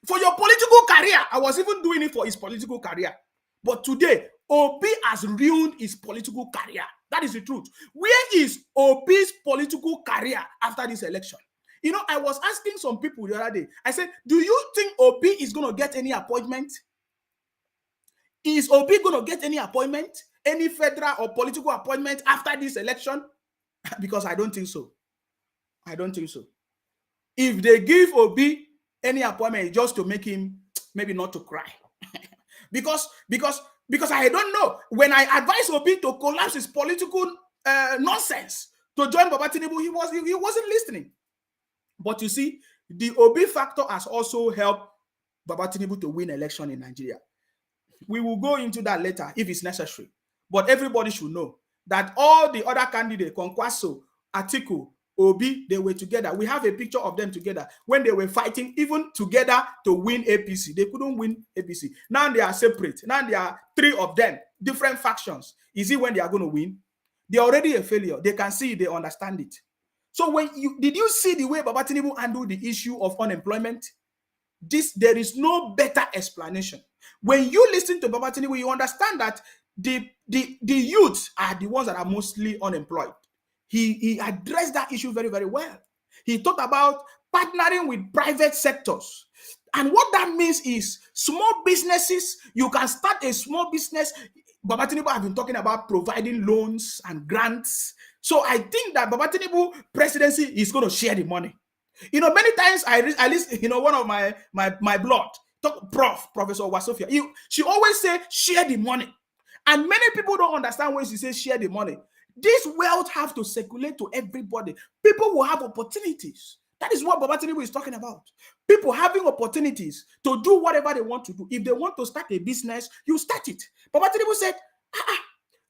for your political career. I was even doing it for his political career. But today, Obi has ruined his political career. That is the truth. Where is Obi's political career after this election? You know, I was asking some people the other day. I said, do you think Obi is going to get any appointment? Is Obi going to get any appointment? Any federal or political appointment after this election? Because I don't think so. I don't think so. If they give Obi any appointment, just to make him maybe not to cry. because I don't know. When I advised Obi to collapse his political nonsense to join Baba Tinubu, he wasn't listening. But you see, the Obi factor has also helped Baba Tinubu to win election in Nigeria. We will go into that later if it's necessary. But everybody should know that all the other candidates, Kwankwaso, Atiku, Obi, they were together. We have a picture of them together when they were fighting even together to win APC. They couldn't win APC. Now they are separate. Now there are 3 of them, different factions. Is it when they are going to win? They're already a failure. They can see it, they understand it. So did you see the way Baba Tinubu handled the issue of unemployment? There is no better explanation. When you listen to Baba Tinubu, you understand that the youth are the ones that are mostly unemployed. He addressed that issue very, very well. He talked about partnering with private sectors. And what that means is small businesses, you can start a small business. Baba Tinubu have been talking about providing loans and grants. So I think that Baba Tinubu presidency is going to share the money. You know, many times I listen, you know, one of my blood, Professor Wasofia, she always say share the money. And many people don't understand when she says share the money. This wealth have to circulate to everybody. People will have opportunities. That is what Baba Tinubu is talking about. People having opportunities to do whatever they want to do. If they want to start a business, you start it. Baba Tinubu said,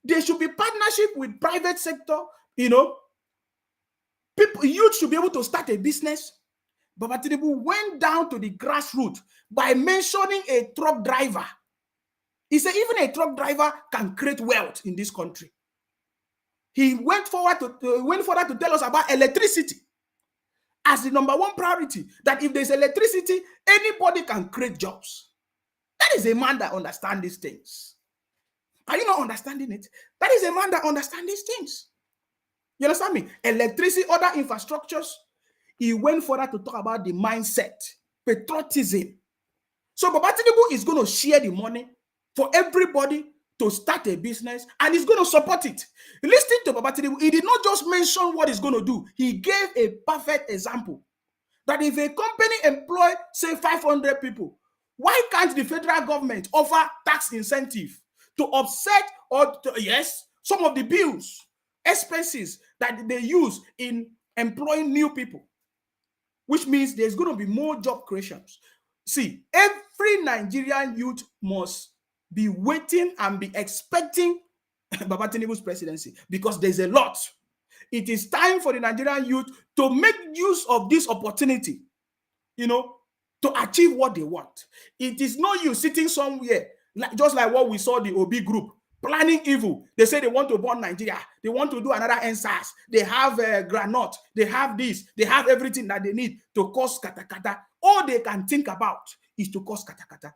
there should be partnership with private sector, you know. Youth should be able to start a business. Baba Tinubu went down to the grassroots by mentioning a truck driver. He said even a truck driver can create wealth in this country. He went further to tell us about electricity as the #1 priority, that if there's electricity, anybody can create jobs. That is a man that understands these things. Are you not understanding it? That is a man that understands these things. You understand me? Electricity, other infrastructures. He went further to talk about the mindset, patriotism. So Baba Tinubu is going to share the money for everybody to start a business, and he's going to support it. Listen to Baba Tinubu. He did not just mention what he's going to do. He gave a perfect example that if a company employ, say, 500 people, why can't the federal government offer tax incentive to offset some of the bills expenses that they use in employing new people, which means there's going to be more job creations. See, every Nigerian youth must be waiting and be expecting Baba Tinubu's presidency because there's a lot. It is time for the Nigerian youth to make use of this opportunity, to achieve what they want. It is not you sitting somewhere, just like what we saw the Obi group planning evil. They say they want to burn Nigeria. They want to do another NSAS. They have granite. They have this. They have everything that they need to cause katakata. All they can think about is to cause katakata.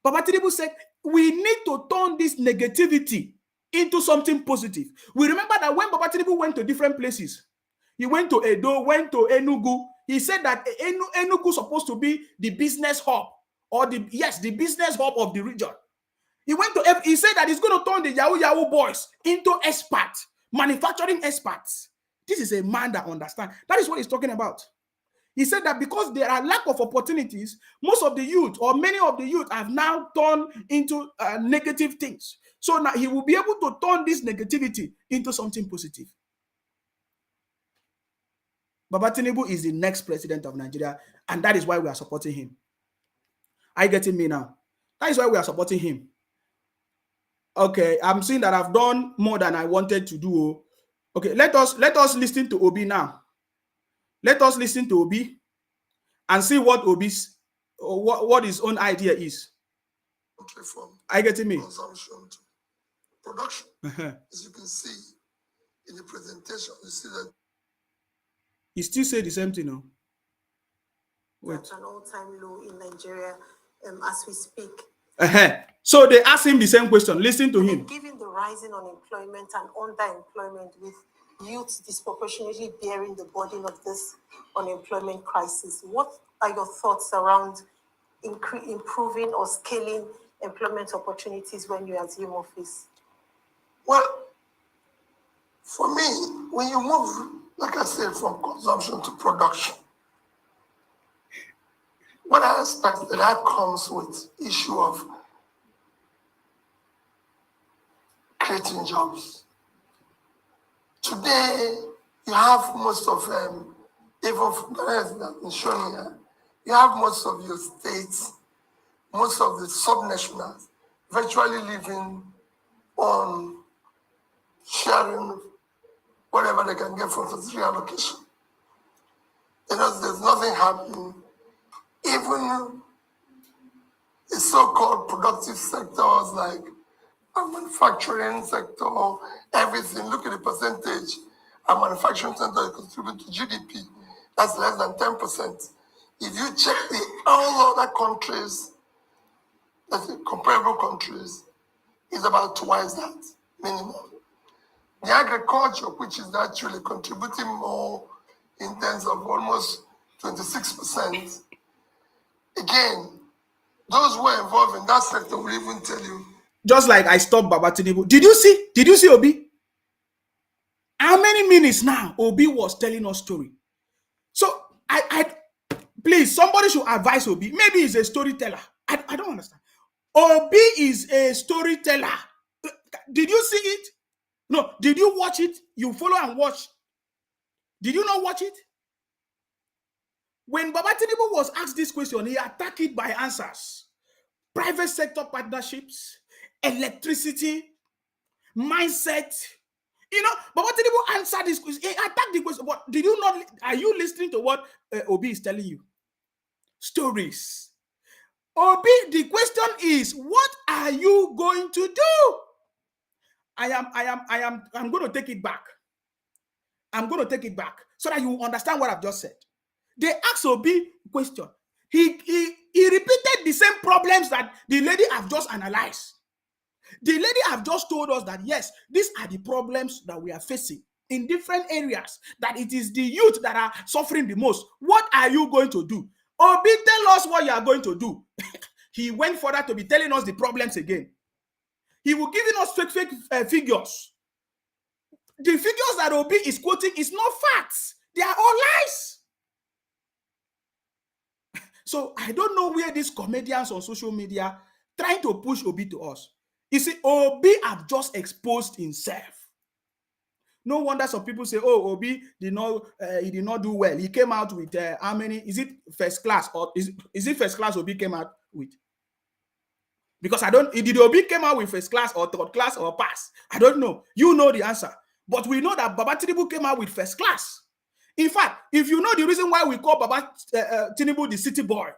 Baba Tinubu said, we need to turn this negativity into something positive. We remember that when Baba Tinubu went to different places, he went to Edo, went to Enugu. He said that Enugu is supposed to be the business hub, or the business hub of the region. He said that he's going to turn the Yahoo boys into experts, manufacturing experts. This is a man that understands. That is what he's talking about. He said that because there are lack of opportunities, most of the youth or many of the youth have now turned into negative things. So now he will be able to turn this negativity into something positive. Baba Tinubu is the next president of Nigeria, and that is why we are supporting him. Are you getting me now? That is why we are supporting him. Okay, I'm seeing that I've done more than I wanted to do. Okay, let us listen to Obi now. Let us listen to Obi and see what Obi's what his own idea is. Are you getting me? Consumption to production. As you can see in the presentation, you see that he still say the same thing, no? Wait. That's an all-time low in Nigeria as we speak. So they asked him the same question. Listen to him. Given the rising unemployment and underemployment, with youth disproportionately bearing the burden of this unemployment crisis, what are your thoughts around improving or scaling employment opportunities when you assume office? Well, for me, when you move, like I said, from consumption to production, what I expect that comes with issue of creating jobs. Today, you have most of them, even that been shown here, you have most of your states, most of the subnationals virtually living on sharing whatever they can get from the reallocation. There's nothing happening. Even the so-called productive sectors like manufacturing sector, everything, look at the percentage a manufacturing sector contribute to GDP. That's less than 10%. If you check all other countries, that's comparable countries, is about twice that minimum. The agriculture, which is actually contributing more in terms of almost 26%. Again, those who are involved in that sector will even tell you. Just like I stopped Baba Tinubu. Did you see Obi? How many minutes now Obi was telling us story? So I please, somebody should advise Obi. Maybe he's a storyteller. I don't understand. Obi is a storyteller. Did you see it? No. Did you watch it? You follow and watch. Did you not watch it? When Baba Tinubu was asked this question, he attacked it by answers. Private sector partnerships, electricity, mindset. Baba Tinubu answered this question. He attacked the question. But did you not? Are you listening to what Obi is telling you? Stories. Obi, the question is, what are you going to do? I'm going to take it back. I'm going to take it back so that you understand what I've just said. They asked Obi question. He repeated the same problems that the lady have just analyzed. The lady have just told us that, yes, these are the problems that we are facing in different areas, that it is the youth that are suffering the most. What are you going to do? Obi, tell us what you are going to do. He went further to be telling us the problems again. He will giving us fake figures. The figures that Obi is quoting is not facts. They are all lies. So I don't know where these comedians on social media trying to push Obi to us. You see, Obi have just exposed himself. No wonder some people say, "Oh, Obi did not, he did not do well. He came out with how many? Is it first class or is it first class Obi came out with?" Because I don't. Did Obi came out with first class or third class or pass? I don't know. You know the answer, but we know that Baba Tinubu came out with first class. In fact, if you know the reason why we call Baba Tinubu the city boy,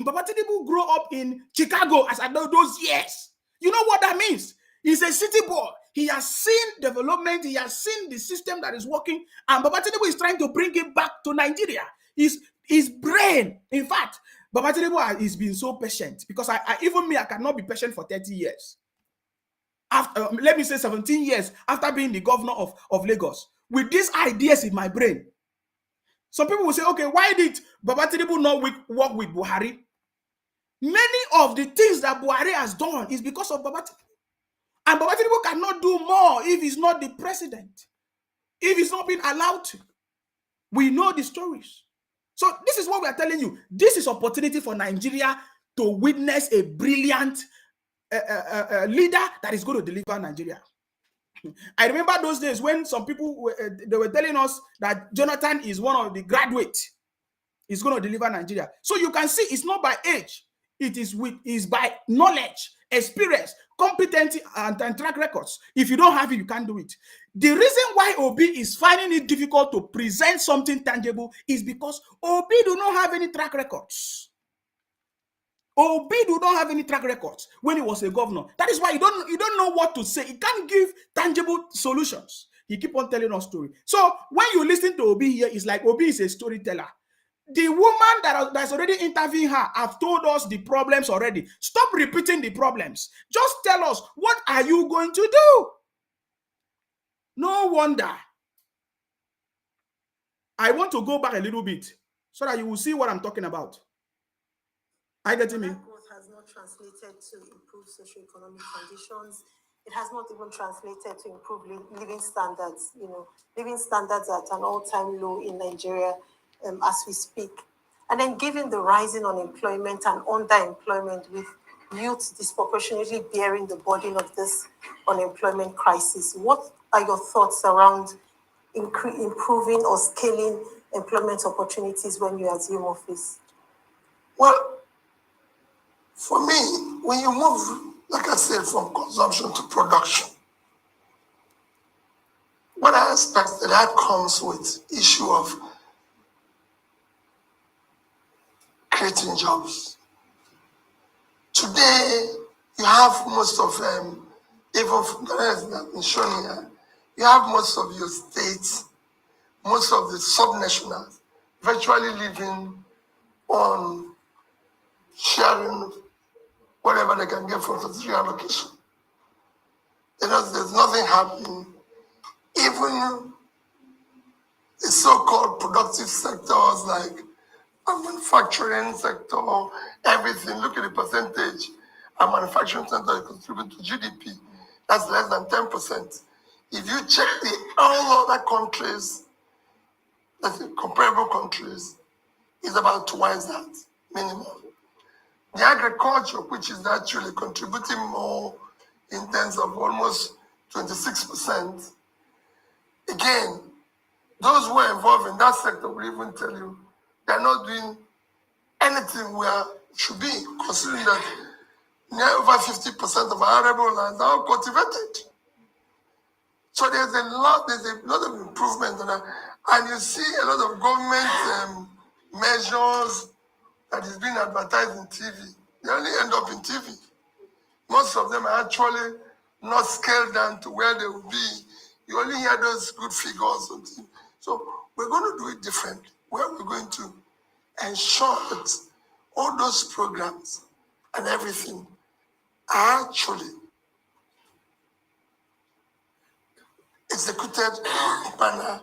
Baba Tinubu grew up in Chicago as I know those years. You know what that means? He's a city boy. He has seen development. He has seen the system that is working. And Baba Tinubu is trying to bring it back to Nigeria. His brain. In fact, Baba Tinubu has been so patient because even me, I cannot be patient for 30 years. After, let me say 17 years after being the governor of Lagos. With these ideas in my brain. Some people will say, okay, why did Baba Tinubu not work with Buhari? Many of the things that Buhari has done is because of Baba Tinubu. And Baba Tinubu cannot do more if he's not the president. If he's not being allowed to. We know the stories. So this is what we are telling you. This is opportunity for Nigeria to witness a brilliant leader that is going to deliver Nigeria. I remember those days when some people they were telling us that Jonathan is one of the graduates. He's going to deliver Nigeria. So you can see it's not by age. It is by knowledge, experience, competency, and track records. If you don't have it, you can't do it. The reason why Obi is finding it difficult to present something tangible is because Obi do not have any track records. Obi do not have any track records when he was a governor. That is why you don't know what to say. He can't give tangible solutions. He keep on telling us story. So when you listen to Obi here, it's like Obi is a storyteller. The woman that's already interviewing her have told us the problems already. Stop repeating the problems. Just tell us, what are you going to do? No wonder. I want to go back a little bit so that you will see what I'm talking about. Are you getting me? Growth has not translated to improve socioeconomic conditions. It has not even translated to improve living standards. Living standards at an all-time low in Nigeria as we speak. And then given the rising unemployment and underemployment, with youth disproportionately bearing the burden of this unemployment crisis, what are your thoughts around improving or scaling employment opportunities when you assume office? Well, for me, when you move, like I said, from consumption to production, what I expect that comes with issue of creating jobs. Today, you have most of them, even from the rest that have been shown here, you have most of your states, most of the subnationals virtually living on sharing whatever they can get from the allocation. There's nothing happening. Even the so-called productive sectors like manufacturing sector, everything, look at the percentage a manufacturing sector contribute to GDP. That's less than 10%. If you check all other countries, that's comparable countries, is about twice that minimum. The agriculture, which is actually contributing more in terms of almost 26%, again, those who are involved in that sector will even tell you they're not doing anything where it should be, considering that near over 50% of our arable lands are cultivated. So there's a lot of improvement on that. And you see a lot of government measures that is being advertised in TV. They only end up in TV. Most of them are actually not scaled down to where they will be. You only hear those good figures. So we're going to do it differently. Where we're going to ensure that all those programs and everything are actually executed in a manner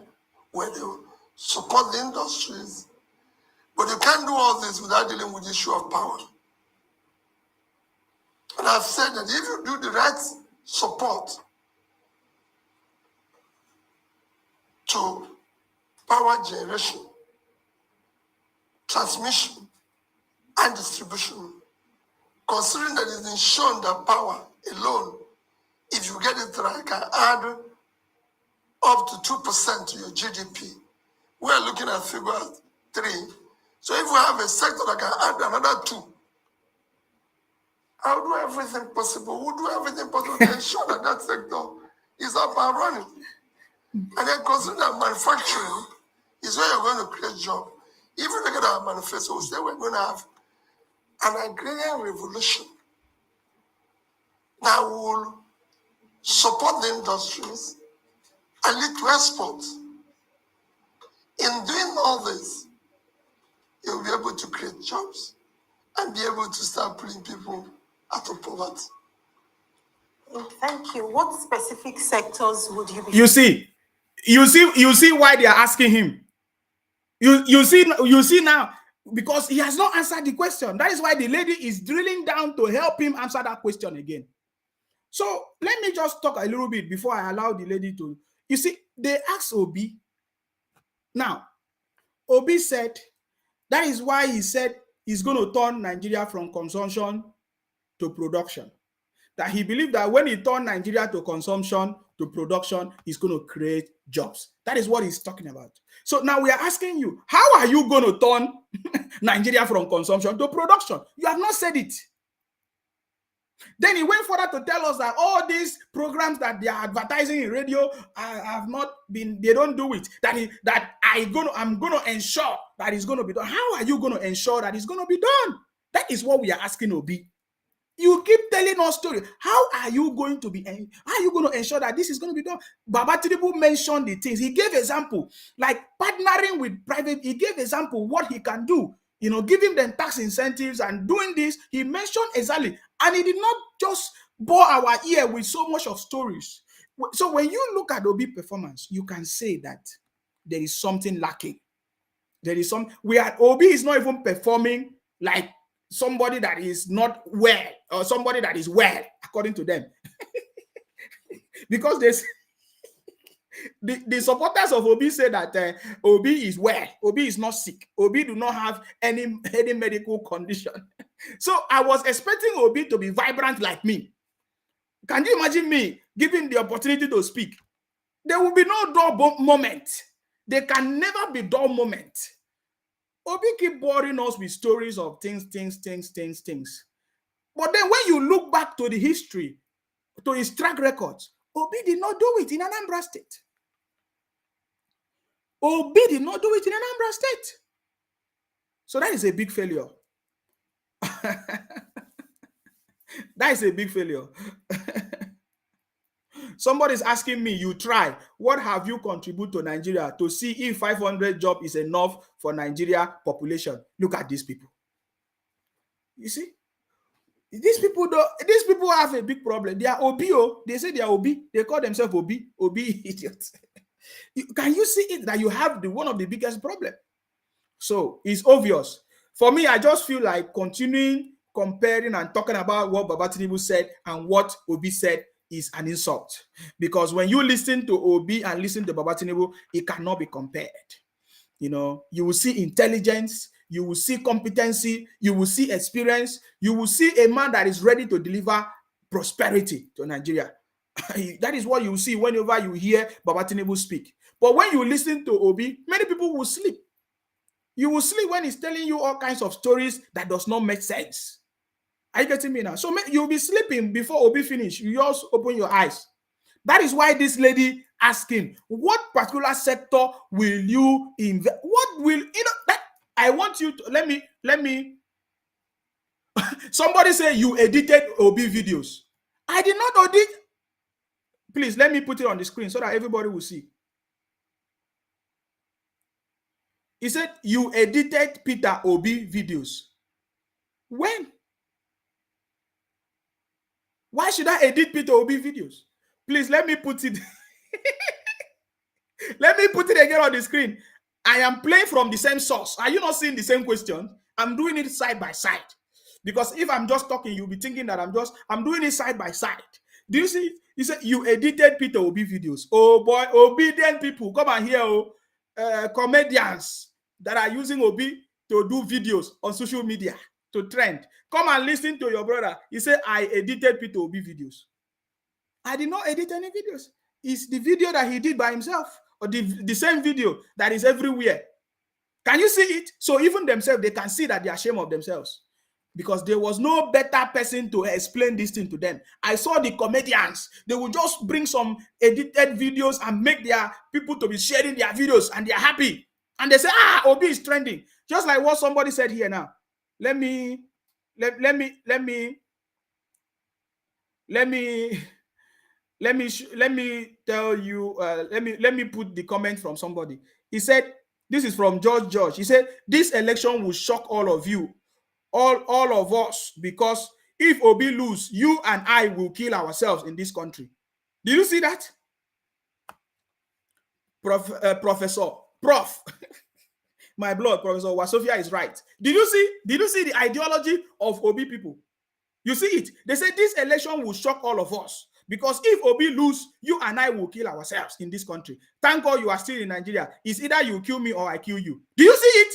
where they will support the industries. But you can't do all this without dealing with the issue of power. And I've said that if you do the right support to power generation, transmission, and distribution, considering that it's been shown that power alone, if you get it right, can add up to 2% to your GDP. We're looking at figure 3. So if we have a sector that can add another 2, I'll do everything possible. We'll do everything possible to ensure that that sector is up and running. And then consider that manufacturing is where you're going to create jobs. If you look at our manifesto, we say we're going to have an agrarian revolution that will support the industries and lead to exports. In doing all this, you'll be able to create jobs and be able to start pulling people out of poverty. Thank you. What specific sectors would you be? You see why they are asking him. You see now, because he has not answered the question. That is why the lady is drilling down to help him answer that question again. So let me just talk a little bit before I allow the lady to. You see, they asked Obi. Now, Obi said that is why he said he's going to turn Nigeria from consumption to production. That he believed that when he turned Nigeria to consumption to production, he's going to create jobs. That is what he's talking about. So now we are asking you, how are you going to turn Nigeria from consumption to production? You have not said it. Then he went further to tell us that all these programs that they are advertising in radio have not been, they don't do it. I'm going to ensure that it's going to be done. How are you going to ensure that it's going to be done? That is what we are asking Obi. You keep telling us stories. How are you going to ensure that this is going to be done? Baba Tinubu mentioned the things. He gave example, like partnering with private. He gave example what he can do. You know, giving them tax incentives and doing this. He mentioned exactly. And he did not just bore our ear with so much of stories. So when you look at Obi performance, you can say that there is something lacking. There is some where Obi is not even performing like somebody that is not well or somebody that is well, according to them. Because there's the supporters of Obi say that Obi is well, Obi is not sick, Obi do not have any medical condition. So I was expecting Obi to be vibrant like me. Can you imagine me giving the opportunity to speak? There will be no dull moment. There can never be dull moment. Obi keep boring us with stories of things. But then when you look back to the history, to his track records, Obi did not do it in Anambra State. Obi did not do it in Anambra State. So that is a big failure. That is a big failure. Somebody is asking me, you try. What have you contributed to Nigeria to see if 500 jobs is enough for Nigeria population? Look at these people. You see? These people have a big problem. They are Obio. They say they are Obi. They call themselves Obi. Obi idiots. Can you see it that you have one of the biggest problems? So it's obvious. For me, I just feel like continuing comparing and talking about what Baba Tinubu said and what Obi said is an insult. Because when you listen to Obi and listen to Baba Tinubu, it cannot be compared. You know, you will see intelligence, you will see competency, you will see experience, you will see a man that is ready to deliver prosperity to Nigeria. That is what you will see whenever you hear Baba Tinubu speak. But when you listen to Obi, many people will sleep. You will sleep when he's telling you all kinds of stories that does not make sense. Are you getting me now? So you'll be sleeping before Obi finish. You just open your eyes. That is why this lady asked him, what particular sector will you invest? What will, that I want you to, let me, somebody say you edited Obi videos. I did not edit. Please, let me put it on the screen so that everybody will see. He said, you edited Peter Obi videos. When? Why should I edit Peter Obi videos? Please, let me put it. Let me put it again on the screen. I am playing from the same source. Are you not seeing the same question? I'm doing it side by side. Because if I'm just talking, you'll be thinking that I'm doing it side by side. Do you see? He said, you edited Peter Obi videos. Oh boy, obedient people, come and hear comedians that are using Obi to do videos on social media to trend. Come and listen to your brother. He said, I edited Peter Obi videos. I did not edit any videos. is the video that he did by himself, or the same video that is everywhere. Can you see it? So even themselves, they can see that they are ashamed of themselves, because there was no better person to explain this thing to them. I saw the comedians. They will just bring some edited videos and make their people to be sharing their videos, and they are happy. And they say, Obi is trending. Just like what somebody said here now. Let me tell you, let me put the comment from somebody. He said, this is from George. He said, this election will shock all of you, all of us, because if Obi lose, you and I will kill ourselves in this country. Did you see that? Prof, my blood, Professor Wasofia is right. Did you see the ideology of Obi people? You see it? They say this election will shock all of us, because if Obi lose, you and I will kill ourselves in this country. Thank God you are still in Nigeria. It's either you kill me or I kill you. Do you see it?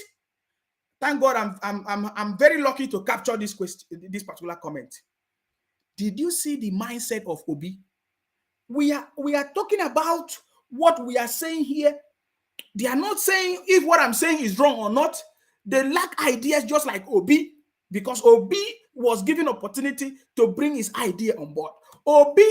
Thank God I'm very lucky to capture this particular comment. Did you see the mindset of Obi? We are talking about what we are saying here. They are not saying if what I'm saying is wrong or not. They lack ideas, just like Obi, because Obi was given opportunity to bring his idea on board. Obi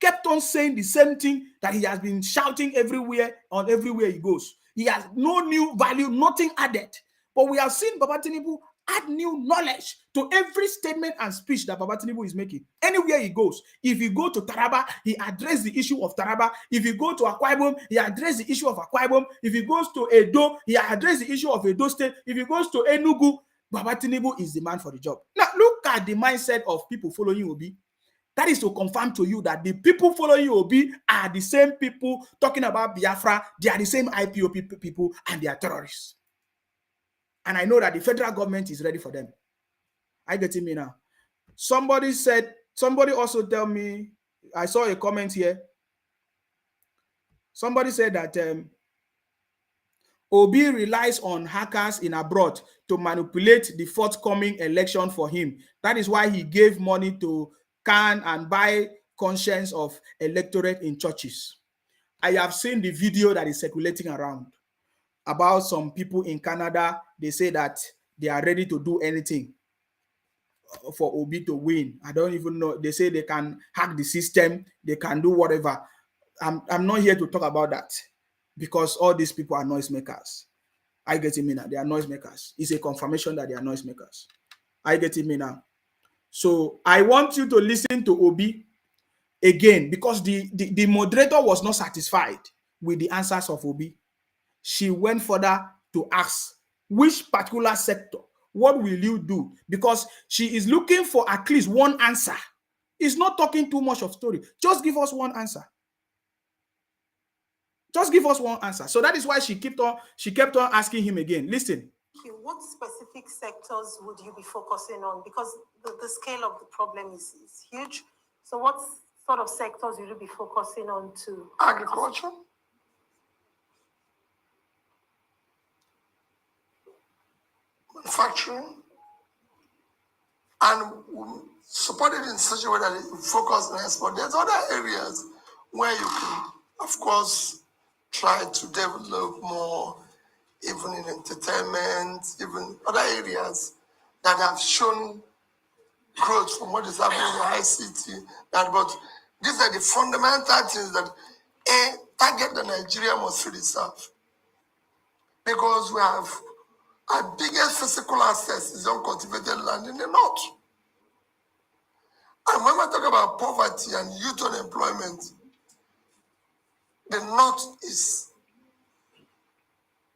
kept on saying the same thing that he has been shouting everywhere he goes. He has no new value, nothing added. But we have seen Baba Tinubu add new knowledge to every statement and speech that Baba Tinubu is making. Anywhere he goes, if you go to Taraba, he addressed the issue of Taraba. If you go to Akwa Ibom, he addressed the issue of Akwa Ibom. If he goes to Edo, he addressed the issue of Edo State. If he goes to Enugu, Baba Tinubu is the man for the job. Now, look at the mindset of people following Obi. That is to confirm to you that the people following Obi are the same people talking about Biafra. They are the same IPOP people, and they are terrorists. And I know that the federal government is ready for them. I get me now. Somebody also tell me, I saw a comment here. Somebody said that Obi relies on hackers in abroad to manipulate the forthcoming election for him. That is why he gave money to can and buy conscience of electorate in churches. I have seen the video that is circulating around about some people in Canada. They say that they are ready to do anything for Obi to win. I don't even know. They say they can hack the system. They can do whatever. I'm not here to talk about that, because all these people are noisemakers. I get it now. They are noisemakers. It's a confirmation that they are noisemakers. I get it now. So I want you to listen to Obi again, because the moderator was not satisfied with the answers of Obi. She went further to ask, which particular sector? What will you do? Because she is looking for at least one answer. It's not talking too much of story. Just give us one answer. Just give us one answer. So that is why she kept on asking him again. Listen. What specific sectors would you be focusing on? Because the scale of the problem is huge. So what sort of sectors will you be focusing on to? Agriculture, manufacturing, and support it in such a way that it focuses on export. There's other areas where you can, of course, try to develop more, even in entertainment, even other areas that have shown growth from what is happening in ICT. But these are the fundamental things that a target that Nigeria must feed itself. Because we have our biggest physical access is uncultivated land in the north. And when we talk about poverty and youth unemployment, the north is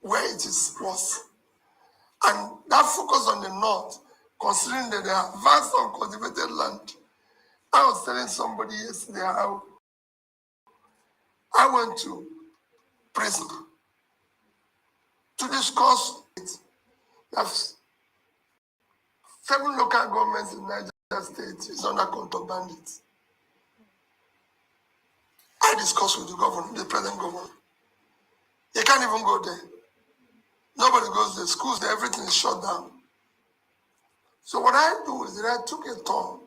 where it is worse. And that focus on the north, considering that they have vast uncultivated land. I was telling somebody yesterday how I went to prison to discuss it. There's 7 local governments in Niger State is under control bandits. I discussed with the governor, the present governor. You can't even go there. Nobody goes there. Schools there, everything is shut down. So what I do is that I took a tour.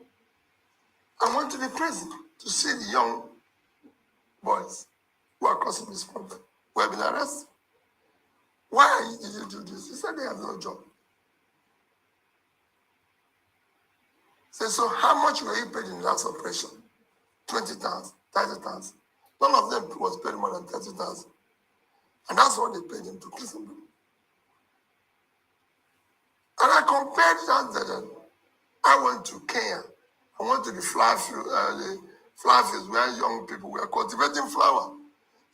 I went to the prison to see the young boys. who are causing this problem who have been arrested. Why did you do this? He said they have no job. Say, so how much were you paid in the last operation? 20,000, 30,000. None of them was paid more than 30,000. And that's what they paid him to kill somebody. And I compared that. I went to Kenya. I went to the flower fields where young people were cultivating flower.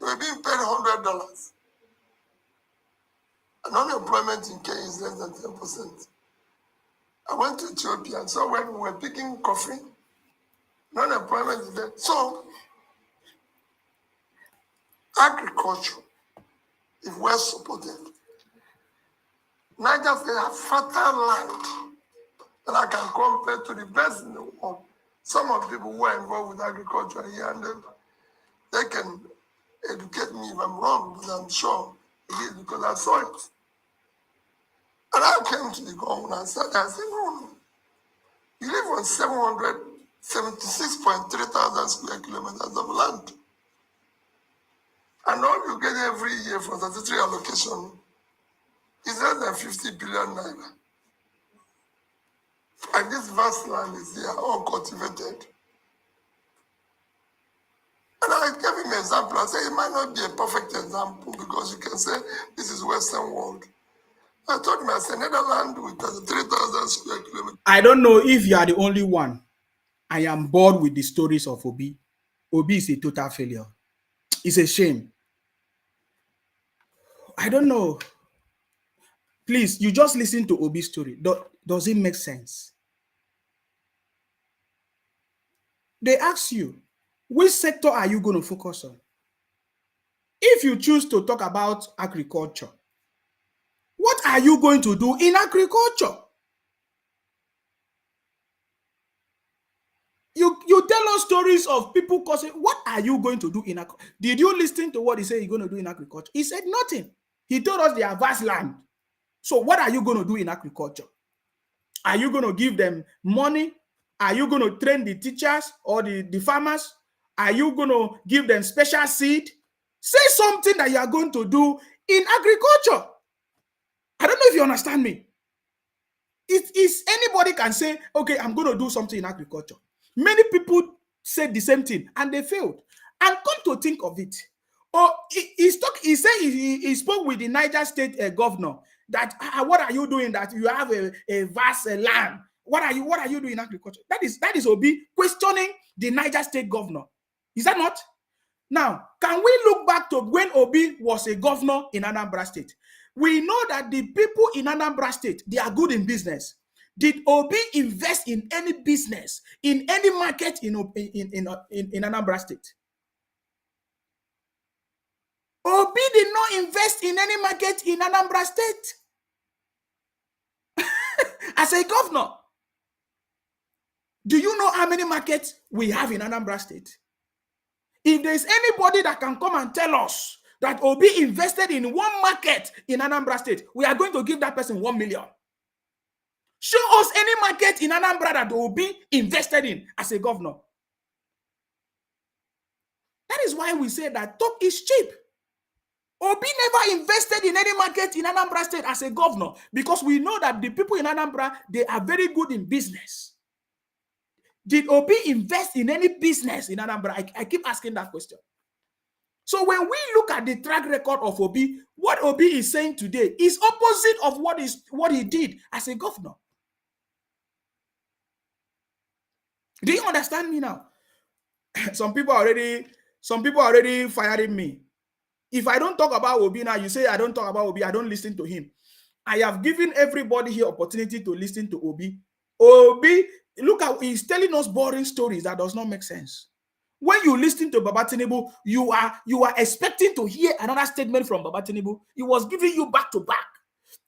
They were being paid $100. And unemployment in Kenya is less than 10%. I went to Ethiopia and saw when we were picking coffee, unemployment is there. So, agriculture, if well supported, Niger State has fertile land that I can compare to the best in the world. Some of the people who are involved with agriculture here and they can educate me if I'm wrong, but I'm sure it is because I saw it. And I came to the government and said, no. You live on 776.3 thousand square kilometers of land. And all you get every year from statutory allocation is less than 50 billion naira. And this vast land is here, uncultivated. And I gave him an example. I said, it might not be a perfect example because you can say this is Western world. I told him, I said, Netherlands with 33,000 square kilometers. I don't know if you are the only one. I am bored with the stories of Obi. Obi is a total failure. It's a shame. I don't know. Please, you just listen to Obi's story. Does it make sense? They ask you, which sector are you going to focus on? If you choose to talk about agriculture, what are you going to do in agriculture? You tell us stories of people causing. What are you going to do in agriculture? Did you listen to what he said he's going to do in agriculture? He said nothing. He told us they are vast land. So what are you going to do in agriculture? Are you going to give them money? Are you going to train the teachers or the farmers? Are you going to give them special seed? Say something that you are going to do in agriculture. I don't know if you understand me. It is anybody can say, okay, I'm going to do something in agriculture. Many people said the same thing and they failed. And come to think of it, he said he spoke with the Niger State governor that what are you doing that you have a vast land? What are you doing in agriculture? That is Obi questioning the Niger State governor. Is that not? Now, can we look back to when Obi was a governor in Anambra State? We know that the people in Anambra State, they are good in business. Did Obi invest in any business, in any market in Anambra State? Obi did not invest in any market in Anambra State as a governor. Do you know how many markets we have in Anambra State? If there's anybody that can come and tell us that Obi invested in one market in Anambra State, we are going to give that person 1 million. Show us any market in Anambra that Obi invested in as a governor. That is why we say that talk is cheap. Obi never invested in any market in Anambra State as a governor because we know that the people in Anambra, they are very good in business. Did Obi invest in any business in Anambra? I keep asking that question. So when we look at the track record of Obi, what Obi is saying today is opposite of what he did as a governor. Do you understand me now? Some people are already firing me. If I don't talk about Obi now, you say I don't talk about Obi, I don't listen to him. I have given everybody here opportunity to listen to Obi. Obi, look how he's telling us boring stories that does not make sense. When you listen to Baba Tinubu, you are expecting to hear another statement from Baba Tinubu. He was giving you back to back.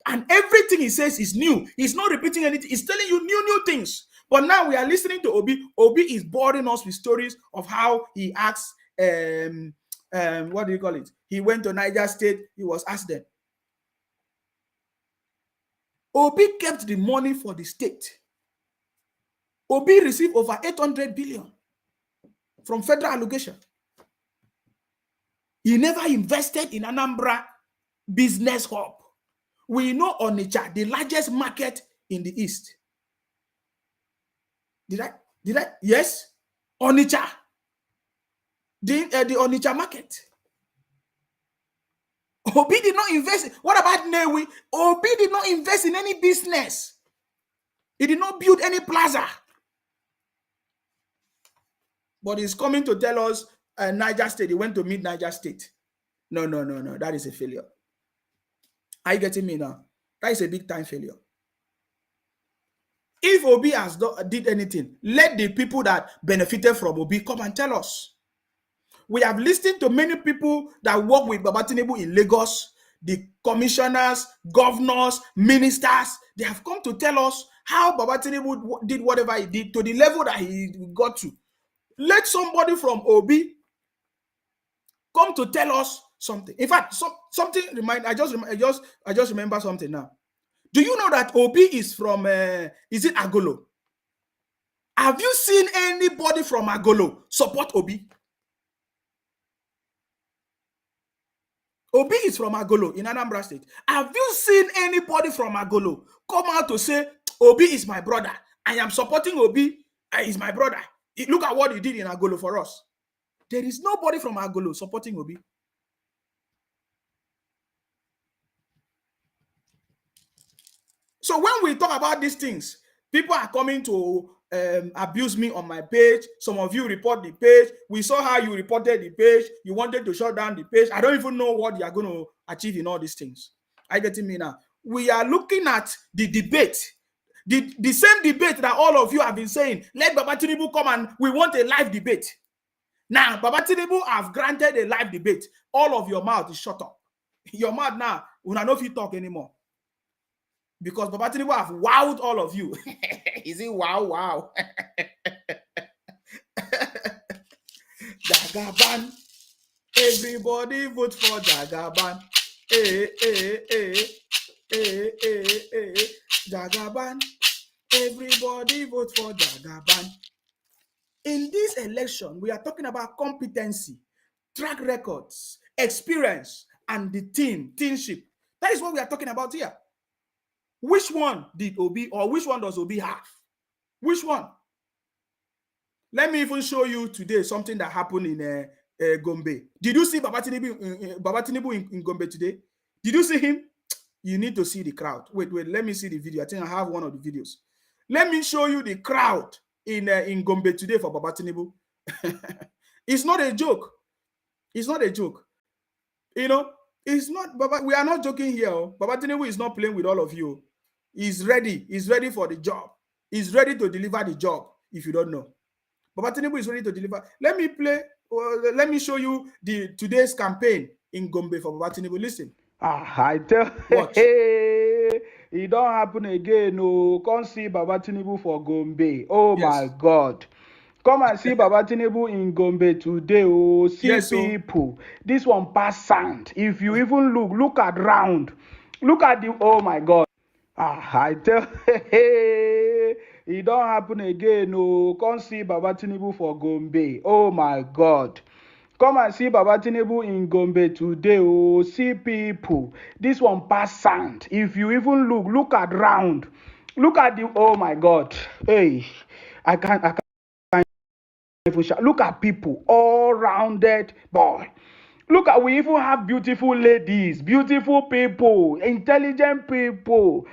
And everything he says is new. He's not repeating anything. He's telling you new things. But now we are listening to Obi. Obi is boring us with stories of how he asked, what do you call it? He went to Niger State. He was asked them. Obi kept the money for the state. Obi received over 800 billion from federal allocation. He never invested in Anambra business hub. We know Onitsha, the largest market in the East. Did I? Yes. Onitsha. The Onitsha market. Obi did not invest. What about Newi? Obi did not invest in any business. He did not build any plaza. But he's coming to tell us Niger State. He went to meet Niger State. No. That is a failure. Are you getting me now? That is a big time failure. If Obi has did anything, let the people that benefited from Obi come and tell us. We have listened to many people that work with Baba Tinubu in Lagos, the commissioners, governors, ministers. They have come to tell us how Baba Tinubu did whatever he did to the level that he got to. Let somebody from Obi come to tell us something. In fact, something I just remember something now. Do you know that Obi is from is it Agolo? Have you seen anybody from Agolo support Obi? Obi is from Agolo in Anambra State. Have you seen anybody from Agolo come out to say, Obi is my brother? I am supporting Obi. Is my brother. Look at what he did in Agolo for us. There is nobody from Agolo supporting Obi. So when we talk about these things, people are coming to abuse me on my page. Some of you report the page. We saw how you reported the page. You wanted to shut down the page. I don't even know what you are going to achieve in all these things. Are you getting me now? We are looking at the debate. The same debate that all of you have been saying, let Baba Tinubu come and we want a live debate. Now, Baba Tinubu have granted a live debate. All of your mouth is shut up. Your mouth now, we don't know if you talk anymore. Because Baba Tinubu have wowed all of you. Is it wow? Jagaban. Everybody vote for Jagaban. Jagaban. Everybody vote for Jagaban. In this election, we are talking about competency, track records, experience, and the teamship. That is what we are talking about here. Which one did Obi, or which one does Obi have? Which one? Let me even show you today something that happened in Gombe. Did you see Baba Tinubu in Gombe today? Did you see him? You need to see the crowd. Wait, let me see the video. I think I have one of the videos. Let me show you the crowd in Gombe today for Baba Tinubu. It's not a joke. It's not a joke. You know, it's not, Baba, we are not joking here. Baba Tinubu is not playing with all of you. He's ready. He's ready for the job. He's ready to deliver the job, if you don't know. Baba Tinubu is ready to deliver. Let me show you today's campaign in Gombe for Baba Tinubu. Listen. I tell Watch. It don't happen again. No, come see Baba Tinubu for Gombe. Oh, yes. My God. Come and see Baba Tinubu in Gombe today. Oh, see yes, people. This one pass sound. If you even look at round. Look at the, oh my God. I tell it don't happen again. No, come see Baba Tinubu for Gombe. Oh my God. Come and see Baba Tinubu in Gombe today. Oh, see people. This one pass sound. If you even look at round. Look at the, oh my God. Hey, I can't even look at people, all rounded boy. Look at, we even have beautiful ladies, beautiful people, intelligent people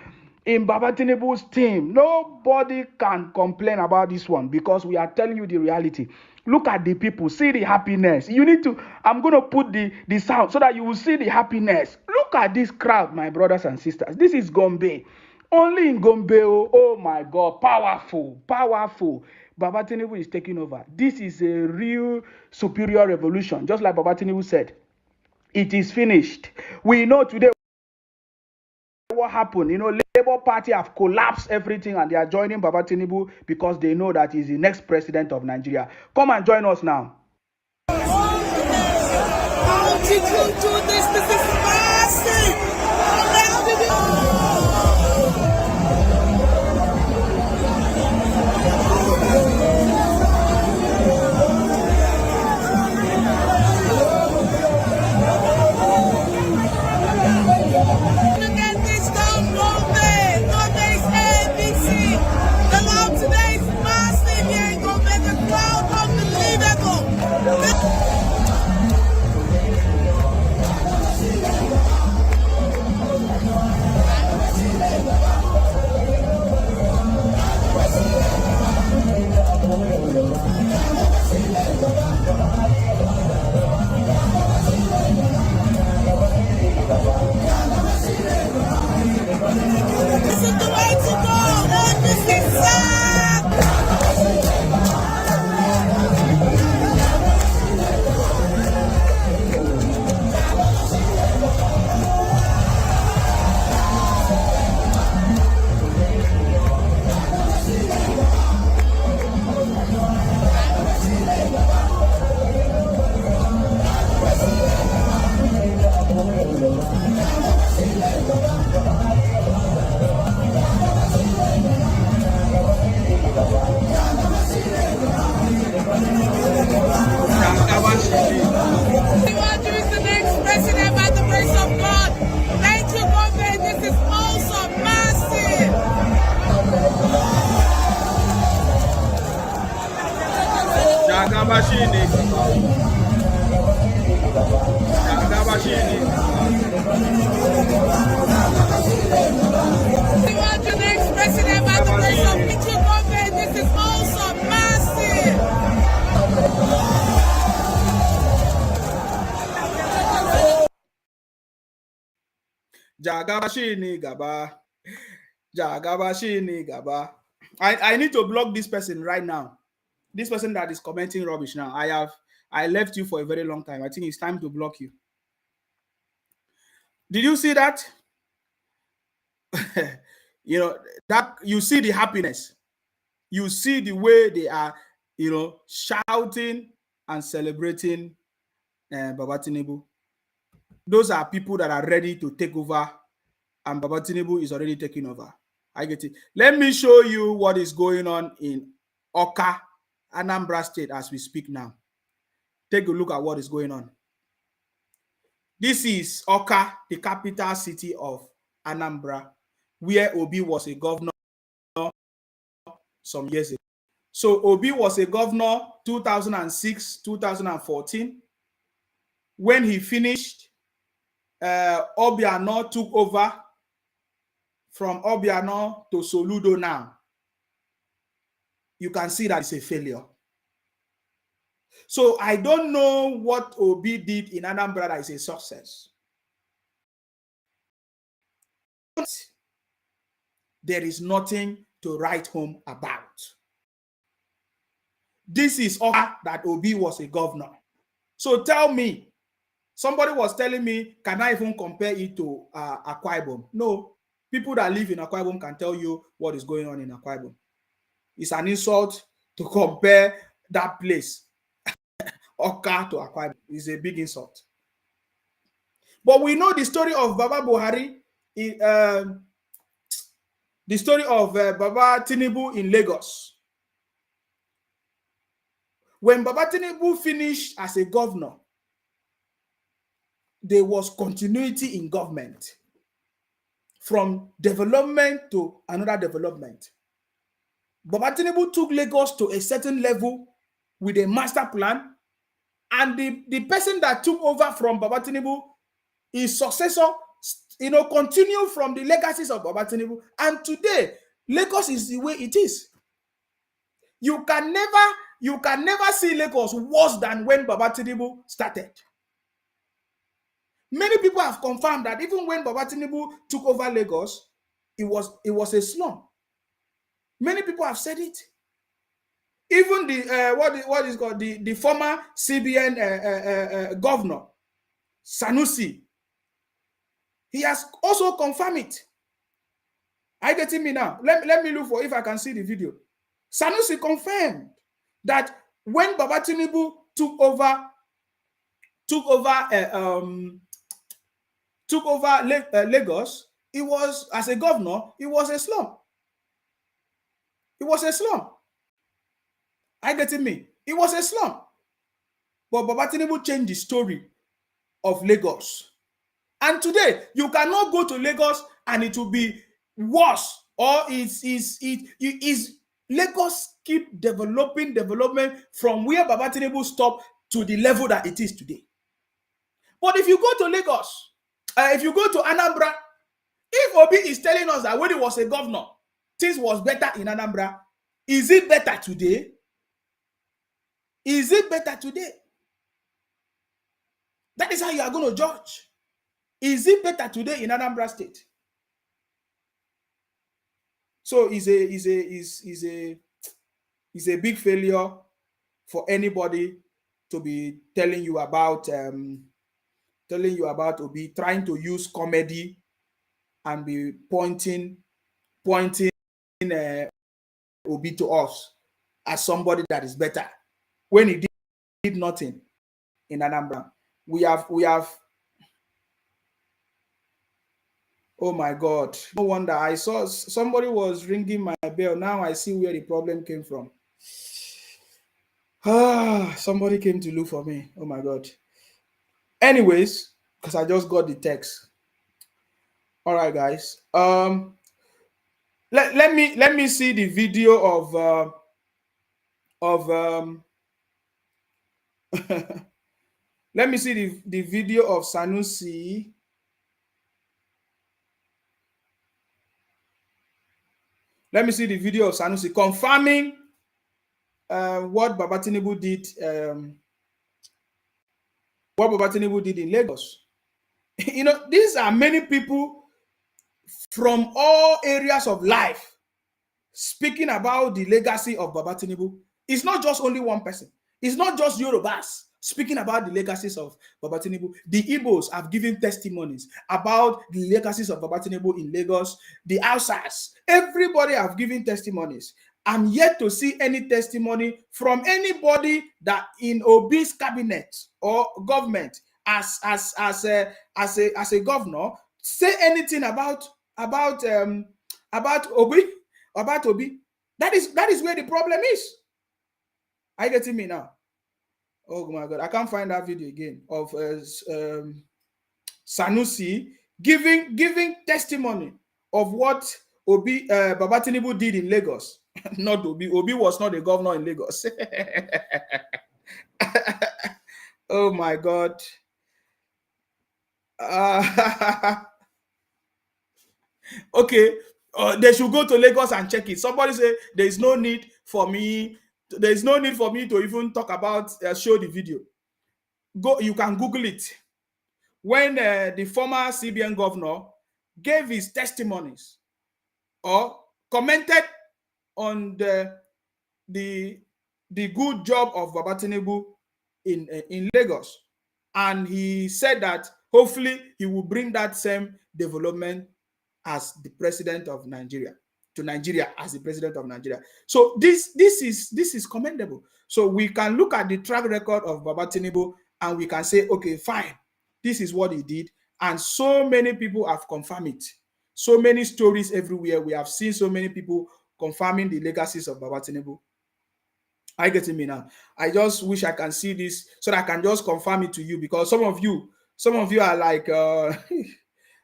in Baba Tinubu's team. Nobody can complain about this one because we are telling you the reality. Look at the people, see the happiness. You need to, I'm going to put the sound so that you will see the happiness. Look at this crowd, my brothers and sisters. This is Gombe. Only in Gombe, oh my God, powerful. Baba Tinubu is taking over. This is a real superior revolution. Just like Baba Tinubu said, it is finished. We know today what happened. You know, Labour Party have collapsed everything and they are joining Baba Tinubu because they know that he's the next president of Nigeria. Come and join us now. How did you do this? This is mercy. want the next president by the grace of Jagaban. This is awesome, massive. Jagabashini Gaba. Jagabashini Gaba. I need to block this person right now. This person that is commenting rubbish now. I left you for a very long time. I think it's time to block you. Did you see that? You know, that you see the happiness. You see the way they are, you know, shouting and celebrating Baba Tinubu. Those are people that are ready to take over, and Baba Tinubu is already taking over. I get it. Let me show you what is going on in Oka, Anambra State as we speak now. Take a look at what is going on. This is Oka, the capital city of Anambra, where Obi was a governor some years ago. So Obi was a governor 2006, 2014. When he finished, Obiano took over from Obiano to Soludo now. You can see that it's a failure. So I don't know what Obi did in Anambra that is a success. There is nothing to write home about. This is all that Obi was a governor. So tell me, somebody was telling me, can I even compare it to Akwa Ibom? No. People that live in Akwa Ibom can tell you what is going on in Akwa Ibom. It's an insult to compare that place, Oka, to Akwa Ibom. It's a big insult. But we know the story of Baba Buhari, the story of Baba Tinubu in Lagos. When Baba Tinubu finished as a governor, there was continuity in government from development to another development. Baba Tinubu took Lagos to a certain level with a master plan, and the person that took over from Baba Tinubu, his successor, you know, continue from the legacies of Baba Tinubu. And today, Lagos is the way it is. You can never see Lagos worse than when Baba Tinubu started. Many people have confirmed that even when Baba Tinubu took over Lagos, it was a slum. Many people have said it. Even the what is called the former CBN governor Sanusi, he has also confirmed it. Are you getting me now? Let me look for if I can see the video. Sanusi confirmed that when Baba Tinubu took over Lagos, it was, as a governor, it was a slum. It was a slum. Are you getting me? It was a slum. But Baba Tinubu changed the story of Lagos. And today, you cannot go to Lagos and it will be worse. Or Lagos keep development from where Baba Tinubu stopped to the level that it is today. But if you go to Lagos, if you go to Anambra, if Obi is telling us that when he was a governor, things was better in Anambra, is it better today? Is it better today? That is how you are going to judge. Is it better today in Anambra State? So it's a big failure for anybody to be telling you about Obi, trying to use comedy and be pointing Obi to us as somebody that is better when he did nothing in Anambra. We have oh my God, no wonder. I saw somebody was ringing my bell. Now I see where the problem came from. Somebody came to look for me. Oh my God. Anyways, because I just got the text. All right, guys. Let me see the video of Let me see the video of Sanusi. Let me see the video of Sanusi confirming what Baba Tinubu did. What Baba Tinubu did in Lagos. You know, these are many people from all areas of life speaking about the legacy of Baba Tinubu. It's not just only one person. It's not just Yorubas speaking about the legacies of Baba Tinubu. The Igbos have given testimonies about the legacies of Baba Tinubu in Lagos. The Hausas, everybody have given testimonies. I'm yet to see any testimony from anybody that in Obi's cabinet or government as a governor say anything about Obi. About Obi. That is where the problem is. Are you getting me now? Oh my God, I can't find that video again of Sanusi giving testimony of what Baba Tinubu did in Lagos. Not Obi. Obi was not a governor in Lagos. Oh my God. Okay, they should go to Lagos and check it. Somebody say there is no need for me. There is no need for me to even talk about show the video. Go, you can Google it. When the former CBN governor gave his testimonies or commented on the good job of Baba Tinubu in Lagos, and he said that hopefully he will bring that same development as the president of Nigeria, to Nigeria as the president of Nigeria. So this is commendable. So we can look at the track record of Baba Tinubu and we can say, okay, fine, this is what he did. And so many people have confirmed it. So many stories everywhere. We have seen so many people confirming the legacies of Baba Tinubu. Are you getting me now? I just wish I can see this so that I can just confirm it to you, because some of you are like are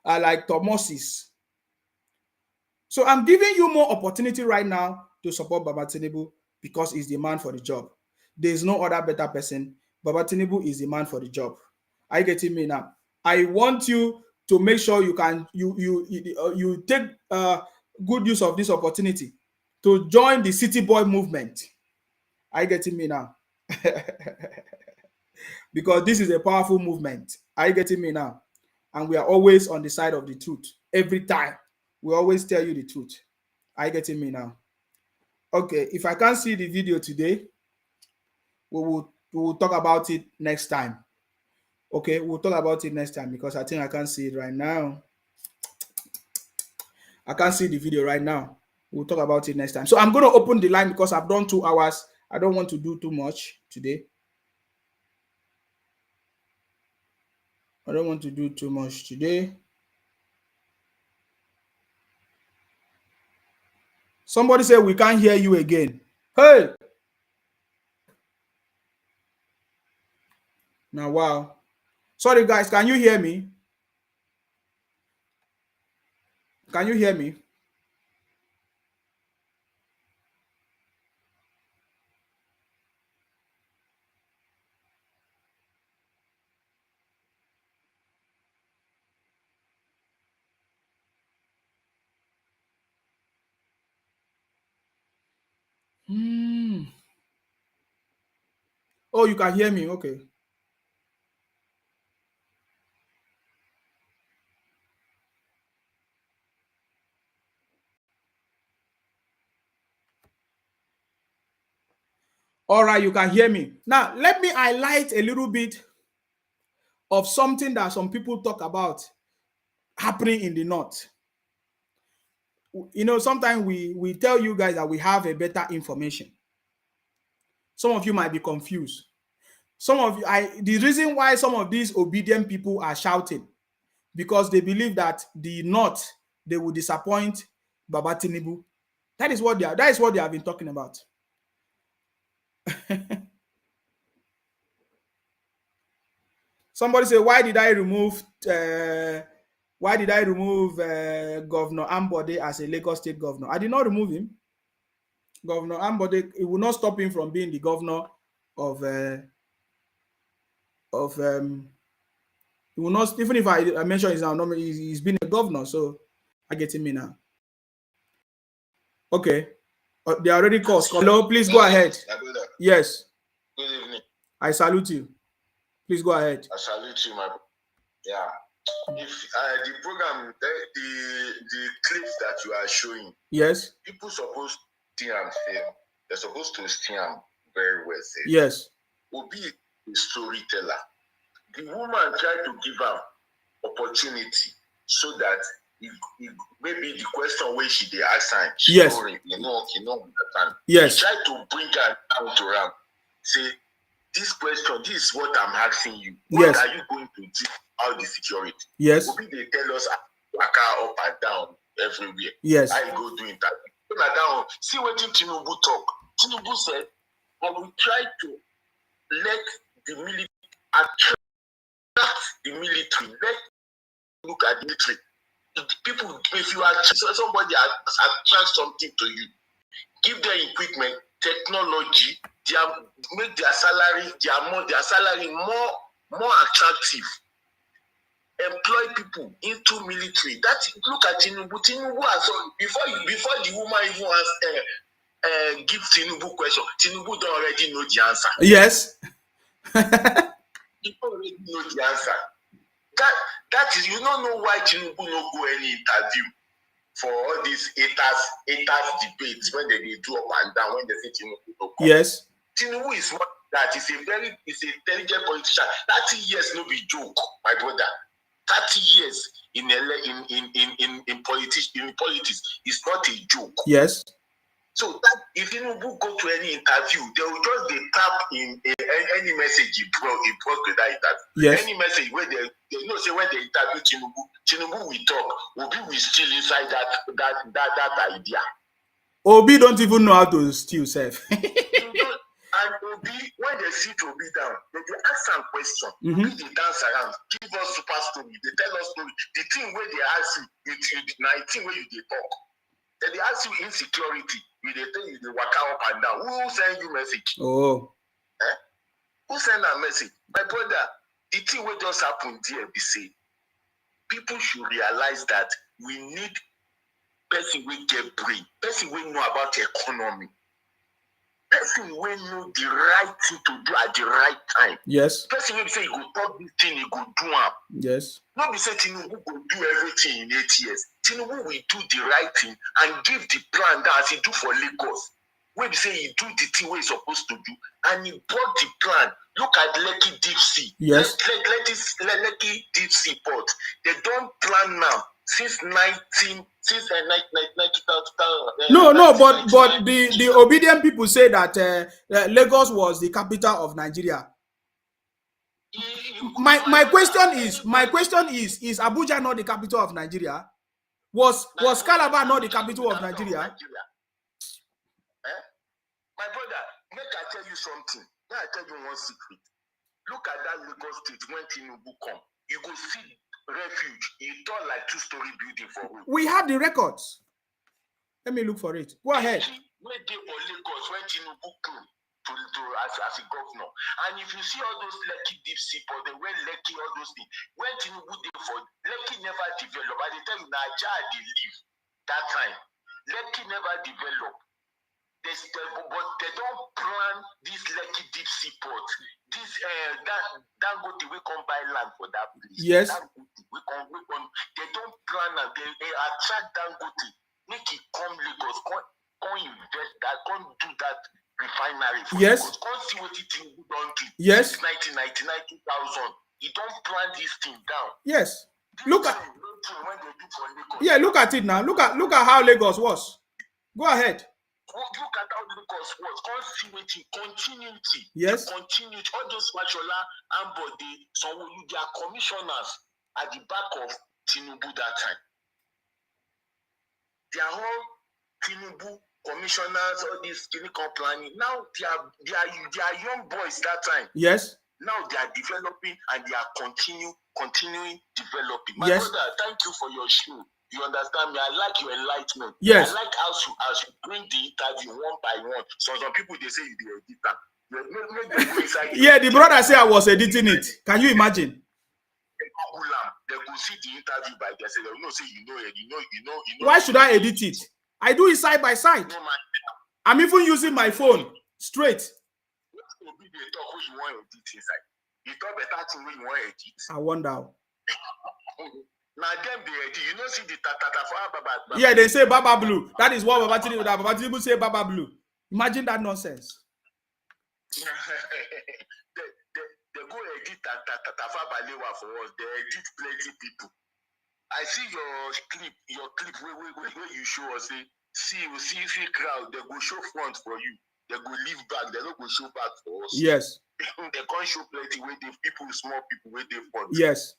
like Thomases. So I'm giving you more opportunity right now to support Baba Tinubu because he's the man for the job. There's no other better person. Baba Tinubu is the man for the job. Are you getting me now? I want you to make sure you can you take good use of this opportunity to join the City Boy movement. Are you getting me now? Because this is a powerful movement. Are you getting me now? And we are always on the side of the truth. Every time. We always tell you the truth. Are you getting me now? Okay, if I can't see the video today, we will talk about it next time. Okay, we'll talk about it next time because I think I can't see it right now. I can't see the video right now. We'll talk about it next time. So I'm going to open the line because I've done 2 hours. I don't want to do too much today. I don't want to do too much today. Somebody said we can't hear you again. Hey! Now, wow. Sorry, guys. Can you hear me? Can you hear me? Oh, you can hear me. Okay. All right, you can hear me. Now, let me highlight a little bit of something that some people talk about happening in the north. You know, sometimes we tell you guys that we have a better information. Some of you might be confused. Some of you, the reason why some of these obedient people are shouting, because they believe that the north, they will disappoint Baba Tinubu. That is what they have been talking about. Somebody say, why did I remove Governor Ambode as a Lagos State governor? I did not remove him. Governor Ambode, it will not stop him from being the governor of of he will not, even if I mention his name, he's been a governor, so I get him in now. Okay. They already called. Hello, please go ahead. Yes. Good evening. I salute you. Please go ahead. I salute you, my. Yeah. If the program, the clips that you are showing, yes, people supposed to see and film. They're supposed to see them very well. Said. Yes. Obi a storyteller. The woman tried to give her opportunity so that maybe the question where she they ask her, yes, story, you know, understand. Yes. He tried to bring her down to her. Say, this question, this is what I'm asking you. What yes. are you going to do about the security? Yes. Obi they tell us waka up and down everywhere. Yes. I go doing that. Down. See what Tinubu talk. Tinubu said, I will try to let the military attract the military. Let look at the military. People, if you are somebody attract something to you, give them equipment, technology, make their salary, their salary more attractive. Employ people into military. Look at Tinubu. Tinubu has before the woman even asked give Tinubu question. Tinubu don't already know the answer. Yes. He already know the answer. That is, you don't know why Tinubu no go any interview for all these haters debates when they do up and down when they say Tinubu no come. Yes. Tinubu is one that is is an intelligent politician. 30 years no be joke, my brother. 30 years in politics is not a joke. Yes. So that if Tinubu go to any interview, they will just tap in any message he brought to that interview. Yes. Any message where they know say when they interview Tinubu will talk. Obi will still inside that idea. Obi don't even know how to steal self. And Obi, when they sit Obi down, they ask some question. Obi they dance around, give us super story. They tell us story. The thing where they ask you, it's 19 where you they talk. Then they ask you insecurity. They tell you they walk up and down. Who send you message? Oh. Who send that message? My brother, the thing what just happened here, we say, people should realize that we need person will get brain, person will know about the economy, person will know the right thing to do at the right time. Yes. Person will say, you go talk this thing, you go do it. Yes. Not be say Tinubu go do everything in 8 years. Tinubu will do the right thing and give the plan that as he do for Lagos. When we say he do the thing where he's supposed to do, and he brought the plan. Look at Lekki Deep Sea. Yes. Lekki Deep Sea port. They don't plan now since 19. No, but the obedient people say that Lagos was the capital of Nigeria. My question is Abuja not the capital of Nigeria? Was Calabar not the capital of Nigeria? My brother, make I tell you something. Let I tell you one secret. Look at that Lagos State when Tinubu come. You go see refuge. It tall like 2-story building for road. We have the records. Let me look for it. Go ahead. Where they for Lagos when Tinubu came as a governor. And if you see all those Lekki Deep Sea port, they went Lekki, all those things. When Tinubu did for Lekki never developed. By the time Nigeria they live that time, Lekki never developed. But they don't plan this Lekki Deep Sea port. This Dangote we come buy land for that place. Yes. They don't plan and they attract Dangote. Make it come Lagos, come invest that, come do that refinery for yes. Lagos. Come see what it don't do. Yes. Since 1999, 2000. You don't plan this thing down. Yes. Look at look at it now. Look at how Lagos was. Go ahead. Look at how Lagos was. Continuity, continuity. Yes. Continuity. All those Machola and Bode, some of you, they are commissioners at the back of Tinubu that time. They are all Tinubu commissioners, all these clinical planning. Now they are young boys that time. Yes. Now they are developing and they are continuing developing. My yes. brother, thank you for your show. You understand me? I like your enlightenment. Yes. I like how you bring the interview one by one. So some people they say you do editor. Yeah, the brother said I was editing it. Can you imagine? They go see the interview by themselves. They will not say you know it. Why should I edit it? I do it side by side. No, I'm even using my phone straight. I wonder. Now them you know see the tata. Yeah, they say Baba Blue. That is what Baba Tinubu say Baba Blue. Imagine that nonsense. they go edit Tafa Balewa for us. They edit plenty people. I see your clip where you show us see crowd. They go show front for you. They go leave back. They don't go show back for us. Yes. They can't show plenty where they people, small people where they front. Yes.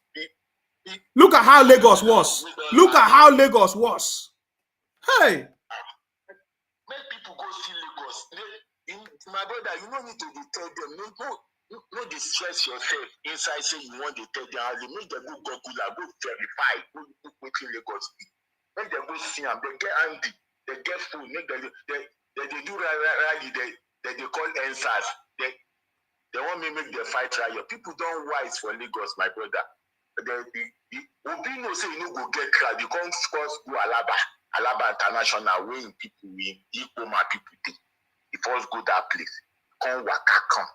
Look at how Lagos was. Look at how Lagos was. Hey. Make people go see Lagos. My brother, you don't need to tell them. No distress yourself inside say you want to tell them. They make them go Google, go verify, go Lagos. Make them go see them. They get angry. They get food. They do rally. They call answers. They want me make the fight trial. People don't wise for Lagos, my brother. Obi no say you no go get crowd. You can't first go Alaba International weighing people win. Equal my people dey. You first go that place. Come waka come.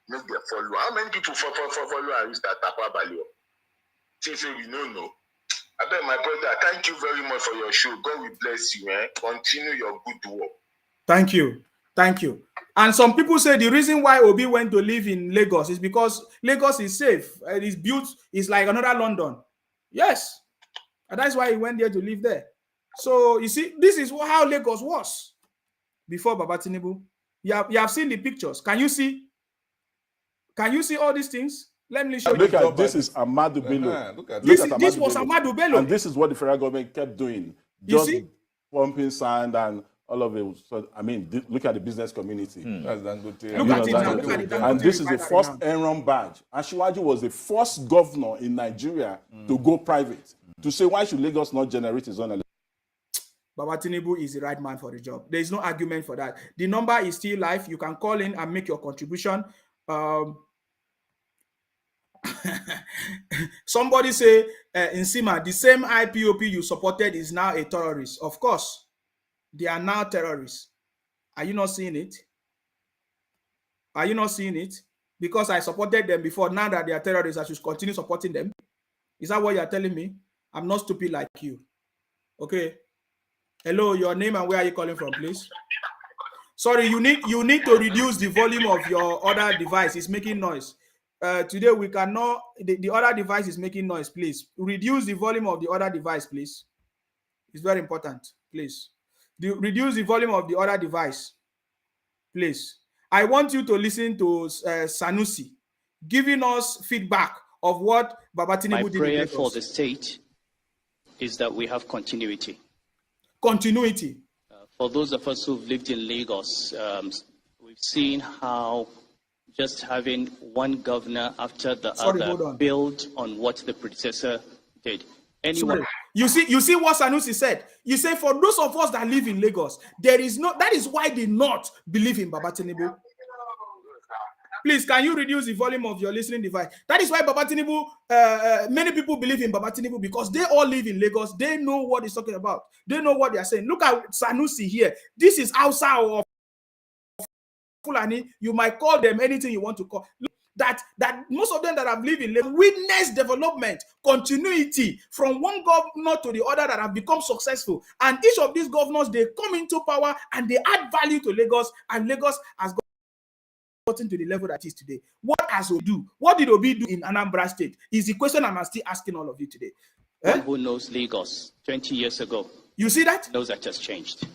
Make them follow. How many people follow and reach that Tafa Balewa? Say we no know. I beg my brother, thank you very much for your show. God will bless you, man. Continue your good work. Thank you. Thank you. And some people say the reason why Obi went to live in Lagos is because Lagos is safe. It is built, it's like another London. Yes. And that's why he went there to live there. So you see, this is how Lagos was before Baba Tinubu. You have seen the pictures. Can you see? Can you see all these things? Let me show you. Look at this is Ahmadu Bello. This was Ahmadu Bello. And this is what the federal government kept doing. Just pumping sand and all of it. So, I mean, look at the business community. That's Dangote. Look at it now. Look at it. And this is the first Enron badge. Ashiwaju was the first governor in Nigeria to go private. To say, why should Lagos not generate its own electricity? Baba Tinubu is the right man for the job. There is no argument for that. The number is still live. You can call in and make your contribution. Somebody say in Sima, the same IPOP you supported is now a terrorist. Of course, they are now terrorists. Are you not seeing it? Are you not seeing it? Because I supported them before. Now that they are terrorists, I should continue supporting them. Is that what you are telling me? I'm not stupid like you. Okay. Hello, your name and where are you calling from, please? Sorry, you need to reduce the volume of your other device. It's making noise. Today we cannot. The other device is making noise. Please reduce the volume of the other device, please. It's very important. Please reduce the volume of the other device, please. I want you to listen to Sanusi giving us feedback of what Baba Tinubu did. My prayer for the state is that we have continuity. Continuity. For those of us who've lived in Lagos, we've seen how just having one governor after the other build on what the predecessor did. Anyone. You see what Sanusi said. You say for those of us that live in Lagos, there is no. That is why they not believe in Baba Tinubu. Please, can you reduce the volume of your listening device? That is why Baba Tinubu, many people believe in Baba Tinubu because they all live in Lagos. They know what he's talking about. They know what they are saying. Look at Sanusi here. This is outside of Fulani. You might call them anything you want to call. Look, that most of them that have lived in Lagos witness development, continuity from one governor to the other that have become successful. And each of these governors, they come into power and they add value to Lagos, and Lagos has gotten to the level that it is today. What has Obi do? What did Obi do in Anambra State? Is the question I'm still asking all of you today. Who knows Lagos 20 years ago? You see that? Knows that has changed.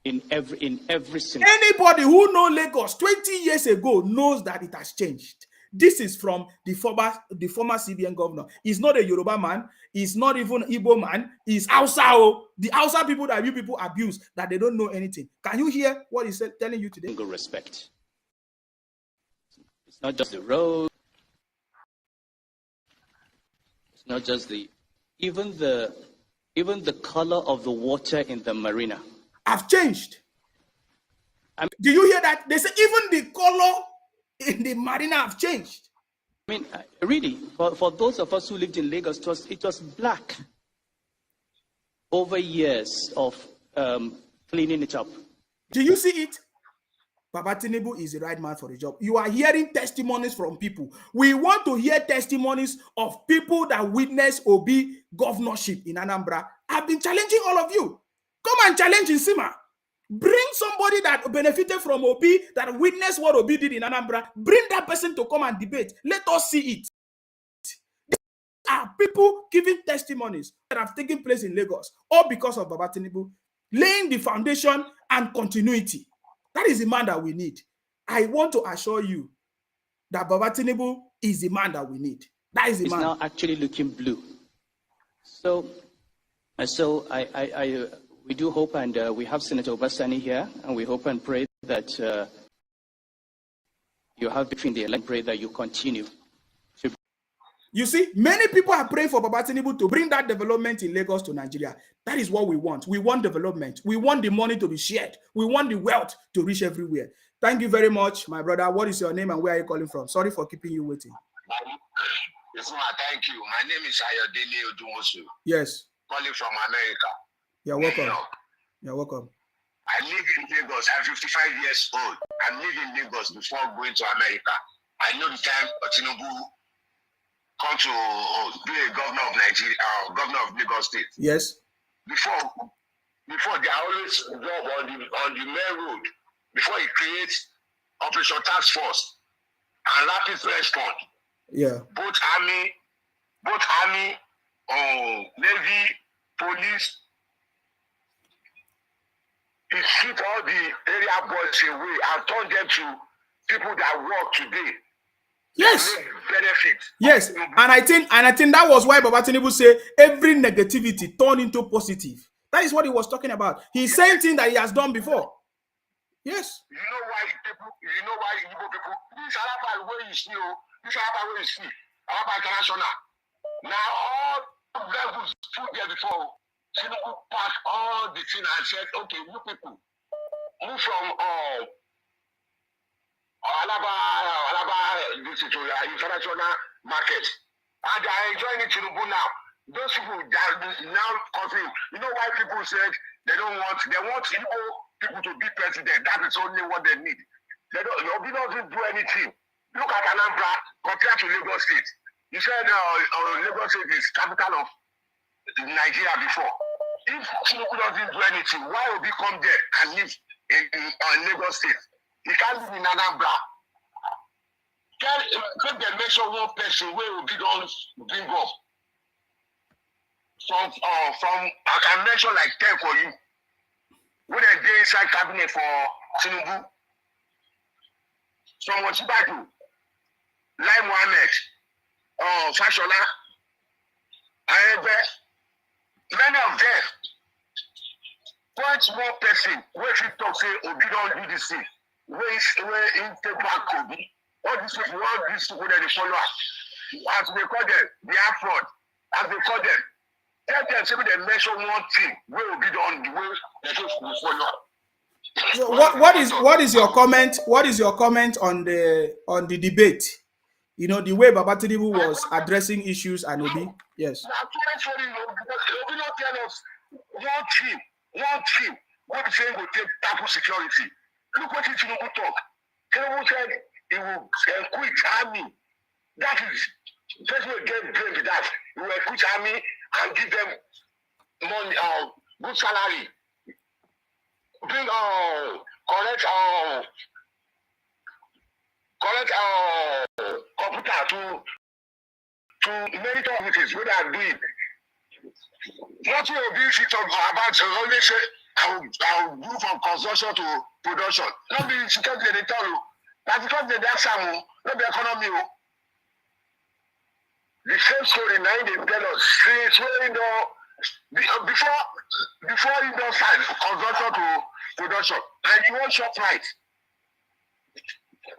In every single. Anybody who knows Lagos 20 years ago knows that it has changed. This is from the former CBN governor. He's not a Yoruba man. He's not even Igbo man. He's Hausa. The Hausa people that you people abuse, that they don't know anything. Can you hear what he's telling you today? Single respect. It's not just the road. It's not just even the color of the water in the marina have changed. Do you hear that? They say even the color in the marina have changed. I mean, really, for those of us who lived in Lagos, it was black over years of cleaning it up. Do you see it? Baba Tinubu is the right man for the job. You are hearing testimonies from people. We want to hear testimonies of people that witness Obi governorship in Anambra. I've been challenging all of you. Come and challenge Nsima. Bring somebody that benefited from Obi, that witnessed what Obi did in Anambra. Bring that person to come and debate. Let us see it. These are people giving testimonies that have taken place in Lagos, all because of Baba Tinubu, laying the foundation and continuity. That is the man that we need. I want to assure you that Baba Tinubu is the man that we need. That is the man. It's now actually looking blue. So we do hope, and we have Senator Obasani here, and we hope and pray that you have between the and pray that you continue. You see, many people are praying for Baba Tinubu to bring that development in Lagos to Nigeria. That is what we want. We want development. We want the money to be shared. We want the wealth to reach everywhere. Thank you very much, my brother. What is your name and where are you calling from? Sorry for keeping you waiting. Thank you. My name is Ayodele Odumosu. Yes. Calling from America. You're welcome. You're welcome. I live in Lagos. I'm 55 years old. I lived in Lagos before going to America. I know the time Tinubu come to be a governor of Nigeria, governor of Lagos State. Yes. Before they always job on the main road. Before he creates Operation Task Force and rapid response. Yeah. Both army, navy, police. He shoot all the area boys away and turn them to people that work today. Yes. Benefit. Yes. And I think that was why Baba Tinubu said every negativity turn into positive. That is what he was talking about. He's saying things that he has done before. Yes. You know why Igbo people, this Araba way you see, Araba International. Now all levels put there before, Tinubu packed all the thing and said, okay, you people, move from Alaba this to international market. And they are enjoying it Tinubu now. Those people that now causing, you know why people said they want people to be president. That is only what they need. Obi doesn't do anything. Look at Anambra compared to Lagos State. You said Lagos State is capital of Nigeria before. If Tinubu doesn't do anything, why would he come there and live in Lagos State? He can't live in Anambra. Can they mention one person where will be done bring up? From I can mention like 10 for you. When they dey inside cabinet for Tinubu, from Otibadu, Lai Mohammed, Fashola, Arebe, many of them. Point one person where he talk say Obi don't do this thing. Where in take back Obi. All these people, that they follow us. As they call them, they are fraud. As they call them, tell them say they mention one thing where Obi don't the way they follow. So what is your comment? What is your comment on the debate? You know, the way Baba Tinubu was addressing issues and Obi. Yes. Obi not tell us one thing. What is saying will take tackle security. Look what Tinubu talk. Tinubu said he will quit army. That is first will get blamed with that. He will quit army and give them money, good salary. Bring correct computer to monitor offices what they are doing. What will be she talk about always say I will move from construction to production. Not be security they tell you. That's because they have some not the economy. The same story now they tell us since when before you don't sign construction to production and you want short right.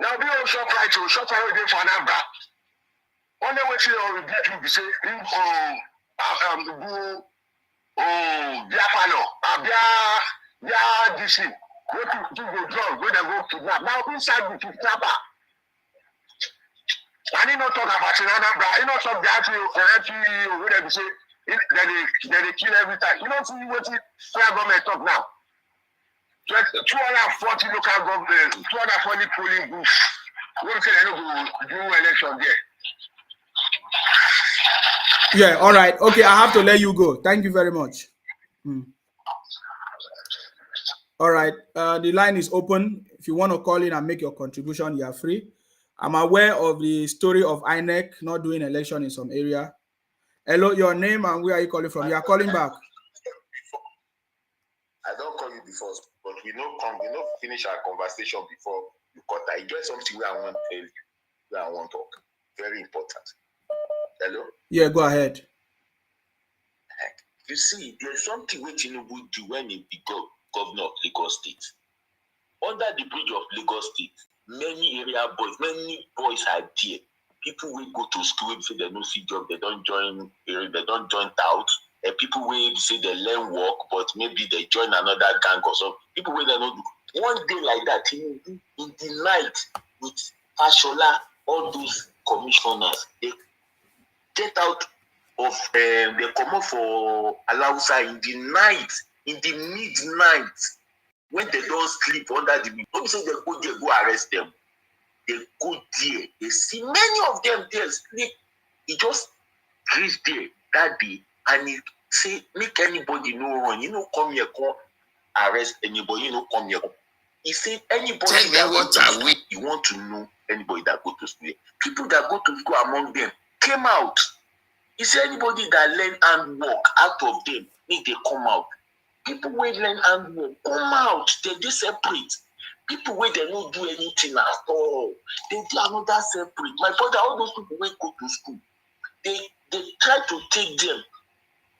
Now be on short right to short right again for Anambra. One day we see or we say DC. Go to go drug, go to kidnap. Now inside the kidnapper. And he not talk about Anambra. He not talk that whatever say. They kill every time. You don't see what federal government talk now. 240 local government, 240 polling booths. What say they don't go do election there? Yeah, all right. Okay, I have to let you go. Thank you very much. All right. The line is open. If you want to call in and make your contribution, you are free. I'm aware of the story of INEC not doing election in some area. Hello, your name and where are you calling from? You are calling back. I don't call you before, but we know finish our conversation before you cut. I get something where I want to tell you, where I want to talk. Very important. Hello? Yeah, go ahead. You see, there's something which Tinubu do when he became governor of Lagos State. Under the bridge of Lagos State, many boys are there. People will go to school and say they don't see job, they don't join out. People will say they learn work, but maybe they join another gang or something. People will not do. One day like that, in the night, with Fashola, all those commissioners, they get out of they come up for Alausa in the night, in the midnight, when they don't sleep under the don't say they go arrest them. They go there, they see many of them there sleep. He just reach there that day and he say, make anybody no run. You know, come here, come arrest anybody, you know, come here. He said anybody that you want to know anybody that go to school. People that go to school among them came out. He said anybody that learn and work out of them, make they come out. People who learn and work come out, they separate. People where they don't do anything at all, they do another separate. My brother, all those people who go to school, they try to take them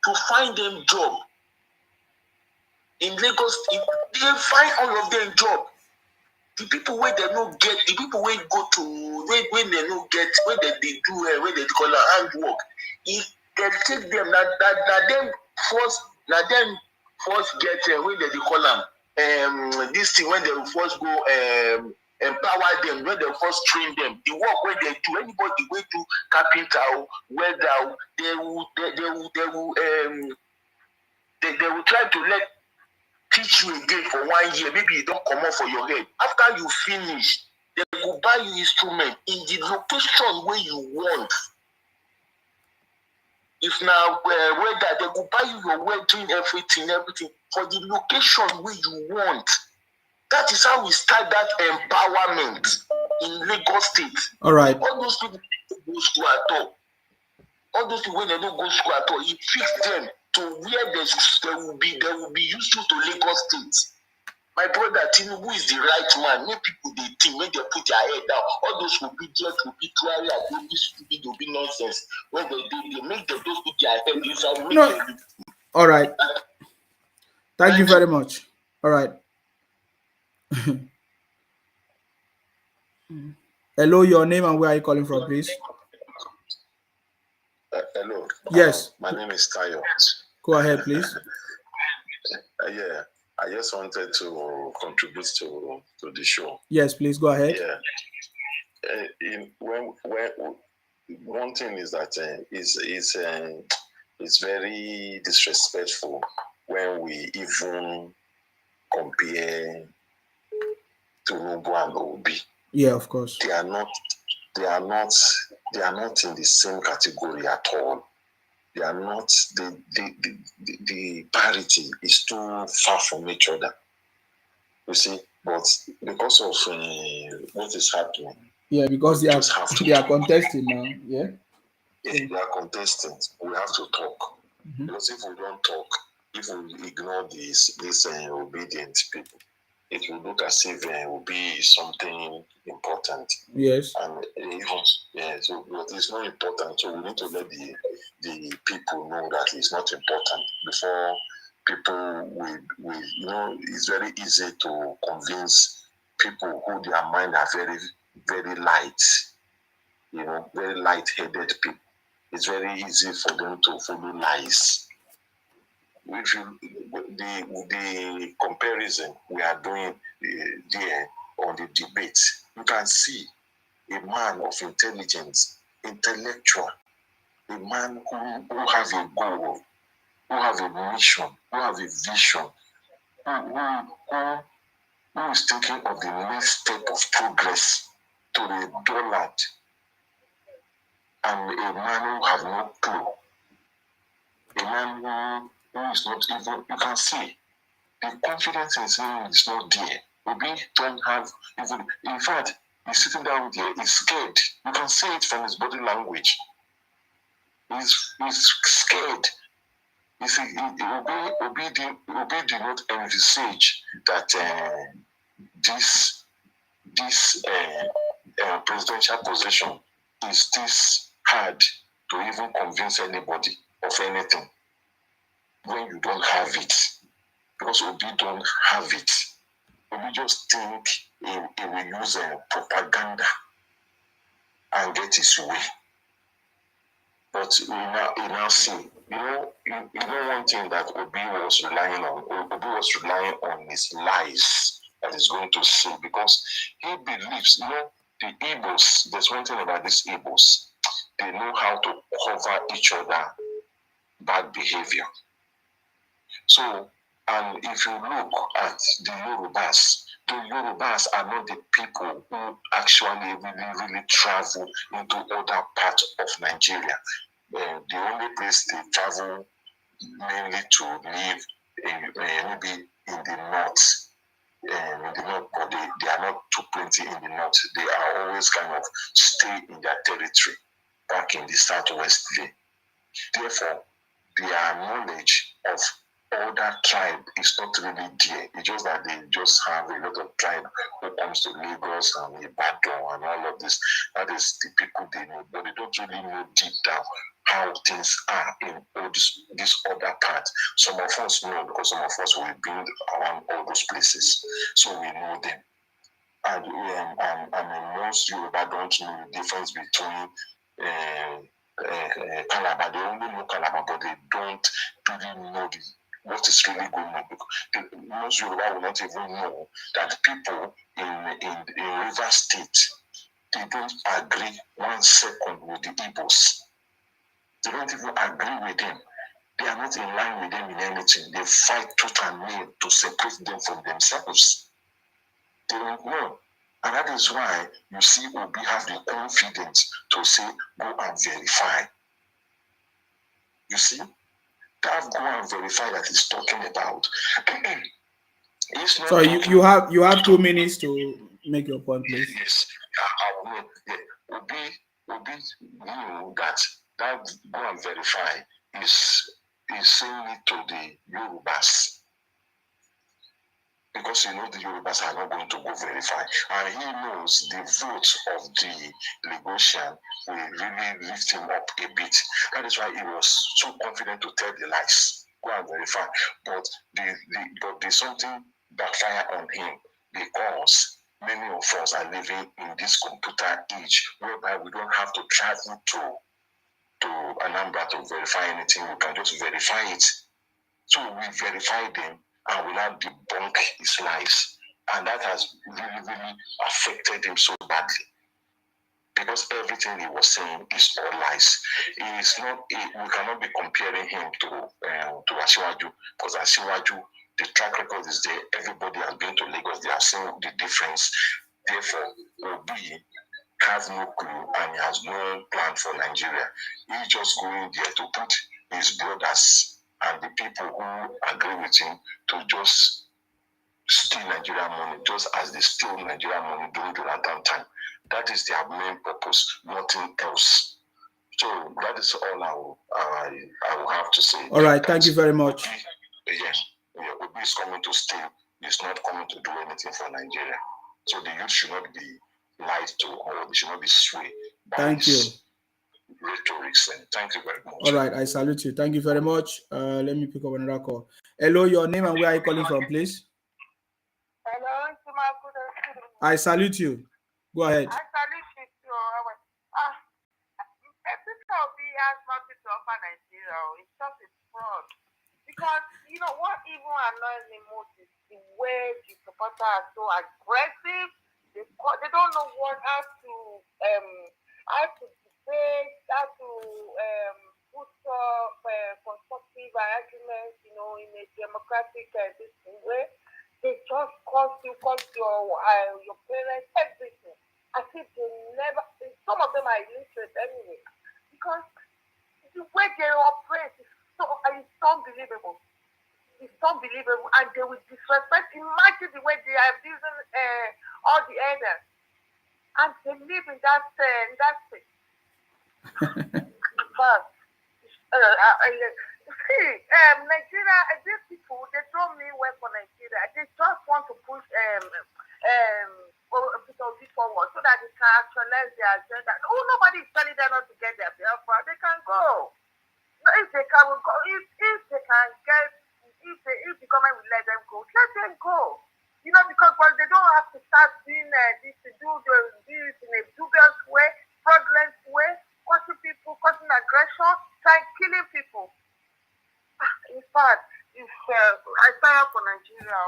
to find them job. In Lagos, they find all of them job. The people where they don't get, the people where go to when they don't get, when they do when they call it handwork, if they take them that them first get when they call them this thing when they first go empower them, when they first train them, the work when they do, anybody will do carpenter, welder, they will try to teach you again for 1 year. Maybe you don't come out for your head. After you finish, they will buy you instrument in the location where you want. If now whether they will buy you your wedding, everything for the location where you want. That is how we start that empowerment in Lagos State. All right. All those people go to school at all. All those people when they don't go to school at all, he fixed them to where they will be useful to Lagos State. My brother Tinubu is the right man. Make people they think, make they put their head down. All those will be there to be trying to be stupid, to be nonsense. When they make them those put their head inside. No. All right. Thank you very much. All right. Hello, your name and where are you calling from, please? Hello. Yes. My name is Tayo. Go ahead, please. Yeah, I just wanted to contribute to the show. Yes, please go ahead. Yeah. When one thing is that it's very disrespectful when we even compare Tinubu and Obi. Yeah, of course. They are not in the same category at all. They are not the parity is too far from each other. You see, but because of what is happening. Yeah, because they are contesting now. Yeah. If they are contesting, we have to talk. Mm-hmm. Because if we don't talk, if we ignore these obedient people, it will look as if it will be something important. Yes. And so but it's not important. So we need to let the people know that it's not important before people will it's very easy to convince people who their mind are very, very light, very light-headed people. It's very easy for them to follow lies. If the comparison we are doing there on the debate, you can see a man of intelligence, intellectual, a man who has a goal, who has a mission, who has a vision, who is thinking of the next step of progress to the dullard, and a man who has no clue, a man who is not even, you can see, the confidence in him is not there. Obi don't have even, in fact, he's sitting down there, he's scared. You can see it from his body language. He's scared. You see, Obi did not envisage that this presidential position is this hard to even convince anybody of anything when you don't have it. Because Obi don't have it. Obi just think he will use propaganda and get his way. But you now see, you know one thing that Obi was relying on. Obi was relying on his lies that he's going to see, because he believes, the Igbos, there's one thing about these Igbos, they know how to cover each other bad behavior. So, and if you look at the Yorubas are not the people who actually really travel into other parts of Nigeria. The only place they travel mainly to live maybe in the north. But they are not too plenty in the north. They are always kind of stay in their territory back in the southwest. Therefore, their knowledge of other tribe is not really there. It's just that they just have a lot of tribe who comes to Lagos and Ibadan and all of this. That is the people they know, but they don't really know deep down how things are in all this other part. Some of us know, because some of us will be around all those places, so we know them. And most Yoruba don't know the difference between Calabar. They only know Calabar, but they don't really know what is really going on. Most Yoruba will not even know that people in River State, they don't agree 1 second with the Igbos. They don't even agree with them. They are not in line with them in anything. They fight tooth and nail to separate them from themselves. They don't know. And that is why you see Obi have the confidence to say, go and verify. You see? That go and verify that he's talking about. So you have 2 minutes to make your point, please. Yes. Obi knew that go and verify is saying it to the Yorubas. Because the Yorubas are not going to go verify. And he knows the votes of the Lagosian will really lift him up a bit. That is why he was so confident to tell the lies. Go and verify. But there's something backfire on him, because many of us are living in this computer age whereby we don't have to travel to Anambra to verify anything. We can just verify it. So we verify them and will now debunk his lies. And that has really, really affected him so badly. Because everything he was saying is all lies. He is not. We cannot be comparing him to Asiwaju, because Asiwaju, the track record is there. Everybody has been to Lagos. They have seen the difference. Therefore, Obi has no clue and he has no plan for Nigeria. He's just going there to put his brothers and the people who agree with him to just steal Nigerian money, just as they steal Nigerian money during the Lantern time. That is their main purpose, nothing else. So that is all I will have to say. All right, thank you very much. Obi is coming to steal. He's not coming to do anything for Nigeria. So the youth should not be lied to, or they should not be swayed by his rhetorics. And thank you very much. All right, I salute you. Thank you very much. Let me pick up another call. Hello, your name and where are you calling from, please? Hello, I salute you. Go ahead. I salute you too. Peter Obi has nothing to offer Nigeria. It's just a fraud. Because, what even annoys me most is the way the supporters are so aggressive. They don't know how to how to debate, how to put up constructive arguments, in a democratic way. They just cost your parents, everything. I think they never. Some of them are illiterate anyway, because the way they operate is it's unbelievable. It's unbelievable, and they will disrespect. Imagine the way they are abusing all the elders, and they live in that state. But Nigeria, these people, they don't mean well for Nigeria. They just want to push forward so that they can actualize their agenda. Oh, nobody is telling them not to get their Biafra. They can go. If they can go, if they can get, if the government will let them go, let them go. Because they don't have to start doing this in a dubious way, fraudulent way, causing people, causing aggression, trying killing people. In fact, if I fire for Nigeria,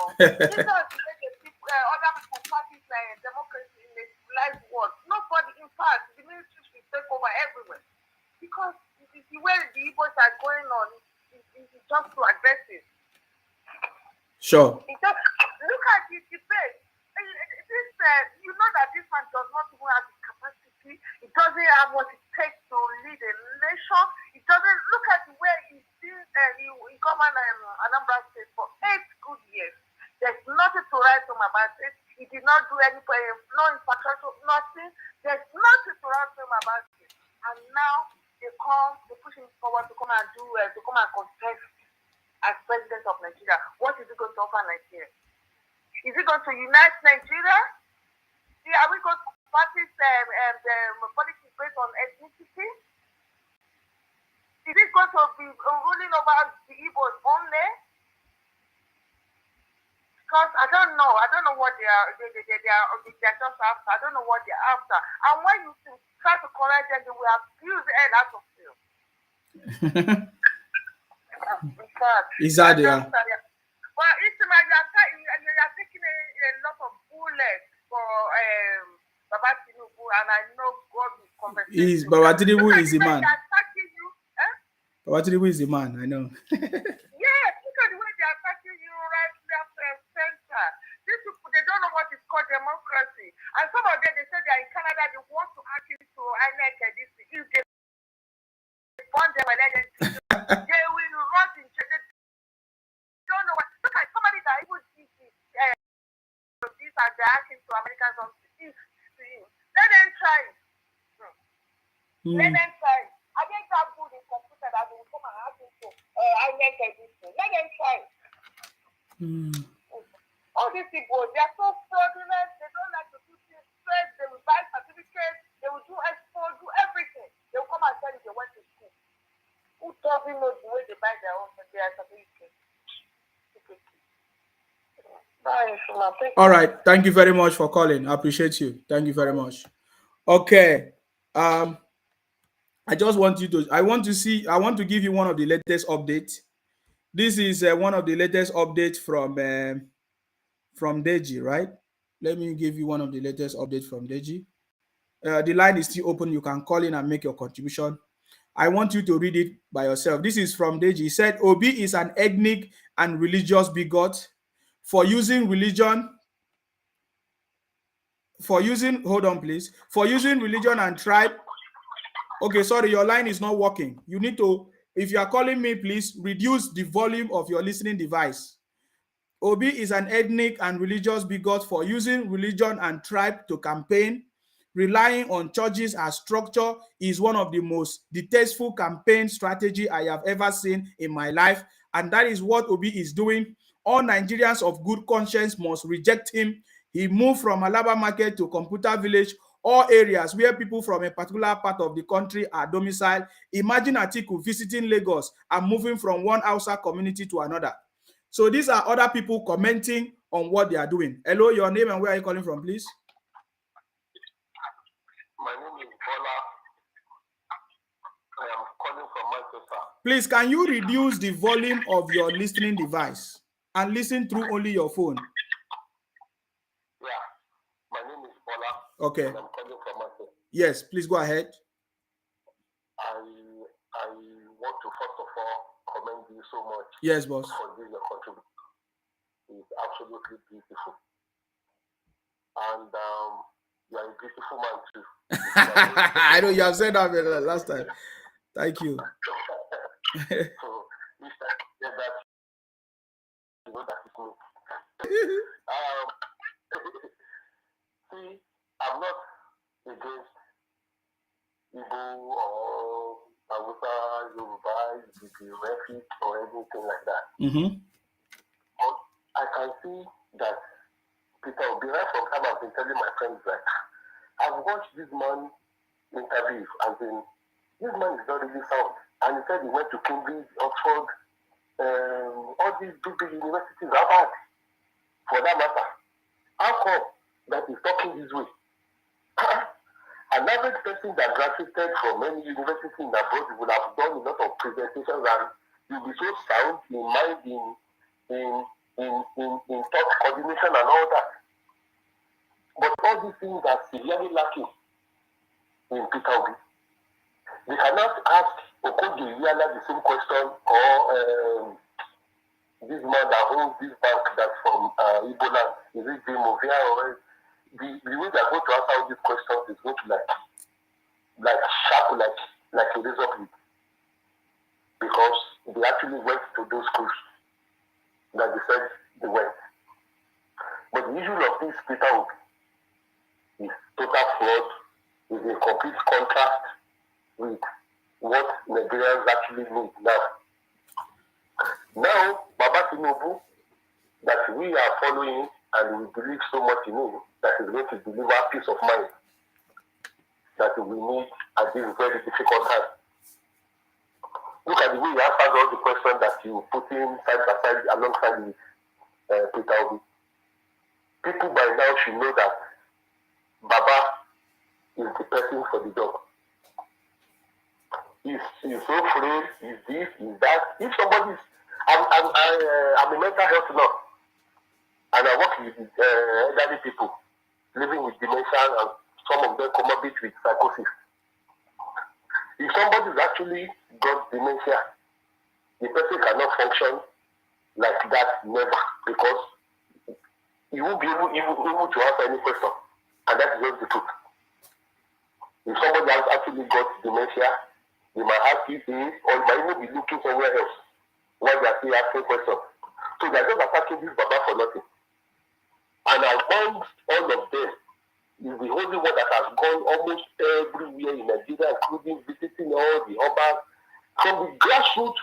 it's not to make other people practice democracy in a civilized world. Nobody, in fact, the ministry should take over everywhere. Because the way the Igbos are going on is just too aggressive. Sure. Look at the debate. You know that this man does not even have the capacity. He doesn't have what it takes to lead a nation. He doesn't look at the way he governed Anambra State for 8 good years. There's nothing to write home about it. He did not do any no infrastructure, nothing. There's nothing to write home about it. And now they push him forward to come and contest as president of Nigeria. What is he going to offer Nigeria? Is he going to unite Nigeria? Are we going to practice the politics based on ethnicity? Is it going to be ruling over the Igbos only? Because I don't know. I don't know what they are. They're just after. I don't know what they're after. And when you try to correct them, they will abuse the hell out of you. Is that there? Well, you're taking a lot of bullets for Baba Tinubu, and I know God will compensate. Baba Tinubu is the man. Attacking you, Baba Tinubu is the man, I know. Yes, look at the way they're attacking you right, left, and center. These people, they don't know what is called democracy. And some of them, they say they're in Canada, they want to hack into INEC and this. If they want them and let them they will rot in jail. They don't know what. Look at somebody that even did this and they're asking to Americans on to him. Let them try it. Let them try it. I think that good in computer that will come and ask him to INEC and this. Let them try it. All these people, they are so fraudulent. They don't like to do things straight. They will buy certificates. They will do expo, do everything. They will come and tell you they went to school. Who doesn't know the way they buy their own certificates? All right. Thank you very much for calling. I appreciate you. Thank you very much. Okay. I want to give you one of the latest updates. This is one of the latest updates from Deji, right? Let me give you one of the latest updates from Deji. The line is still open. You can call in and make your contribution. I want you to read it by yourself. This is from Deji. He said, Obi is an ethnic and religious bigot for using religion religion and tribe. Okay, sorry, your line is not working. You need to, if you are calling me, please reduce the volume of your listening device. Obi is an ethnic and religious bigot for using religion and tribe to campaign. Relying on churches as structure is one of the most distasteful campaign strategy I have ever seen in my life, and that is what Obi is doing. All Nigerians of good conscience must reject him. He moved from Alaba Market to Computer Village, all areas where people from a particular part of the country are domiciled. Imagine Atiku visiting Lagos and moving from one Hausa community to another. So these are other people commenting on what they are doing. Hello, your name and where are you calling from, please? My name is Bola. I am calling from Manchester. Please, can you reduce the volume of your listening device and listen through only your phone? Yeah, my name is Bola. Okay. And I'm calling from Manchester. Yes, please go ahead. I want to first of all commend you so much. Yes, boss. For this your contribution. It's absolutely beautiful. And you are a beautiful man too. I know you have said that last time. Thank you. So if I get that, you know that is me. See, I'm not against Igbo or Hausa, Yoruba, Refi or anything like that. Mm-hmm. But I can see that Peter Obi, right from time I've been telling my friends that I've watched this man interview and been, this man is not really sound. And he said he went to Cambridge, Oxford, all these big universities, Harvard, for that matter. How come that he's talking this way? An average person that graduated from many universities in abroad would have done a lot of presentations and you'll be so sound in mind, in thought coordination and all that. But all these things are severely lacking in Peter Obi. They cannot ask Okojo Iweala the same question or this man that owns this bank that's from Igbo land, is it Jim Ovia or the way they're going to answer all these questions is going to like sharp like a razor blade. Because they actually went to those schools that they said they went. But the issue of this Peter Obi is total fraud, is a complete contrast with what Nigerians actually need now. Now, Baba Tinubu, that we are following and we believe so much in him, that is going to deliver peace of mind that we need at this very difficult time. Look at the way he answers all the questions that you put in side by side alongside with Peter Obi. People by now should know that Baba is the person for the job. He's so free, he's this, he's that. If somebody's, I'm a mental health nurse, and I work with elderly people living with dementia and some of them comorbid with psychosis. If somebody's actually got dementia, the person cannot function like that never, because he won't be able to answer any question, and that is just the truth. If somebody has actually got dementia, they might ask you things, or they might even be looking somewhere else while they are still asking questions. So they are just attacking this Baba for nothing. And amongst all of them, is the only one that has gone almost everywhere in Nigeria, including visiting all the urban, from the grassroots.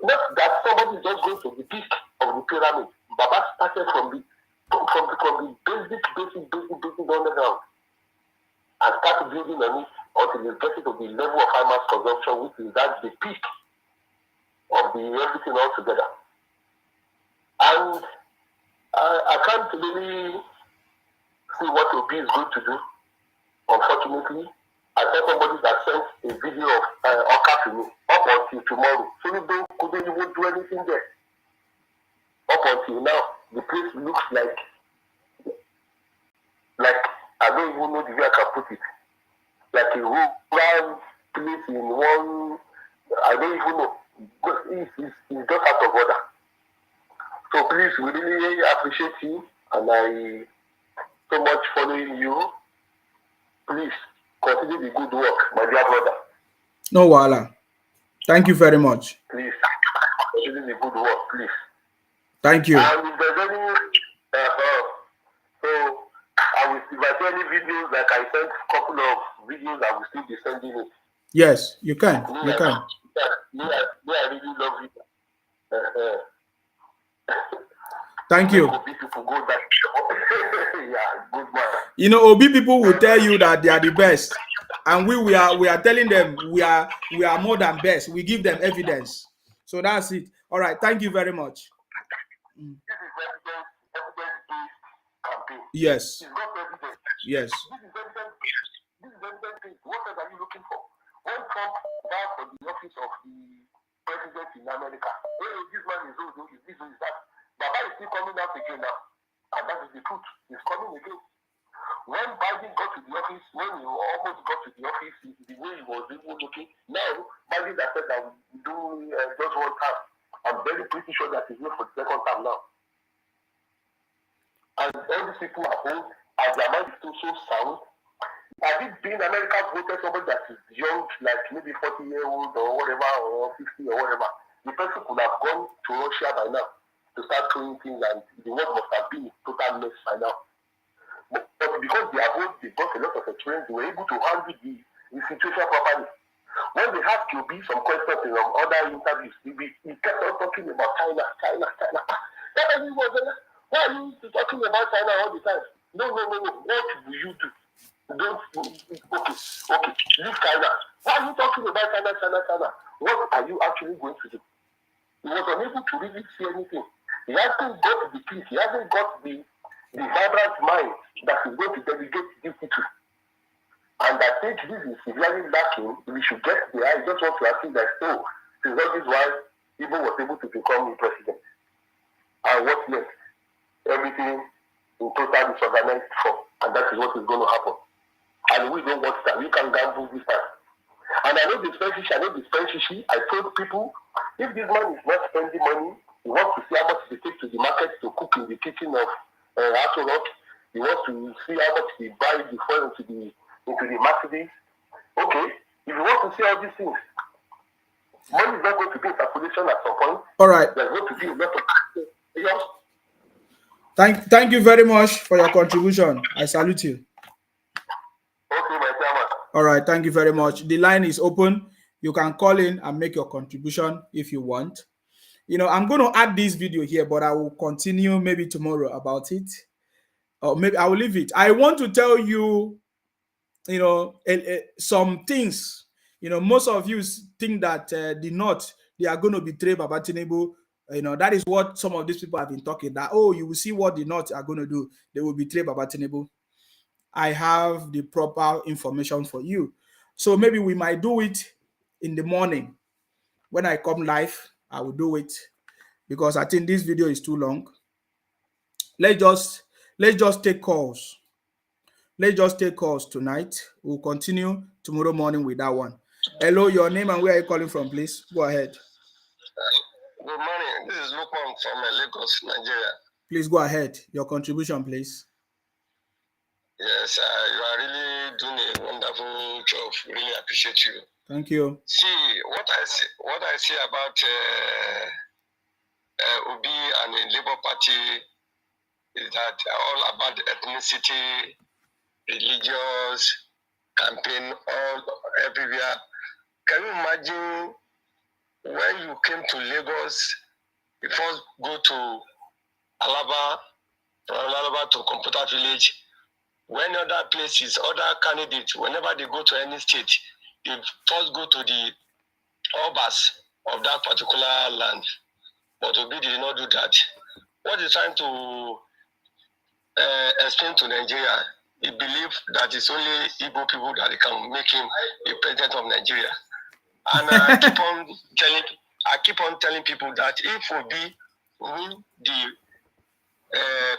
Not that somebody is just going to the peak of the pyramid. Baba started from the basic underground and started building on it until it gets to the level of high mass consumption, which is at the peak of the everything altogether. And I can't really see what Obi is going to do. Unfortunately, I saw somebody that sent a video of Oka to me up until tomorrow. So we couldn't even do anything there. Up until now, the place looks like I don't even know the way I can put it. Like a rural place in one, I don't even know. It's just out of order. So please, we really appreciate you, and I so much following you. Please continue the good work, my dear brother. No wahala. Thank you very much. Please continue the good work, please. Thank you. And if there's any, so if I see any videos, like I sent a couple of videos, I will still be sending it. Yes, you can. You can. I really love it. Thank you. People go back. Yeah, good man. You know, Obi people will tell you that they are the best, and we are telling them we are more than best. We give them evidence. So that's it. All right. Thank you very much. This is evidence-based campaign. Yes. It's not evidence. Yes. This is evidence-based. What else are you looking for? When Trump died for the office of the president in America, hey, this man is old, is this, is that. Baba is still coming out again now. And that is the truth. He's coming again. When Biden got to the office, when he almost got to the office, the way he was even looking, now Biden that said that we do just one term. I'm very pretty sure that he's here for the second time now. And all these people are old, and their mind is still so sound. Have it been America voted somebody that is young, like maybe 40-year-old or whatever, or 50 or whatever, the person could have gone to Russia by now to start doing things, and the world must have been a total mess by now. But because they are old, they got a lot of experience, they were able to handle the situation properly. When they have to be some questions in other interviews, he kept on talking about China. That was, why are you talking about China all the time? No. What will you do? Don't, okay. Leave China. Why are you talking about China? What are you actually going to do? He was unable to really see anything. He hasn't got the peace. He hasn't got the vibrant mind that is going to delegate duty to. And I think this is severely lacking. We should get there. I just want to ask you that, so, since that is why Igbo was able to become the president. And what next? Everything in total disorganized for, and that is what is going to happen. And we don't want that. We can gamble this time. And I know the French. I told people, if this man is not spending money, he wants to see how much it takes to the market to cook in the kitchen of Ato Rock. He wants to see how much he buys the fuel into the Mercedes. Okay, if you want to see all these things, money is not going to be in circulation at some point. All right. There's going to be a lot of chaos. Thank you very much for your contribution. I salute you. Okay, my chairman. All right, thank you very much. The line is open. You can call in and make your contribution if you want. I'm going to add this video here, but I will continue maybe tomorrow about it. Or maybe I will leave it. I want to tell you, some things. Most of you think that the North, they are going to betray Baba Tinubu. That is what some of these people have been talking, that, oh, you will see what the North are going to do. They will betray Baba Tinubu. I have the proper information for you. So maybe we might do it in the morning. When I come live, I will do it, because I think this video is too long. Let's just take calls. Let's just take calls tonight. We'll continue tomorrow morning with that one. Hello, your name and where are you calling from, please? Go ahead. Good morning. This is Lukman from Lagos, Nigeria. Please go ahead. Your contribution, please. Yes, you are really doing a wonderful job. Really appreciate you. Thank you. See, what I see about Obi and the Labour Party is that all about ethnicity, religious, campaign, all everywhere. Can you imagine when you came to Lagos, you first go to Alaba, from Alaba to Computer Village. When other places, other candidates, whenever they go to any state, they first go to the obas of that particular land. But Obi did not do that. What he's trying to explain to Nigeria, he believes that it's only Igbo people that can make him a president of Nigeria. And I keep on telling people that if Obi win the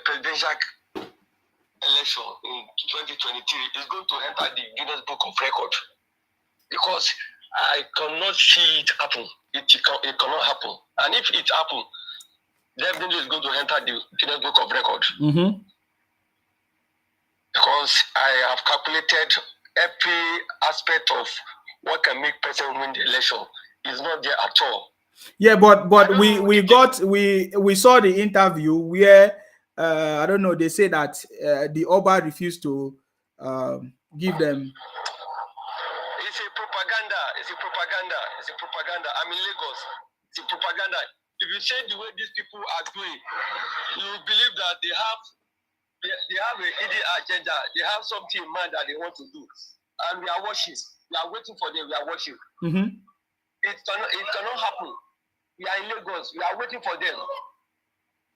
presidential election in 2023, is going to enter the Guinness Book of Record, because I cannot see it happen. It cannot happen. And if it happens, definitely it's going to enter the Guinness Book of Record. Mm-hmm. Because I have calculated every aspect of what can make person win the election. Is not there at all. Yeah, but we saw the interview where I don't know, they say that the Oba refused to give them. It's a propaganda. I'm in Lagos. It's a propaganda. If you say the way these people are doing, you believe that they have a hidden agenda. They have something in mind that they want to do, and we are watching. We are waiting for them. We are watching. Mm-hmm. It cannot happen. We are in Lagos. We are waiting for them.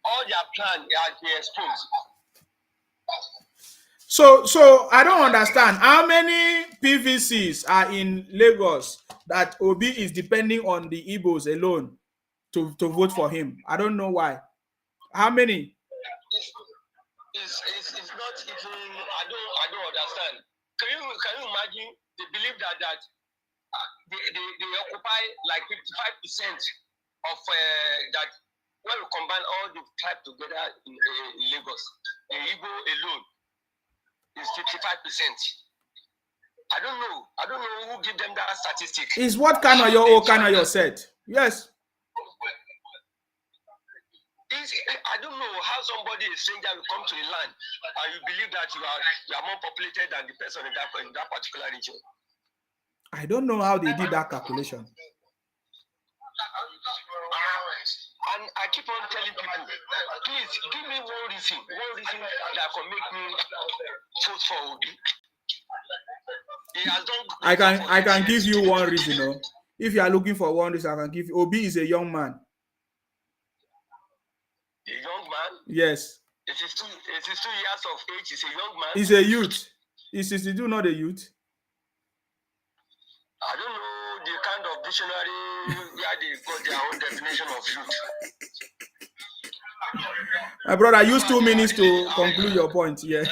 All their plan has been exposed. So I don't understand how many PVCs are in Lagos that Obi is depending on the Igbos alone to vote for him. I don't know why. How many? It's not even. I can you imagine? They believe that they occupy like 55% of that. When we combine all the tribe together in Lagos, the Igbo alone is 55%. I don't know who give them that statistic. Is what Kanayo said? Yes. I don't know how somebody, a stranger, will come to the land and you believe that you are more populated than the person in that particular region. I don't know how they did that calculation. And I keep on telling people, please give me one reason that can make me vote for Obi. He has done. I can give you one reason. No? If you are looking for one reason, I can give you. Obi is a young man. A young man? Yes. 82 years of age is a young man. He's a youth. He's 62, not a youth. I don't know the kind of dictionary where they got their own definition of youth. My brother, use 2 minutes to conclude your point. Yeah. I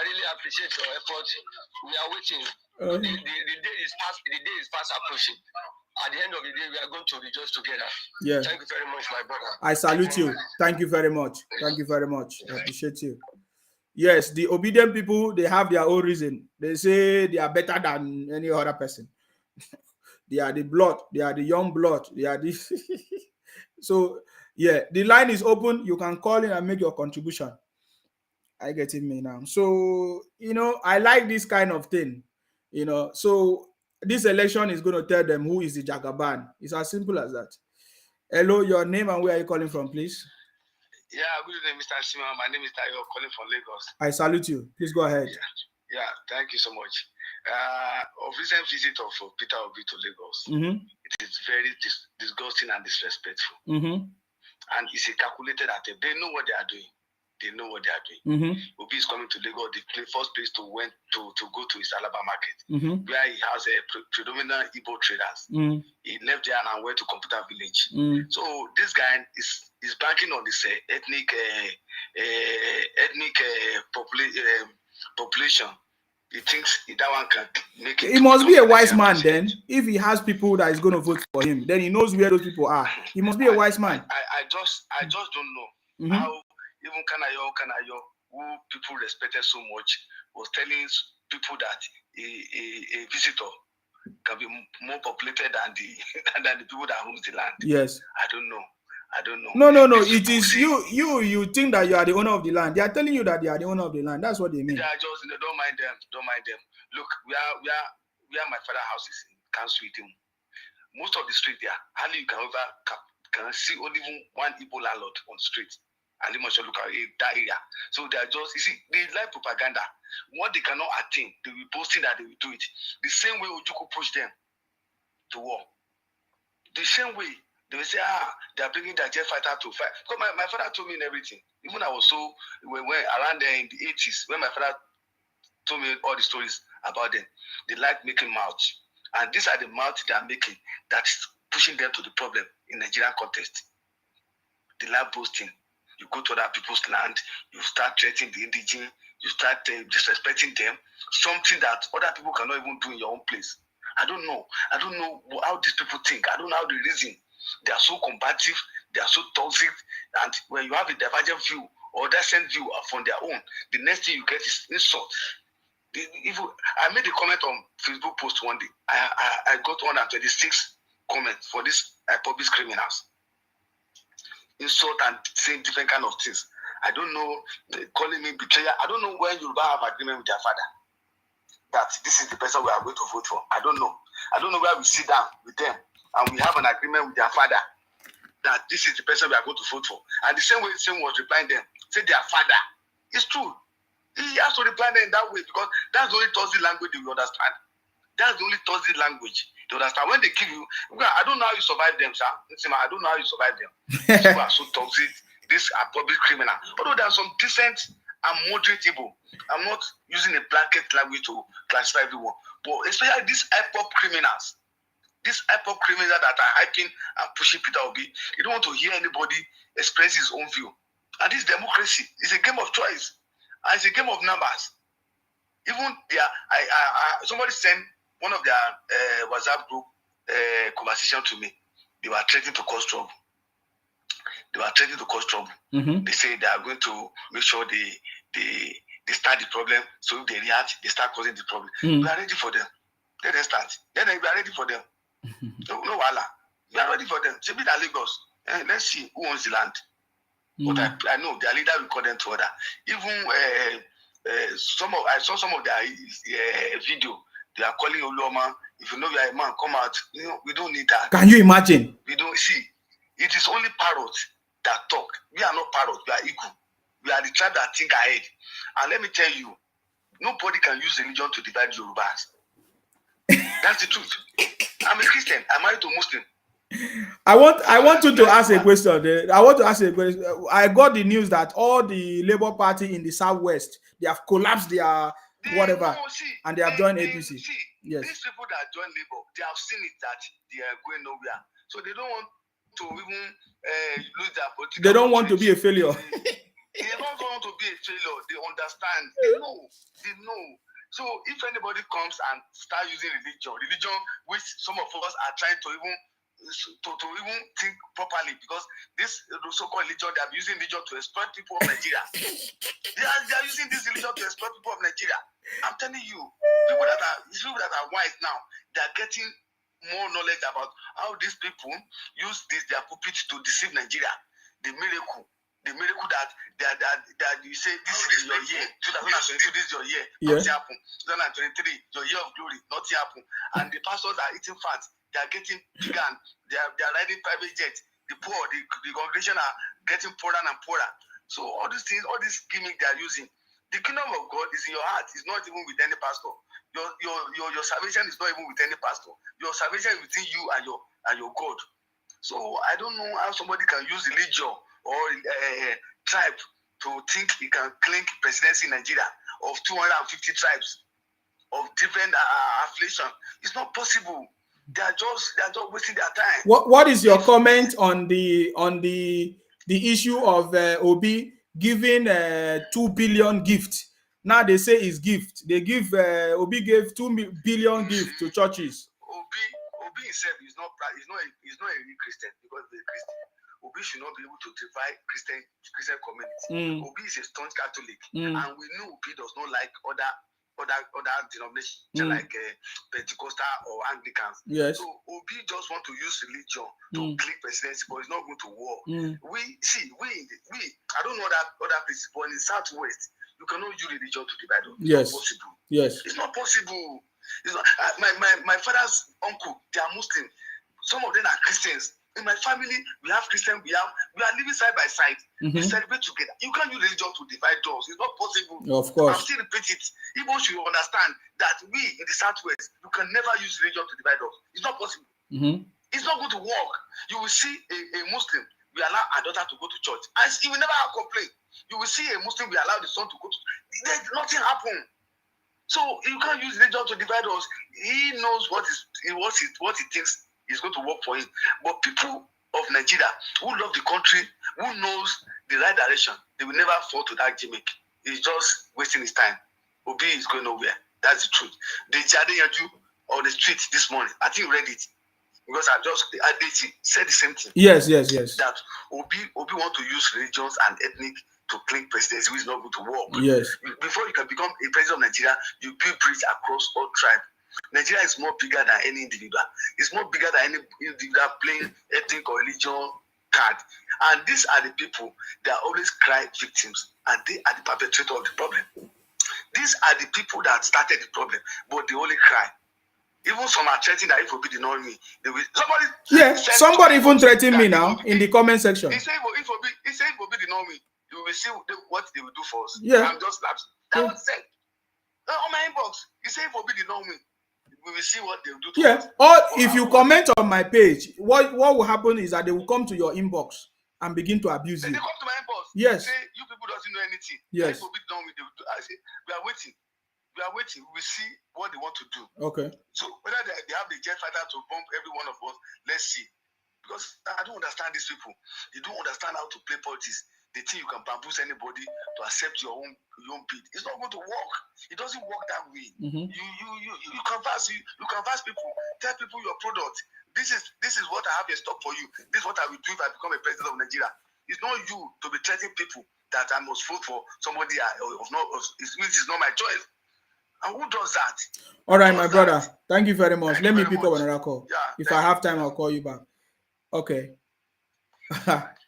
really appreciate your effort. We are waiting. The day is fast approaching. At the end of the day, we are going to rejoice together. Yeah. Thank you very much, my brother. I salute you. Thank you very much. Thank you very much. I appreciate you. Yes, the obedient people, they have their own reason. They say they are better than any other person. They are the blood. They are the young blood. They are this. So, yeah, the line is open. You can call in and make your contribution. I get me now. So, I like this kind of thing. So this election is going to tell them who is the Jagaban. It's as simple as that. Hello, your name and where are you calling from, please? Yeah, good evening, Mr. Simon. My name is Tayo, calling from Lagos. I salute you. Please go ahead. Yeah, thank you so much. Of recent visit of Peter Obi to Lagos, it is very disgusting and disrespectful. And it's a calculated attempt. They know what they are doing. Obi is coming to Lagos, the first place to go to is Alaba Market, where he has a predominant Igbo traders. He left there and went to Computer Village. So this guy is banking on this ethnic population. He thinks that one can make it. He must be a wise man then. If he has people that is going to vote for him, then he knows where those people are. He must be a wise man. I just don't know how even Kanayo, who people respected so much, was telling people that a visitor can be more populated than the people that owns the land. Yes. I don't know. No. It is you think that you are the owner of the land. They are telling you that they are the owner of the land. That's what they mean. They are just, don't mind them. Look, where my father's house is in council with him. Most of the street there, hardly you can see only one Igbo landlord on the street. And they must look at that area. So they are just, they like propaganda. What they cannot attain, they will be boasting that they will do it. The same way Ojukwu pushed them to war. The same way they will say, they are bringing their jet fighter to fight. Because my father told me everything. Even I was so, when around there in the 80s, when my father told me all the stories about them, they like making mouths. And these are the mouths they are making that's pushing them to the problem in Nigerian context. They like boasting. You go to other people's land, you start threatening the indigenous, you start disrespecting them, something that other people cannot even do in your own place. I don't know how these people think. I don't know how they reason. They are so combative, they are so toxic, and when you have a divergent view or decent view from their own, the next thing you get is insult. I made a comment on Facebook post one day. I got 126 comments for this public criminals. Insult and saying different kind of things. I don't know, calling me betrayer. I don't know when Yoruba have agreement with their father that this is the person we are going to vote for. I don't know. I don't know where we sit down with them and we have an agreement with their father that this is the person we are going to vote for. And the same way same was replying them, say their father. It's true. He has to reply them in that way because that's the only Thursday language they will understand. That's the only Thursday language. They understand when they kill you. I don't know how you survive them, sir. I don't know how you survive them. People are so toxic. These are public criminals. Although there are some decent and moderate people. I'm not using a blanket language to classify everyone. But especially these hip-hop criminals. These hip-hop criminals that are hyping and pushing Peter Obi. You don't want to hear anybody express his own view. And this democracy is a game of choice. And it's a game of numbers. Even their, somebody sent one of their WhatsApp group conversation to me. They were threatening to cause trouble. They say they are going to make sure they start the problem. So if they react, they start causing the problem. We are ready for them. Let them start. Then we are ready for them. No wala. We are ready for them. Say be the Lagos. Let's see who owns the land. But I know their leader will call them to order. Even I saw some of their video. They are calling Oluoma. If you know you are a man, come out. You know, we don't need that. Can you imagine? We don't see. It is only parrots that talk. We are not parrots. We are equal. We are the tribe that think ahead. And let me tell you, nobody can use religion to divide Yorubas. That's the truth. I'm a Christian. I'm married to a Muslim. I want you to ask a question. I want to ask a question. I got the news that all the Labour Party in the Southwest, they have collapsed their whatever, and they have joined APC. Yes. These people that join Labour, they have seen it that they are going nowhere. So they don't want to even lose their political. They don't want to be a failure. They don't want to be a failure. They understand. They know. So if anybody comes and start using religion, which some of us are trying to even think properly, because this so-called religion, they are using religion to exploit people of Nigeria. they are using this religion to exploit people of Nigeria. I'm telling you, people that are wise now, they are getting more knowledge about how these people use their pulpit to deceive Nigeria. The miracle that you say this is your year, 2022, this is your year, nothing happen. 2023, your year of glory, nothing happen. And the pastors are eating fat, they are getting bigger, and they are riding private jets. The poor, the congregation are getting poorer and poorer. So all these things, all these gimmicks they are using. The kingdom of God is in your heart. It's not even with any pastor. Your salvation is not even with any pastor. Your salvation is within you and your God. So I don't know how somebody can use religion or tribe to think he can claim presidency in Nigeria of 250 tribes of different affiliation. It's not possible. They are just wasting their time. What is your comment on the issue of Obi giving 2 billion gift? Now they say it's gift. They give Obi gave 2 billion gift to churches. Obi himself is not a real Christian, because he's a Christian. Obi should not be able to divide Christian community. Obi is a staunch Catholic, and we know Obi does not like other denominations like Pentecostal or Anglicans. Yes. So Obi just want to use religion to click presidency, but it's not going to work. We I don't know other places, but in the Southwest, you cannot use religion to divide us. Yes. It's not possible. Yes. It's not possible. It's not, my father's uncle, they are Muslim. Some of them are Christians. In my family, we have Christians. We are living side by side. We celebrate together. You can't use religion to divide us. It's not possible. Of course. I'm still repeat it. People should understand that we in the Southwest, you can never use religion to divide us. It's not possible. It's not going to work. You will see a Muslim, we allow our daughter to go to church, and he will never complain. You will see a Muslim, we allow the son to go to. There's nothing happen. So you can't use religion to divide us. He knows what he thinks is going to work for him. But people of Nigeria who love the country, who knows the right direction, they will never fall to that gimmick. He's just wasting his time. Obi is going nowhere. That's the truth. The Jade Yaju on the street this morning, I think you read it, because I said the same thing. Yes. That Obi want to use religions and ethnic to claim presidency, which is not going to work. Yes. Before you can become a president of Nigeria, you build bridge across all tribes. Nigeria is more bigger than any individual. It's more bigger than any individual playing ethnic or religion card. And these are the people that always cry victims, and they are the perpetrator of the problem. These are the people that started the problem, but they only cry. Even some are threatening that if Obi did not me, they will. Somebody even threatened me now in the comment section. He said if Obi did not me, you will see what they will do for us. Yeah. I'm just laughing. That was said on my inbox. He said if Obi did not me, we will see what they will do to us. Or if you comment on my page, what will happen is that they will come to your inbox and begin to abuse you. They come to my inbox. Yes. Say you people doesn't know anything. Yes. If Obi did not me, they will do. I say we are waiting. We are waiting. We will see what they want to do. Okay. So whether they have the jet fighter to bomb every one of us, let's see. Because I don't understand these people. They don't understand how to play politics. They think you can bamboozle anybody to accept your own bid. It's not going to work. It doesn't work that way. You canvas people, tell people your product. This is what I have in stock for you. This is what I will do if I become a president of Nigeria. It's not you to be threatening people that I must vote for somebody which is not my choice. And who does that? All right, my brother. Thank you very much. Let me pick up another call. Yeah, if I have time, I'll call you back. Okay.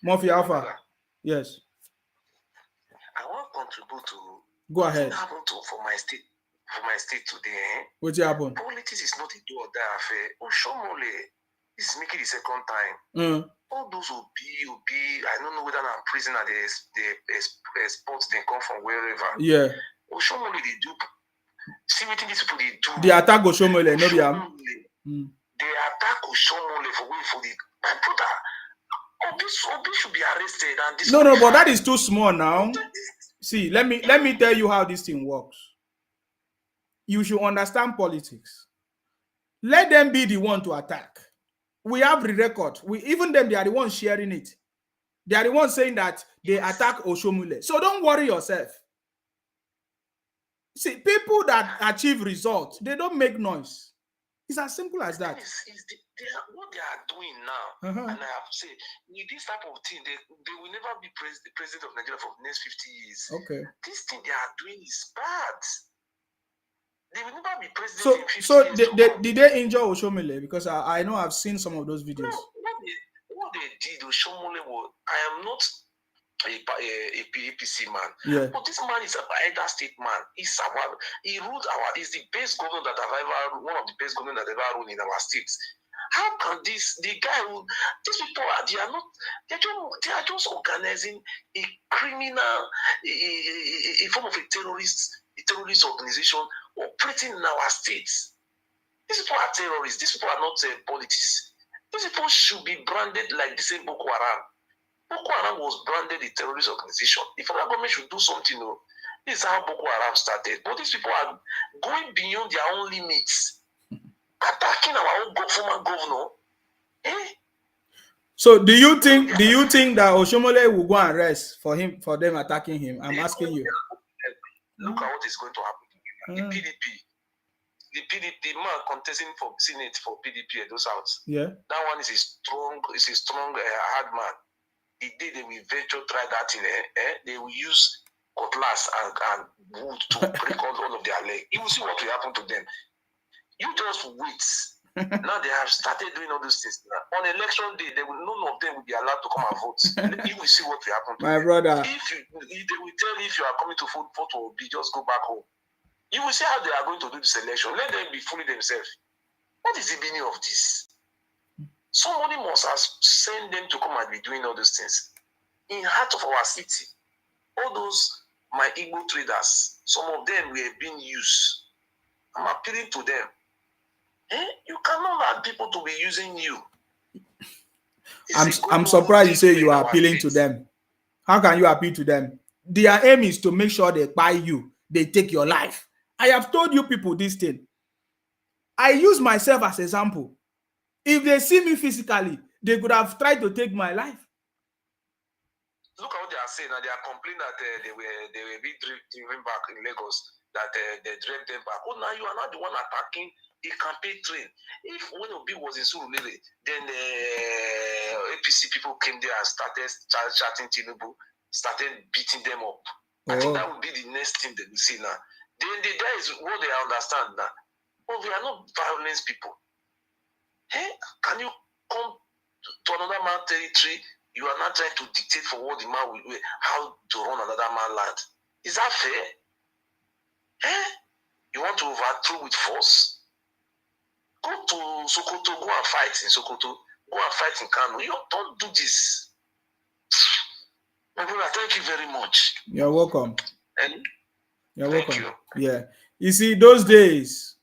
Murphy Alpha. Yes. I want to contribute to. Go ahead. What happened for my state today? What happened? Politics is not a do or die affair. Oshomole is making the second time. All those Obi, I don't know whether I'm prison or they sports they come from wherever. Yeah. Oshomole they do. See what these people they do. The attack Oshomole, no biam. They attack Oshomole for the my brother. Obi should be arrested and this. No, but that is too small now. See, let me tell you how this thing works. You should understand politics. Let them be the one to attack. We have the record. Even them, they are the ones sharing it. They are the ones saying that they attack Oshomole. So don't worry yourself. See, people that achieve results, they don't make noise. It's as simple as that. What they are doing now, and I have to say, with this type of thing, they will never be the president of Nigeria for the next 50 years. Okay. This thing they are doing is bad. They will never be president in 50 So years. did they injure Oshomole? Because I know I've seen some of those videos. No, what they did, Oshomole was, I am not a APC man. Yeah. But this man is an elder state man. He's the best governor that I've ever, one of the best governors that I've ever run in our states. How can these people they are just organizing a criminal, a form of a terrorist organization operating in our states. These people are terrorists. These people are not politics. These people should be branded like the same Boko Haram. Boko Haram was branded a terrorist organization. The federal government should do something. This is how Boko Haram started. But these people are going beyond their own limits, attacking our own former governor. So do you think that Oshomole will go and rest for them attacking him? I'm asking you. Look at what is going to happen. The PDP, the man contesting for Senate for PDP at those outs. Yeah. That one is a strong, hard man. The day they will venture try that thing, they will use cutlass and wood to break all of their leg. You will see what will happen to them. You just wait. Now they have started doing all those things. Now, on election day, none of them will be allowed to come and vote. You will see what will happen to my them. brother. They will tell you if you are coming to vote for Obi, just go back home. You will see how they are going to do this election. Let them be fooling themselves. What is the meaning of this? Somebody must have sent them to come and be doing all those things. In heart of our city, all those my Igbo traders, some of them were being used. I'm appealing to them. You cannot allow people to be using you. I'm surprised you say you are appealing to them. How can you appeal to them? Their aim is to make sure they buy you, they take your life. I have told you people this thing. I use myself as example. If they see me physically, they could have tried to take my life. Look at what they are saying. Now they are complaining that they were being driven back in Lagos, that they drove them back. Oh, now you are not the one attacking a campaign train. If when Obi was in Surulere, then the APC people came there and started chatting Tinubu, started beating them up. I think that would be the next thing that we see now. That is what they understand now. Oh, we are not violence people. Can you come to another man's territory? You are not trying to dictate for what the man will, how to run another man's land. Is that fair? You want to overthrow with force? Go to Sokoto, go and fight in Sokoto, go and fight in Kano. You don't do this. My brother, thank you very much. You're welcome. And you're welcome. You. Yeah. You see, those days,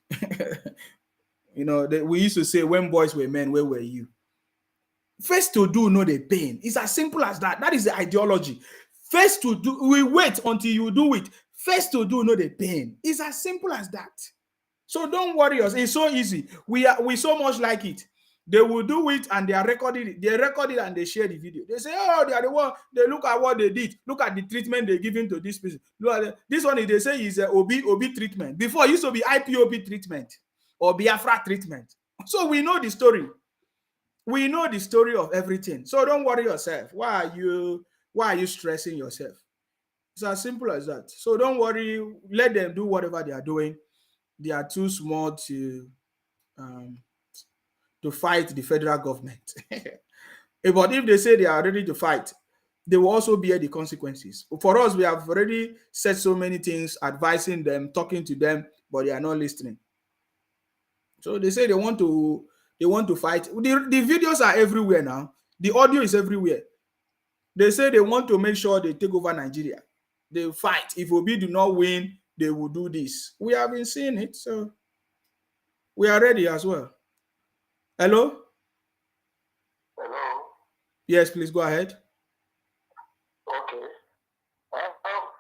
we used to say, when boys were men, where were you? First to do, know the pain. It's as simple as that. That is the ideology. First to do, we wait until you do it. First to do, know the pain. It's as simple as that. So don't worry us. It's so easy. We so much like it They will do it and they are recording it. They record it and they share the video. They say, oh, they are the one. They look at what they did. Look at the treatment they giving to this person. Look at this one. They say is a OB treatment. Before it used to be IPOB treatment or Biafra treatment. So we know the story. We know the story of everything. So don't worry yourself. Why are you stressing yourself? It's as simple as that. So don't worry. Let them do whatever they are doing. They are too small to fight the federal government. But if they say they are ready to fight, they will also bear the consequences. For us, we have already said so many things, advising them, talking to them, but they are not listening. So they say they want to fight. The videos are everywhere now. The audio is everywhere. They say they want to make sure they take over Nigeria. They fight. If Obi do not win, they will do this. We have been seeing it, so we are ready as well. Hello? Hello? Yes, please go ahead. Okay.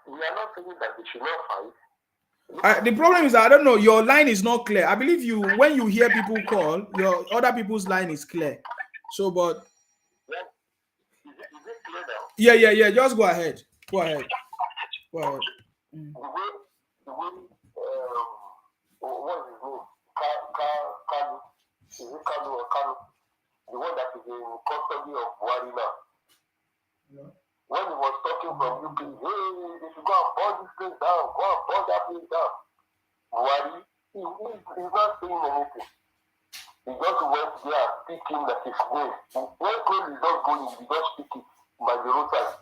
We are not saying that they should not fight. The problem is, I don't know, your line is not clear. I believe when you hear people call, your other people's line is clear. So, but Is it clear now? Yeah. Just go ahead. Go ahead. The way, what is his name? Kanu. Is it Kanu or Kanu? The one that is in custody of Buhari now. Yeah. When he was talking from UK, hey, they should go and burn this place down. Go and burn that place down. Buhari, he's not saying anything. He just went there and picked him like his name. When Cole is not going, he just pick it by the roadside.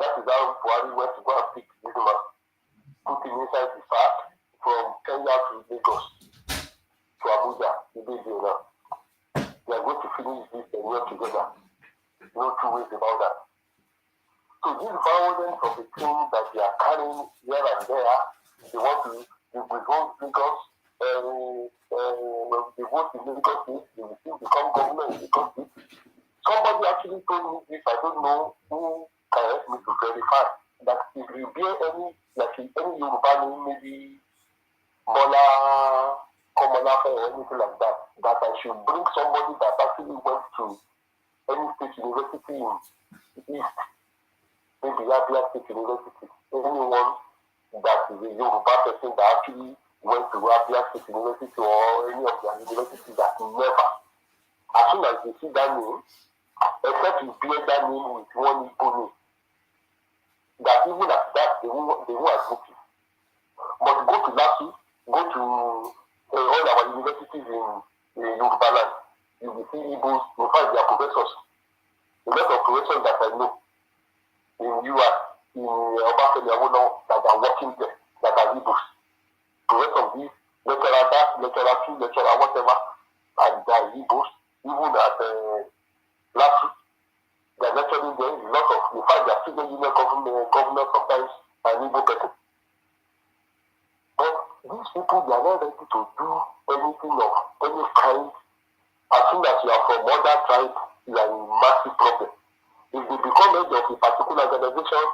That is how Buhari went to go and pick this man. Put him inside the sack from Kenya to Lagos to Abuja. He did there now. They are going to finish this and work together. No two ways about that. So this violence of the thing that they are carrying here and there, they want to withhold Lagos, they vote in Lagos State, they will still become government in Lagos State. Somebody actually told me this, I don't know who can help me to verify, that if you bear any Yoruba name, maybe Bola, Komolafe or anything like that, that I should bring somebody that actually went to any state university in East, maybe Abia State University, anyone that is a Yoruba person that actually went to Abia State University or any of their universities that never, as soon as they see that name, except you bear that name with one Igbo name, that even at that they won't admit you. But go to LASU, go to all our universities in Yoruba land, you will see Igbos, in fact they are professors. A lot of professors that I know in US, in Obafemi Awolowo, that are working there, that are Igbos. Professors of this, lecturer that, lecturer two, lecturer whatever, and they are Igbos. Even at LASU, they are lecturing there. A lot of, in fact, they are student union governor sometimes an Igbo person. But these people, they are not ready to do anything of any kind. As soon as you are from other tribe, you are in massive problem. If they become head of a particular organization,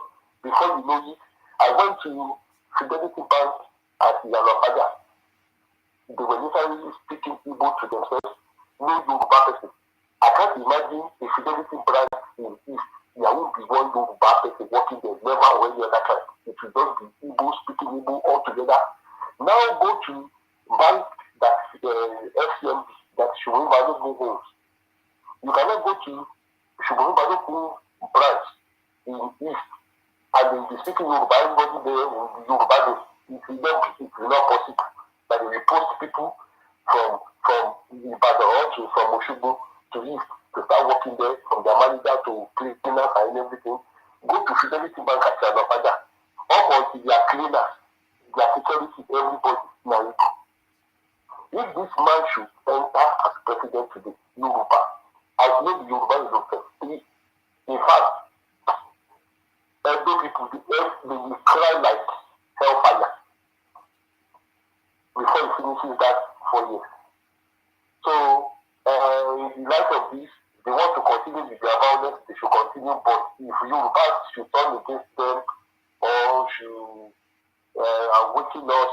before you know it, I went to Fidelity Bank at Yanopaja. They were literally speaking Igbo to themselves, no Yoruba person. I can't imagine a Fidelity branch in East. There won't be one Yoruba person working there, never or any other tribe. It will just be Igbo speaking Igbo altogether. Now go to bank that FCMB, that Shumibado owns. You cannot go to Shumibado branch in East and they will be speaking Yoruba, everybody there will be Yoruba. It will not possible. That they will post people from Ibadan to from Oshubo to East to start working there, from their manager to cleaners and everything. Go to Fidelity Bank at Yanopaja. Up until their cleaners, their security, everybody now. If this man should enter as president today, Yoruba, I know the Yoruba is okay. In fact, every people, they will cry like hellfire before he finishes that 4 years. So, in light of this, they want to continue with their violence, they should continue, but if Yoruba should turn against them or should awaken us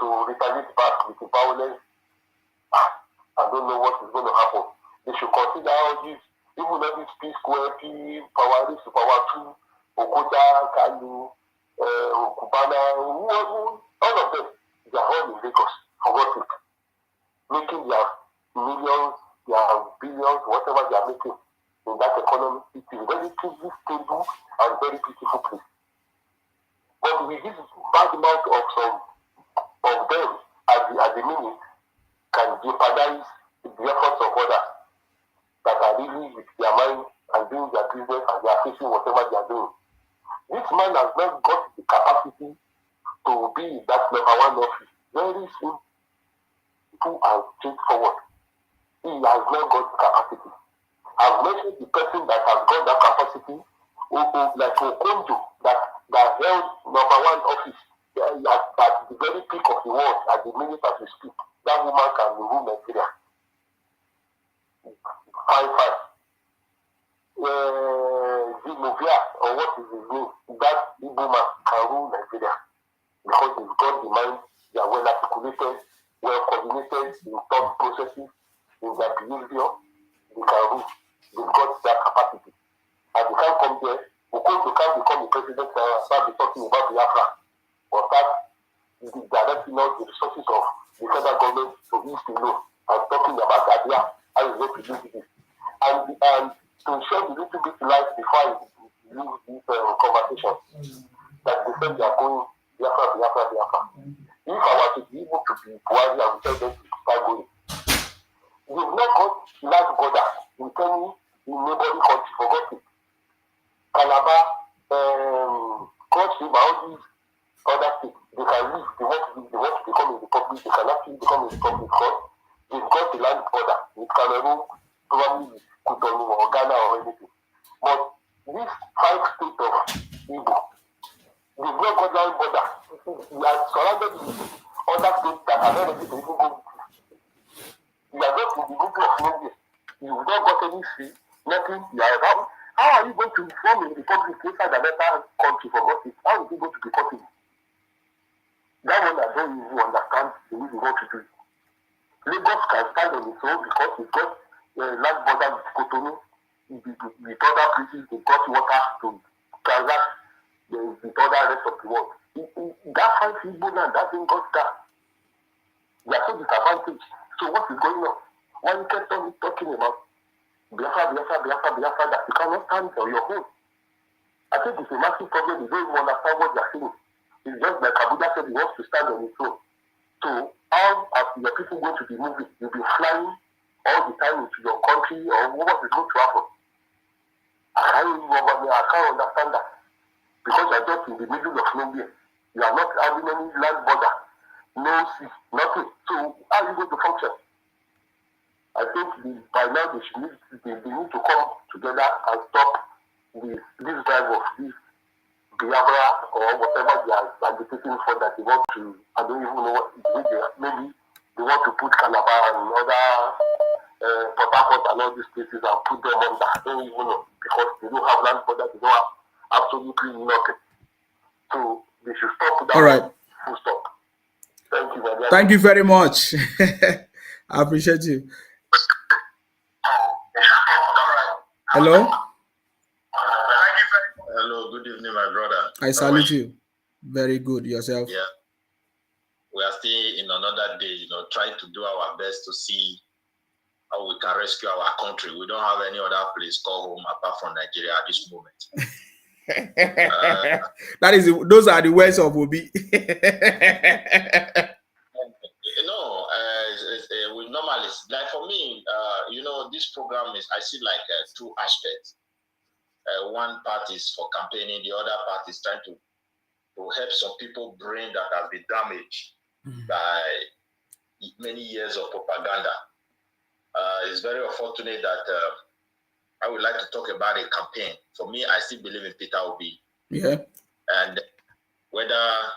to retaliate back with the violence, I don't know what is going to happen. They should consider all this, even all these P square, P power, this power 2, Okota, Kalu, Kubana, all of them, they are all in Lagos. Forgot it. Making their millions, their billions, whatever they are making in that economy. It is very stable and very beautiful place. But with this bad amount of some of them at the minute can jeopardize the efforts of others that are living with their mind and doing their business and they are facing whatever they are doing. This man has not got the capacity to be in that number 1 office. Very simple and straightforward. He has not got the capacity. I've mentioned the person that has got that capacity, like Okonjo, that held number 1 office at the very peak of the world at the minute as we speak. That woman can rule Nigeria. Fine. Zinovia, or what is his name? That woman can rule Nigeria because he's got the mind, they are well articulated, well coordinated in thought processes, in their behavior, they can rule. They've got that capacity. And they can't come there, because they can't become the president and start talking about Biafra or start directing out the resources of the federal government to East alone and talking about Abia, how is going to do this. And to shed a little bit light before I leave this conversation, that they said they are going Biafra. If I were to be able to be Buhari, I would tell them to start going. They've not got large border in any neighboring country, forgot it. Calabar, Cross River, all these other states, they can live, they want to become a republic, they can actually become a republic because they've got the land border with Cameroon, probably with Cotonou or Ghana or anything. But this 5 states of Igbo, they've not got land border. We are surrounded with other states that are not ready to even go with you. You are not in the middle of nowhere. You've not got any sea, nothing. You are around. How are you going to form a republic inside another country for what? How is it going to be possible? That one I don't even understand the way they want to do it. Lagos can stand on its own because it's got land border with Cotonou, with other places, they've got water to transact with other rest of the world. That 5 Igbo land, that thing got that. They are so disadvantaged. So what is going on? Why you kept on talking about Biafra, that you cannot stand on your own? I think it's a massive problem. You don't even understand what they're saying. It's just like Abuja said, he wants to stand on his own. So how are your people going to be moving? You'll be flying all the time into your country, or what is going to happen? I can't understand that. Because you're just in the middle of nowhere. You are not having any land border, no sea, nothing. So how are you going to function? I think by now they need to come together and stop this drive of this Biafra or whatever they are agitating for, that they want to, I don't even know what, maybe they want to put Calabar and other Port Harcourt and all these places and put them under. I don't even know, because they don't have land border, they don't have absolutely nothing. So they should stop that. All right. Full stop. Thank you very much. Thank you very much. I appreciate you. Hello? Hello, good evening, my brother. I salute you. Very good. Yourself? Yeah. We are still in another day, trying to do our best to see how we can rescue our country. We don't have any other place called home apart from Nigeria at this moment. Those are the words of Obi. We normally, like for me, this program is, I see like 2 aspects. One part is for campaigning, the other part is trying to help some people brain that has been damaged by many years of propaganda. It's very unfortunate that I would like to talk about a campaign. For me, I still believe in Peter Obi. Yeah. And whether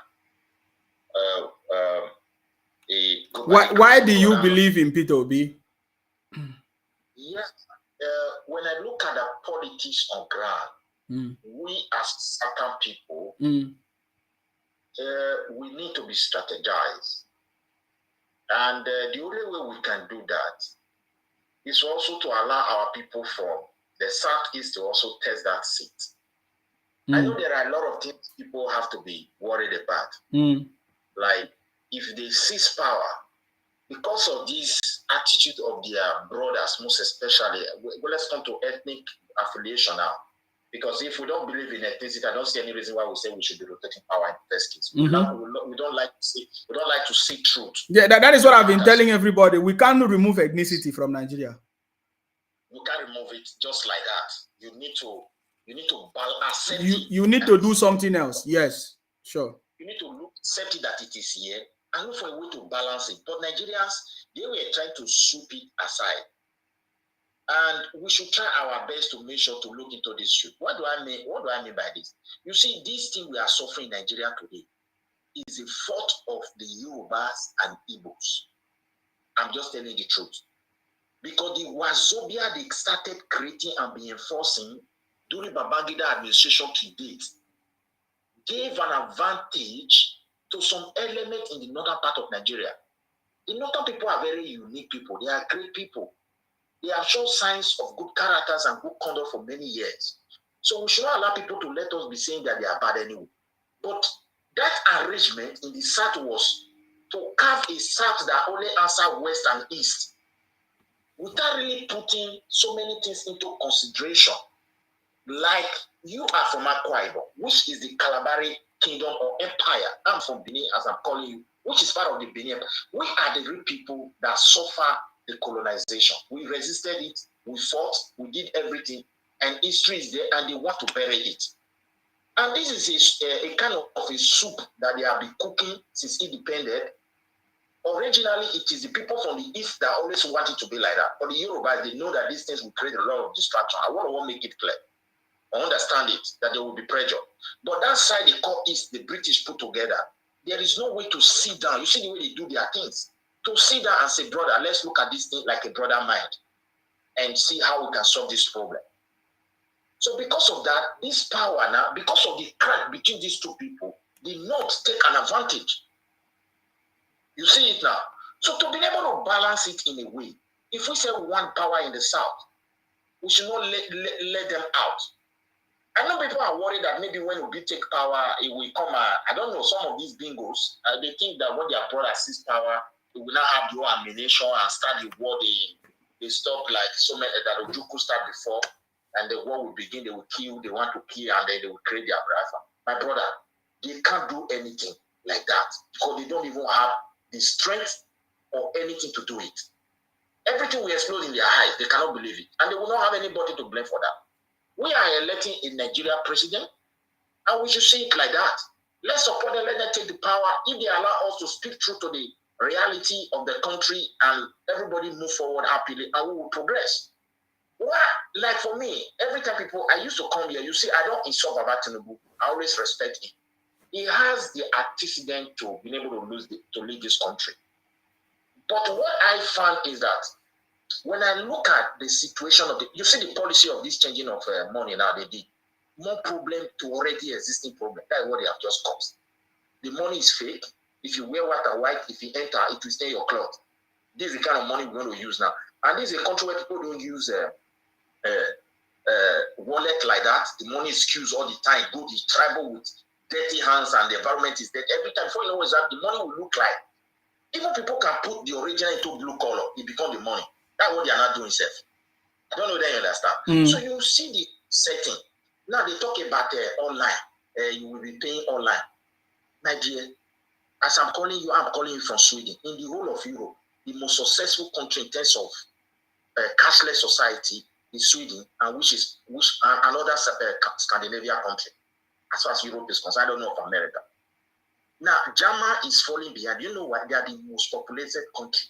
why do you believe in Peter Obi? Yes. When I look at the politics on ground, we as certain people, we need to be strategized. And the only way we can do that is also to allow our people from the southeast to also test that seat. I know there are a lot of things people have to be worried about. Like if they seize power, because of this attitude of their brothers, most especially, let's come to ethnic affiliation now. Because if we don't believe in ethnicity, I don't see any reason why we say we should be rotating power in the first case. We don't like to see truth. Yeah, that is what I've been telling everybody. We can't remove ethnicity from Nigeria. We can't remove it just like that. You need to balance it. You need to do something else. Yes, sure. You need to accept it that it is here and look for a way to balance it. But Nigerians, they were trying to sweep it aside. And we should try our best to make sure to look into this truth. What do I mean? What do I mean by this? You see, this thing we are suffering in Nigeria today is a fault of the Yorubas and Igbos. I'm just telling the truth. Because the Wazobia they started creating and be enforcing during Babangida administration to date gave an advantage to some element in the northern part of Nigeria. The northern people are very unique people. They are great people. They have shown signs of good characters and good conduct for many years. So we should not allow people to let us be saying that they are bad anyway. But that arrangement in the South was to carve a South that only answer West and East without really putting so many things into consideration. Like you are from Akwa Ibom, which is the Kalabari Kingdom or Empire. I'm from Benin, as I'm calling you, which is part of the Benin Empire. We are the real people that suffer the colonization. We resisted it, we fought, we did everything, and history is there, and they want to bury it. And this is a kind of a soup that they have been cooking since independence. Originally, it is the people from the East that always want it to be like that. But the Yorubas, they know that these things will create a lot of distraction. I want to make it clear. I understand it, that there will be pressure. But that side they call East, the British put together, there is no way to sit down. You see the way they do their things. To sit down and say, brother, let's look at this thing like a brother mind and see how we can solve this problem. So because of that, this power now, because of the crack between these two people, the North take an advantage. You see it now. So to be able to balance it in a way, if we say one power in the South, we should not let them out. I know people are worried that maybe when we take power, it will come. I don't know, some of these bingos, they think that when their brother sees power, they will not have your ammunition and start the war. They stop like so many that Ojuku started before, and the war will begin. They will kill, they want to kill, and then they will create their brother. My brother, they can't do anything like that because they don't even have the strength or anything to do it. Everything will explode in their eyes. They cannot believe it, and they will not have anybody to blame for that. We are electing a Nigeria president, and we should see it like that. Let's support them, let them take the power. If they allow us to speak true to the reality of the country and everybody move forward happily, and we will progress. Well, like for me, every time people, I used to come here, you see, I don't insult Baba Tinubu. I always respect him. He has the antecedent to being able to lead this country. But what I found is that when I look at the situation of you see the policy of this changing of money now, they did more problem to already existing problem. That's what they have just caused. The money is fake. If you wear white and white, if you enter, it will stay in your cloth. This is the kind of money we're going to use now. And this is a country where people don't use wallet like that. The money is skews all the time. Go the tribal with dirty hands and the environment is dead. Every time, before you know what's that, the money will look like. Even people can put the original into blue color. It becomes the money. That's what they are not doing, self. I don't know that you understand. So you see the setting. Now they talk about online. You will be paying online. My dear, as I'm calling you from Sweden. In the whole of Europe, the most successful country in terms of cashless society is Sweden, and which another Scandinavian country. As far as Europe is concerned, I don't know of America. Now, Germany is falling behind. You know why? They are the most populated country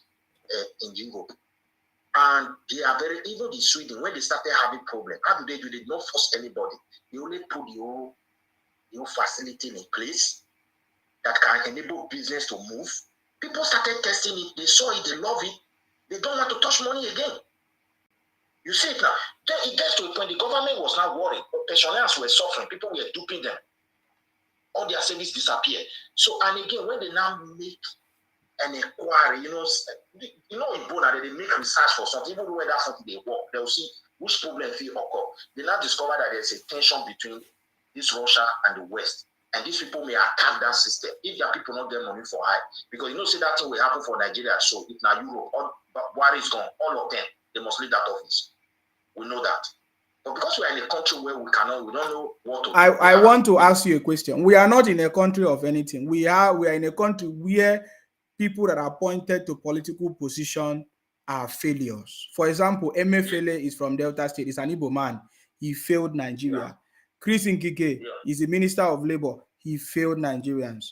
in Europe. And they are even the Sweden, when they started having problems, how do? They don't force anybody. They only put your facility in place that can enable business to move. People started testing it. They saw it. They love it. They don't want to touch money again. You see it now. Then it gets to a point the government was not worried. Pensioners were suffering. People were duping them. All their service disappeared. So, and again, when they now make an inquiry, in Bona, they make research for something, even whether something they work, they'll see which problem will occur. They now discover that there's a tension between this Russia and the West. And these people may attack that system if their people not get money for high. Because see that thing will happen for Nigeria. So if now Europe, war is gone, all of them, they must leave that office. We know that. But because we are in a country where we don't know what to do. I want to ask you a question. We are not in a country of anything. We are in a country where people that are appointed to political position are failures. For example, Emefiele is from Delta State. He's an Igbo man. He failed Nigeria. Yeah. Chris Ngige is the Minister of Labor. He failed Nigerians.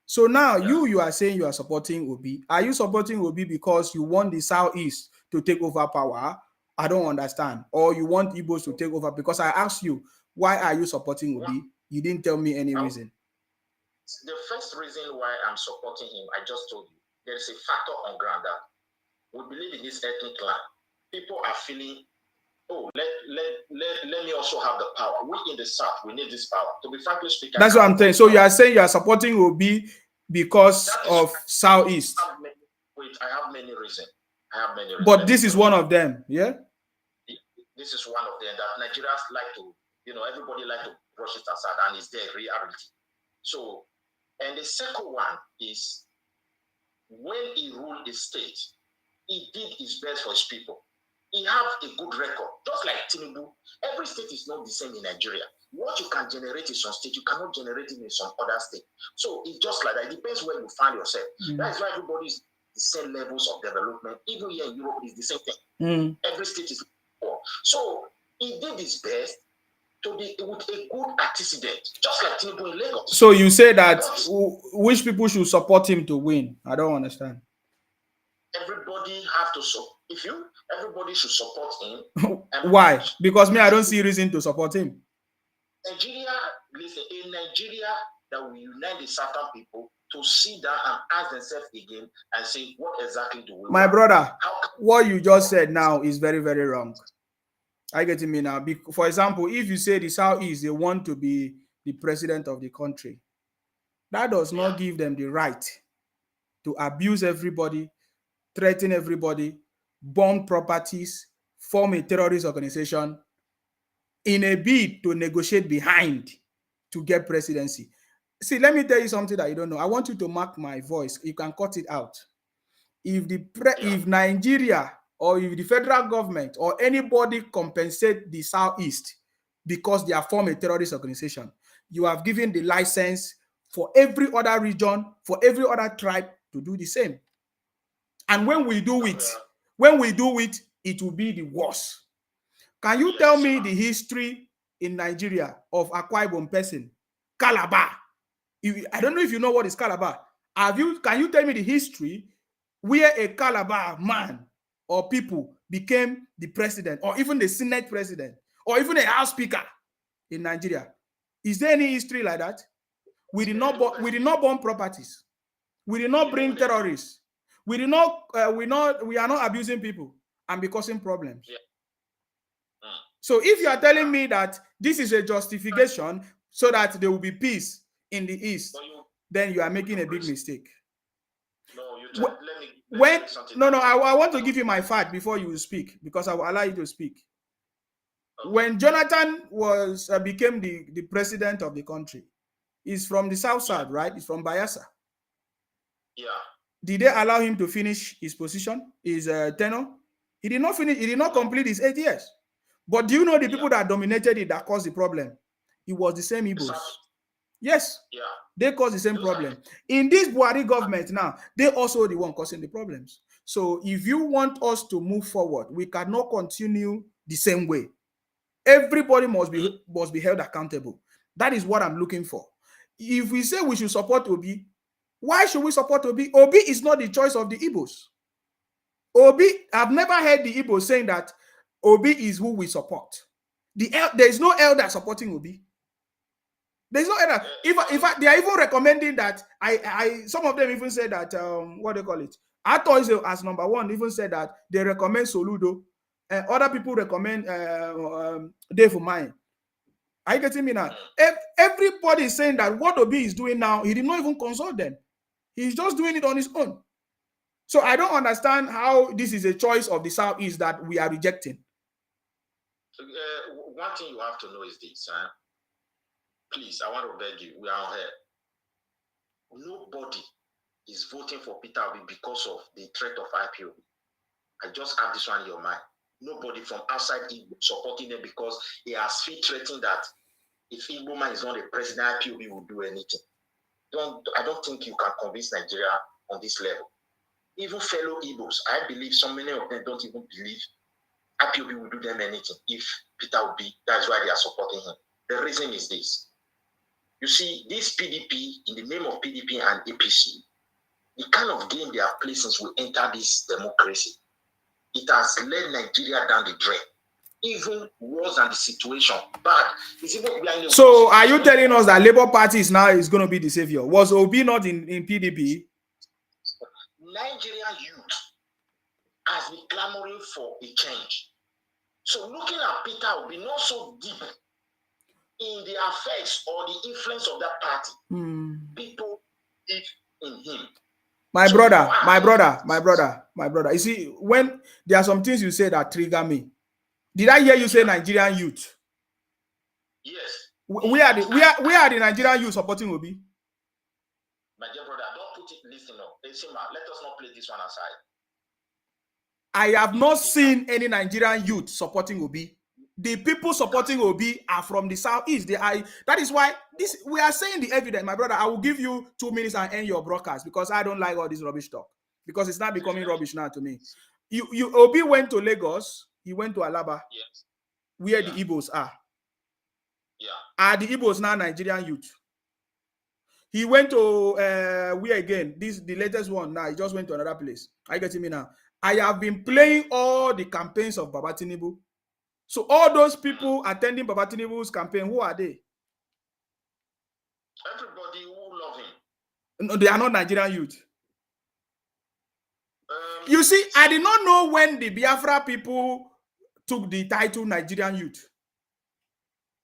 So now you are saying you are supporting Obi. Are you supporting Obi because you want the Southeast to take over power? I don't understand. Or you want Igbos to take over? Because I asked you, why are you supporting Obi? You didn't tell me any reason. The first reason why I'm supporting him, I just told you. There is a factor on ground that we believe in this ethnic land. People are feeling, let me also have the power. We in the South, we need this power. To be frankly speaking, that's what I'm saying. So you are saying you are supporting Obi because of Southeast. I have many reasons. But this is one of them, yeah? This is one of them that Nigerians like to, everybody like to brush it aside, and it's their reality. So, and the second one is when he ruled the state, he did his best for his people. He have a good record, just like Tinubu. Every state is not the same in Nigeria. What you can generate in some state, you cannot generate it in some other state. So it's just like that. It depends where you find yourself. That's why everybody's the same levels of development. Even here in Europe, is the same thing. Every state is poor. So he did his best to be with a good antecedent, just like Tinubu in Lagos. So you say that which people should support him to win? I don't understand. Everybody have to support. Everybody should support him. Why? Because me, I don't see reason to support him. Nigeria, listen, in Nigeria, that will unite the Southern people to sit down and ask themselves again and say, what exactly do we want? My brother, what you just said now is very, very wrong. I get me now. For example, if you say the Southeast, they want to be the president of the country, that does not give them the right to abuse everybody, threaten everybody, bomb properties, form a terrorist organization in a bid to negotiate behind to get presidency. See, let me tell you something that you don't know. I want you to mark my voice. You can cut it out. If Nigeria or if the federal government or anybody compensate the Southeast because they are formed a terrorist organization, you have given the license for every other region, for every other tribe to do the same. And when we do it, it will be the worst. Can you tell me the history in Nigeria of Akwa Ibom person, Calabar? I don't know if you know what is Calabar. Can you tell me the history where a Calabar man or people became the president or even the Senate president or even a House Speaker in Nigeria? Is there any history like that? We did not burn properties. We did not bring terrorists. We are not abusing people and be causing problems. So if you are telling me that this is a justification so that there will be peace in the East, then you are making a big mistake. I want to give you my fact before you speak, because I will allow you to speak. When Jonathan became the president of the country, he's from the south side, right? He's from Bayelsa. Yeah. Did they allow him to finish his position, his tenure? He did not finish. He did not complete his 8 years. But do you know the people that dominated it that caused the problem? It was the same Igbos. Yes. Yeah. They caused the same problem. In this Buhari government now, they also the one causing the problems. So if you want us to move forward, we cannot continue the same way. Everybody must be held accountable. That is what I'm looking for. If we say we should support Obi, why should we support Obi? Obi is not the choice of the Igbos. I've never heard the Igbos saying that Obi is who we support. There is no elder supporting Obi. There's no elder. In fact, they are even recommending that. Some of them even said that what they call it. Ato as number one even said that they recommend Soludo. Other people recommend Dave Umahi. Are you getting me now? Everybody is saying that what Obi is doing now, he did not even consult them. He's just doing it on his own. So I don't understand how this is a choice of the Southeast that we are rejecting. One thing you have to know is this. Please, I want to beg you. We are on here. Nobody is voting for Peter Obi because of the threat of IPOB. I just have this one in your mind. Nobody from outside Igbo supporting him because he has threatened that if Igbo man is not the president, IPOB will do anything. I don't think you can convince Nigeria on this level. Even fellow Igbos, I believe so many of them don't even believe IPOB will do them anything if Peter Obi, that's why they are supporting him. The reason is this. You see, this PDP, in the name of PDP and APC, the kind of game they are playing since we enter this democracy, it has led Nigeria down the drain. Even worse than the situation. Bad. So are you telling us that Labour Party is going to be the savior? Was Obi not in PDP? Nigerian youth has been clamoring for a change. So looking at Peter Obi not so deep in the effects or the influence of that party, people live in him. My brother. You see, when there are some things you say that trigger me. Did I hear you say Nigerian youth? Yes. We are the Nigerian youth supporting Obi. My dear brother, don't put it, listen up. Let us not play this one aside. I have not seen any Nigerian youth supporting Obi. The people supporting Obi are from the Southeast. That is why we are saying the evidence. My brother, I will give you 2 minutes and end your broadcast because I don't like all this rubbish talk. Because it's not becoming rubbish now to me. Obi went to Lagos, he went to Alaba, yes, where the Igbos are. Yeah. Are the Igbos now Nigerian youth? He went to where again? The latest one now. He just went to another place. Are you getting me now? I have been playing all the campaigns of Baba Tinubu. So all those people attending Baba Tinubu's campaign, who are they? Everybody who love him. No, they are not Nigerian youth. You see, I did not know when the Biafra people took the title Nigerian youth.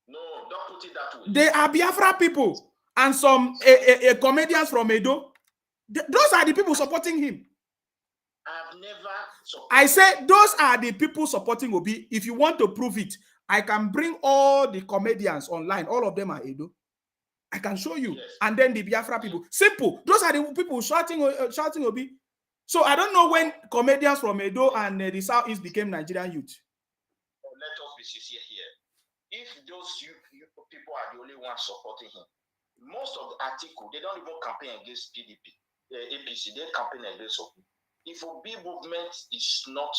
No, don't put it that way. They are Biafra people and some comedians from Edo. Those are the people supporting him. I have never supported. I said those are the people supporting Obi. If you want to prove it, I can bring all the comedians online. All of them are Edo. I can show you. Yes. And then the Biafra people. Simple. Those are the people shouting Obi. So I don't know when comedians from Edo and the Southeast became Nigerian youth. Let us be sincere here. If those people are the only ones supporting him, most of the article, they don't even campaign against PDP, APC. They campaign against Obi. If Obi movement is not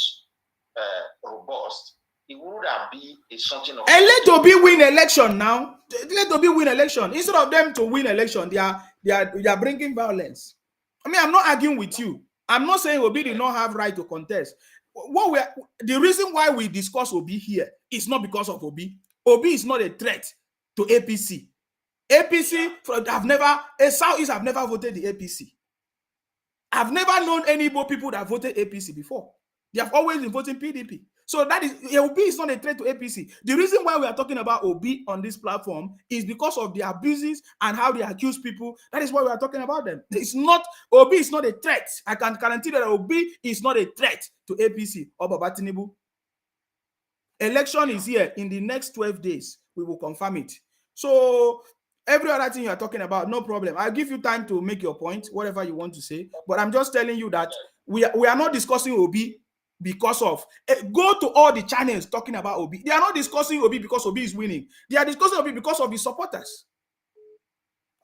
robust, it would have been something of. And let Obi win election now. Let Obi win election. Instead of them to win election, they are bringing violence. I mean, I'm not arguing with you. I'm not saying Obi did not have right to contest. The reason why we discuss Obi here is not because of Obi. Obi is not a threat to APC. APC Southeast have never voted the APC. I've never known any people that voted APC before. They have always been voting PDP. So that is, Obi is not a threat to APC. The reason why we are talking about Obi on this platform is because of the abuses and how they accuse people. That is why we are talking about them. Obi is not a threat. I can guarantee that Obi is not a threat to APC or Baba Tinubu. Election is here. In the next 12 days, we will confirm it. So every other thing you are talking about, no problem. I'll give you time to make your point, whatever you want to say. But I'm just telling you that we are not discussing Obi because of go to all the channels talking about Obi. They are not discussing Obi because Obi is winning. They are discussing Obi because of his supporters.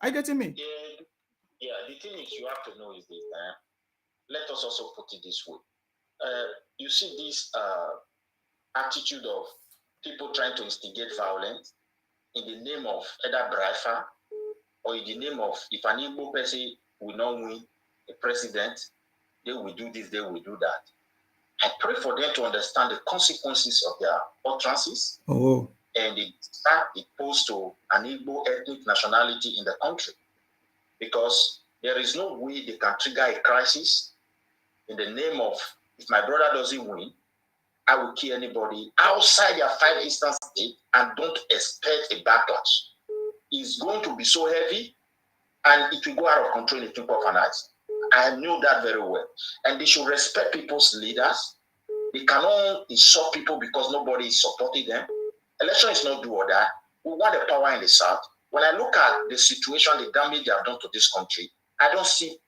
Are you getting me? Yeah. The thing is, you have to know is this. Let us also put it this way. You see this attitude of people trying to instigate violence in the name of either Braifa or in the name of if an Igbo person will not win a president, they will do this, they will do that. I pray for them to understand the consequences of their utterances and the start it posed to an Igbo ethnic nationality in the country. Because there is no way they can trigger a crisis in the name of, if my brother doesn't win, I will kill anybody outside their 5 Eastern state and don't expect a backlash. It's going to be so heavy and it will go out of control in the twinkle of an eye. I knew that very well. And they should respect people's leaders. They cannot insult people because nobody is supporting them. Election is not do or die. We want the power in the South. When I look at the situation, the damage they have done to this country, I don't see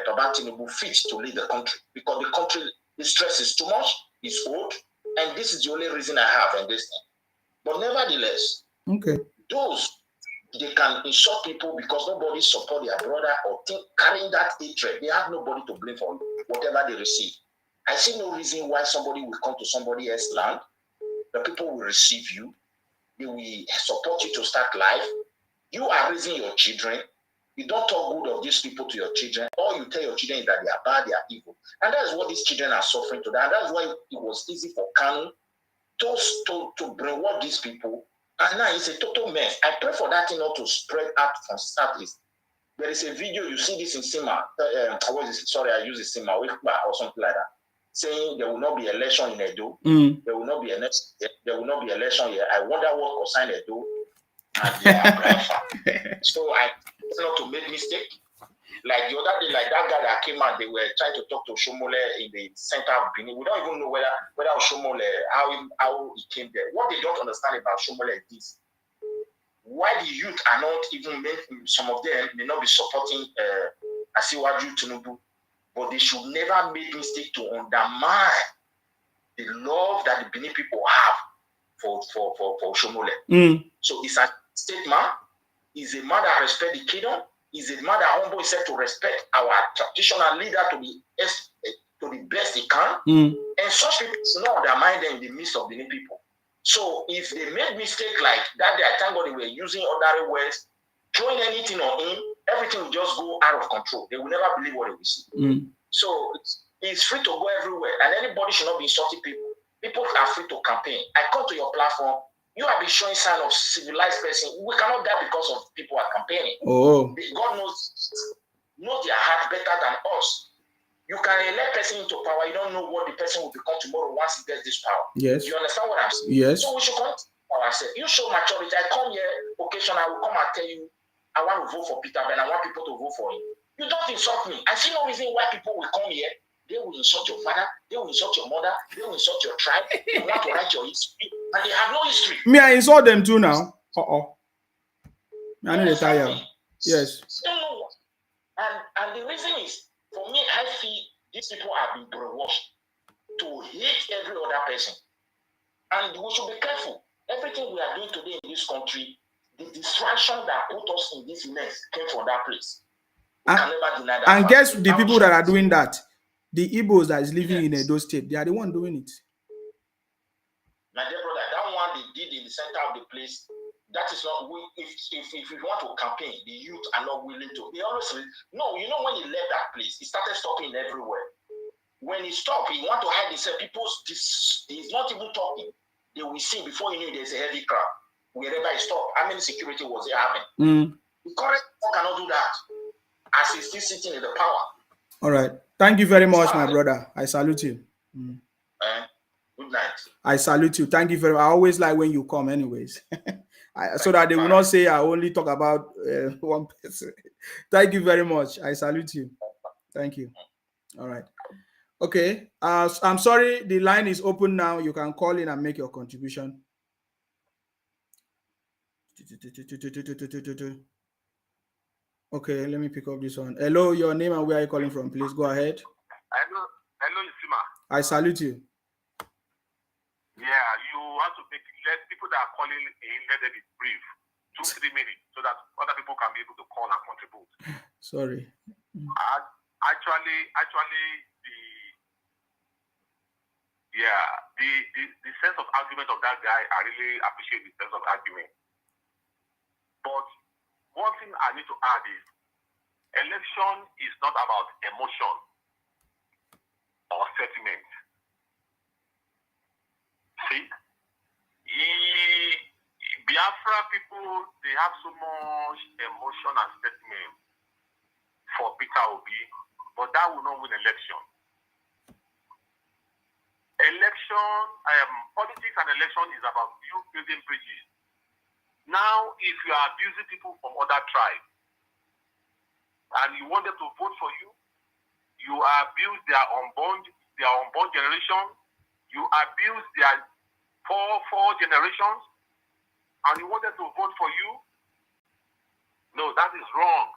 Baba Tinubu fit to lead the country because the country, the stress is too much, it's old, and this is the only reason I have in this thing. But nevertheless, those they can insult people because nobody support their brother or carrying that hatred. They have nobody to blame for whatever they receive. I see no reason why somebody will come to somebody else's land. The people will receive you. They will support you to start life. You are raising your children. You don't talk good of these people to your children. All you tell your children is that they are bad, they are evil. And that is what these children are suffering today. And that's why it was easy for Kanu to brainwash these people. And now it's a total mess. I pray for that thing not to spread out from Southeast. There is a video, you see this in Sima. I use the Sima or something like that. Saying there will not be election in Edo. There will not be election here. I wonder what concerned Edo and their grandfather. So I not to make mistake. Like the other day, like that guy that came out, they were trying to talk to Shomole in the center of Benin. We don't even know whether Shomole, how he came there. What they don't understand about Shomole is this. Why the youth are not even, some of them may not be supporting Asiwaju Tinubu, but they should never make mistake to undermine the love that the Benin people have for Shomole. So it's a statement. He's a man that respect the kingdom. He's a man that humble himself to respect our traditional leader to the best he can. And such people should not undermine them in the midst of the new people. So if they made mistake like that, I thank God they were using ordinary words, throwing anything on him, everything will just go out of control. They will never believe what they will see. So it's free to go everywhere, and anybody should not be insulting people. People are free to campaign. I come to your platform. You have been showing sign of civilized person. We cannot die because of people are campaigning. God knows their heart better than us. You can elect person into power. You don't know what the person will become tomorrow once he gets this power. Yes. You understand what I'm saying? Yes. So we should come to ourselves. You show maturity. I come here occasionally. I will come and tell you, I want to vote for Peter Ben. I want people to vote for him. You don't insult me. I see no reason why people will come here. They will insult your father. They will insult your mother. They will insult your tribe. They want to write your history. And they have no history. Me, I insult them too now. I need to tire. Yes. No. And the reason is, for me, I feel these people have been brainwashed to hate every other person. And we should be careful. Everything we are doing today in this country, the distraction that put us in this mess came from that place. We can never deny that. And guess the people that are doing that? The Igbos that is living in Edo State. They are the one doing it. My dear brother, that one they did in the center of the place, that is not, if you want to campaign, the youth are not willing to. They always, no, you know when he left that place, he started stopping everywhere. When he stopped, he want to hide himself. He's not even talking. They will see before he knew there's a heavy crowd. Wherever he stopped, how many security was he having? The current cannot do that, as he's still sitting in the power. All right. Thank you very much, my brother. I salute you. Good night. I salute you. Thank you very much. I always like when you come anyways. So that they will not say I only talk about one person. Thank you very much. I salute you. Thank you. All right. Okay. I'm sorry. The line is open now. You can call in and make your contribution. Okay, let me pick up this one. Hello, your name and where are you calling from? Please go ahead. Hello, Isima. I salute you. Yeah, you have to let people that are calling in, let them be brief. 2-3 minutes so that other people can be able to call and contribute. Sorry. Actually, the sense of argument of that guy, I really appreciate the sense of argument. But one thing I need to add is, election is not about emotion or sentiment. See, Biafra people, they have so much emotion and sentiment for Peter Obi, but that will not win election. Politics and election is about you building bridges. Now, if you are abusing people from other tribes and you want them to vote for you, You abuse their unborn generation. You abuse their four generations, and you wanted to vote for you? No, that is wrong.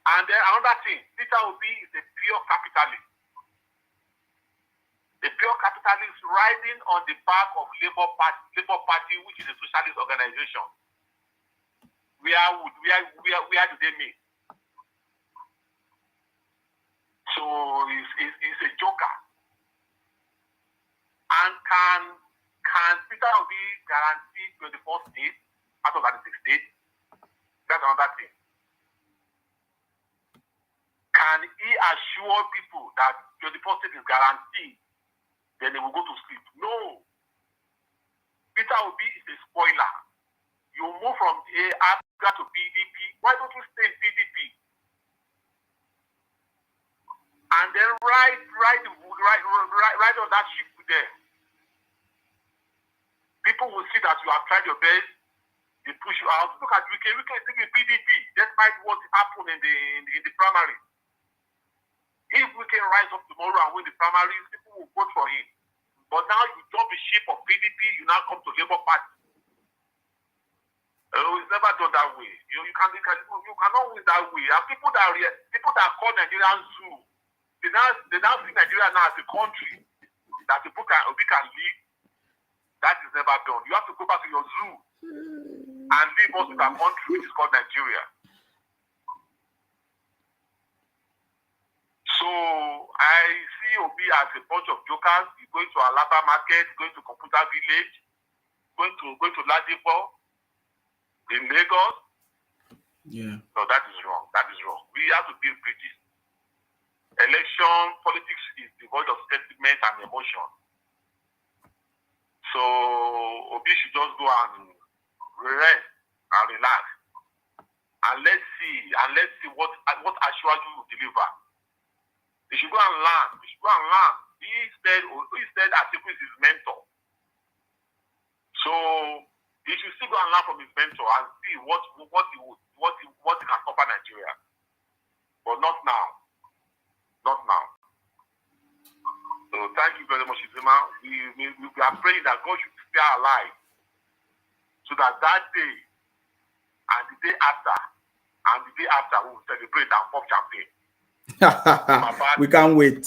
And then another thing, Peter Obi is a pure capitalist. The pure capitalist riding on the back of Labour Party, which is a socialist organization. Where do they meet? So he's a joker. And can Peter Obi guarantee 24 states out of 36 states? That's another thing. Can he assure people that 24 states is guaranteed? Then they will go to sleep. No. Peter Obi is a spoiler. You move from APGA to PDP. Why don't you stay in PDP? And then ride on that ship with them. People will see that you have tried your best. They push you out. Look at Wike. Wike is still in PDP, despite what happened in the primary. If we can rise up tomorrow and win the primaries, people will vote for him. But now you jump the ship of PDP, you now come to Labour Party. It's never done that way. You cannot win that way. And people that call Nigerian zoo, they now see Nigeria now as a country that people can live. That is never done. You have to go back to your zoo and live us with our country, which is called Nigeria. So I see Obi as a bunch of jokers. He's going to Alaba Market, going to Computer Village, going to Ladipo in Lagos. Yeah. No, that is wrong. That is wrong. We have to be British. Election politics is devoid of sentiment and emotion. So Obi should just go and rest and relax, and let's see what Ashwaju will deliver. They should go and learn. He said Atiku is his mentor. So he should still go and learn from his mentor and see what he can offer Nigeria. But not now. Not now. So thank you very much, Izima. We are praying that God should stay alive, so that day and the day after we will celebrate and pop champagne. We can't wait.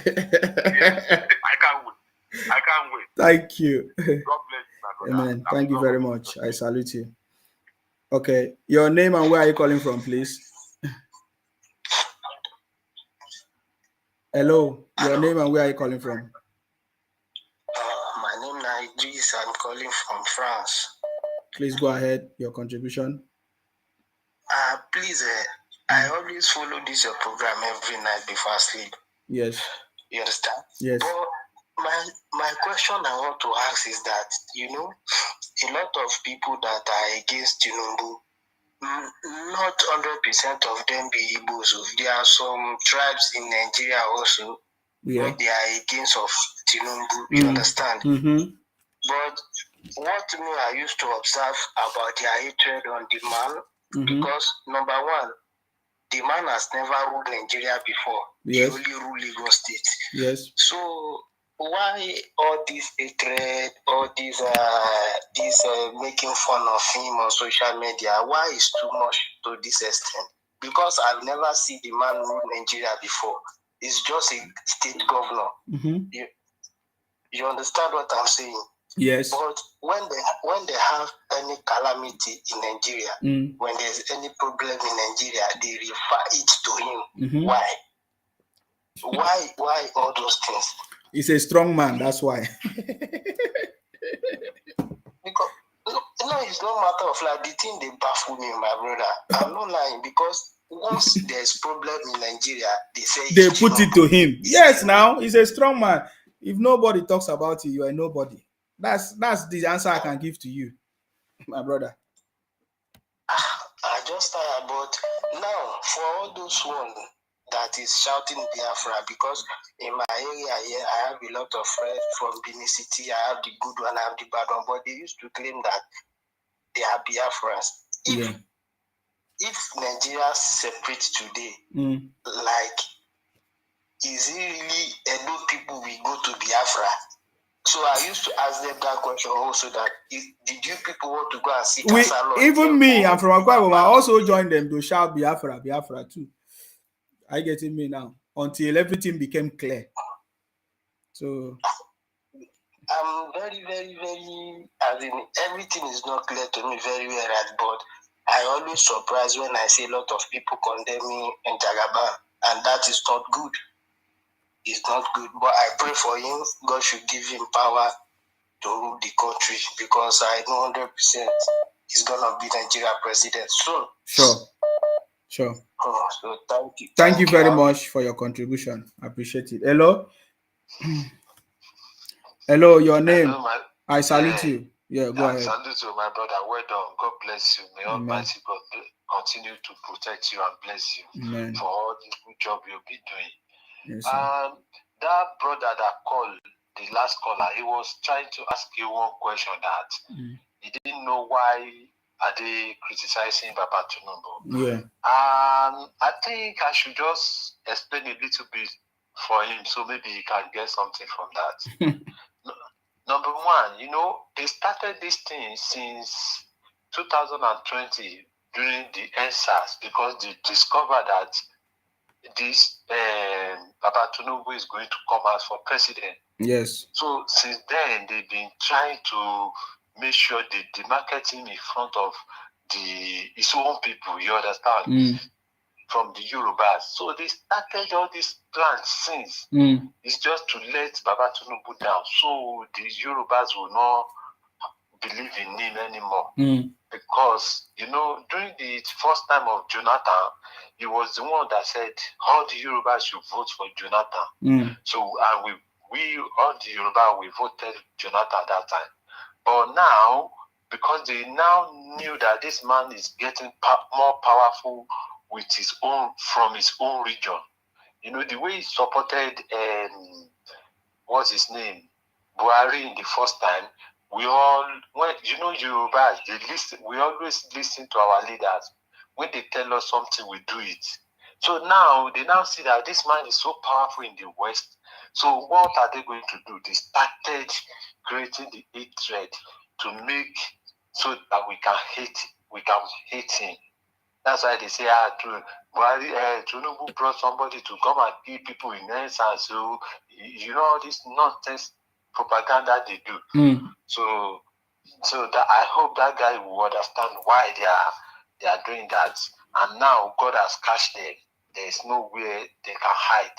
Yes, I can't wait. Thank you. God bless you, my brother. Amen. Thank you very much. I salute you. Okay, your name and where are you calling from, please? Hello, your name and where are you calling from? My name is Idris. I'm calling from France. Please go ahead. Your contribution. Please, I always follow your program every night before I sleep. Yes. You understand? Yes. But my question I want to ask is that, a lot of people that are against Tinubu, not 100% of them be Igbos. There are some tribes in Nigeria also where they are against of Tinubu. You understand? Mm-hmm. But what me I used to observe about their hatred on the man, because number one, the man has never ruled Nigeria before. Yes. He only ruled Lagos State. Yes. So why all this hatred, all this making fun of him on social media? Why is too much to this extent? Because I've never seen the man rule Nigeria before. He's just a state governor. Mm-hmm. You understand what I'm saying? Yes. But when they have any calamity in Nigeria, when there's any problem in Nigeria, they refer it to him. Mm-hmm. Why? Why all those things? He's a strong man, that's why. Because it's no matter of like the thing they baffle me, my brother. I'm not lying, because once there's problem in Nigeria, they say they put it to him. Yes, now he's a strong man. If nobody talks about it, you are nobody. That's the answer I can give to you, my brother. I just tired, but now for all those one that is shouting Biafra, because in my area here I have a lot of friends from Benin City. I have the good one, I have the bad one, but they used to claim that they are Biafrans. if Nigeria separates today, like, is it really Edo people we go to Biafra? So I used to ask them that question also, that did you people want to go and see Kasalo? Even me, I'm from Akwa, I also joined them to shout Biafra, Biafra too. Are you getting me now? Until everything became clear. So I'm very, very, very, I mean, everything is not clear to me very well, but I always surprised when I see a lot of people condemning in Jagaban, and that is not good. It's not good, but I pray for him. God should give him power to rule the country, because I know 100% he's gonna be Nigeria president soon. Sure. Oh, so thank you. Thank you very much for your contribution. I appreciate it. Hello. Hello, your name. Hello, I salute you. Yeah, go ahead. I salute you, my brother. Well done. God bless you. May Almighty God continue to protect you and bless you for all the good job you'll be doing. Yes, that brother that called, the last caller, he was trying to ask you one question that he didn't know why are they criticizing Baba Tinubu. Yeah. I think I should just explain a little bit for him, so maybe he can get something from that. Number one, they started this thing since 2020 during the NSAS, because they discovered that this Baba Tinubu is going to come out for president. Yes. So since then, they've been trying to make sure they demarket him in front of his own people, you understand? From the Yorubas. So they started all these plans since. It's just to let Baba Tinubu down, so the Yorubas will not believe in him anymore. Because, during the first time of Jonathan, he was the one that said all the Yorubas should vote for Jonathan. So, and we all the Yoruba, we voted Jonathan at that time. But now, because they now knew that this man is getting more powerful with his own, from his own region. The way he supported, what's his name, Buhari in the first time, we all, when Yorubas, we always listen to our leaders. When they tell us something, we do it. So now, they now see that this man is so powerful in the West. So what are they going to do? They started creating the hatred to make so that we can hate him. That's why they say, Tinubu brought somebody to come and kill people in NSAS. So, all this nonsense propaganda they do. So that I hope that guy will understand why they are doing that. And now God has catched them. There's nowhere they can hide.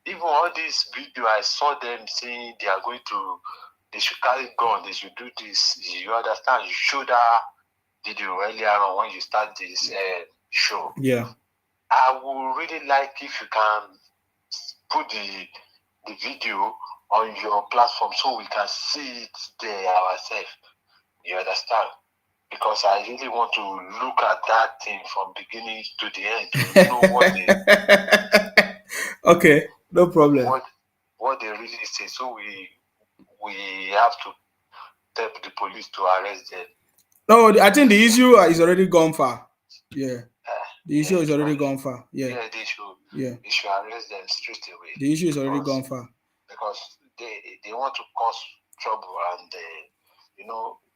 Even all this video, I saw them saying they should carry gun, they should do this. You understand? You show that video earlier on when you start this show. Yeah. I would really like if you can put the video on your platform so we can see it there ourselves. You understand? Because I really want to look at that thing from beginning to the end to know what they okay, no problem. What they really say. So we have to tell the police to arrest them. No, I think the issue is already gone far. Yeah. The issue is already gone far. Yeah. Yeah, they should arrest them straight away. The issue is already gone far. Because they want to cause trouble, and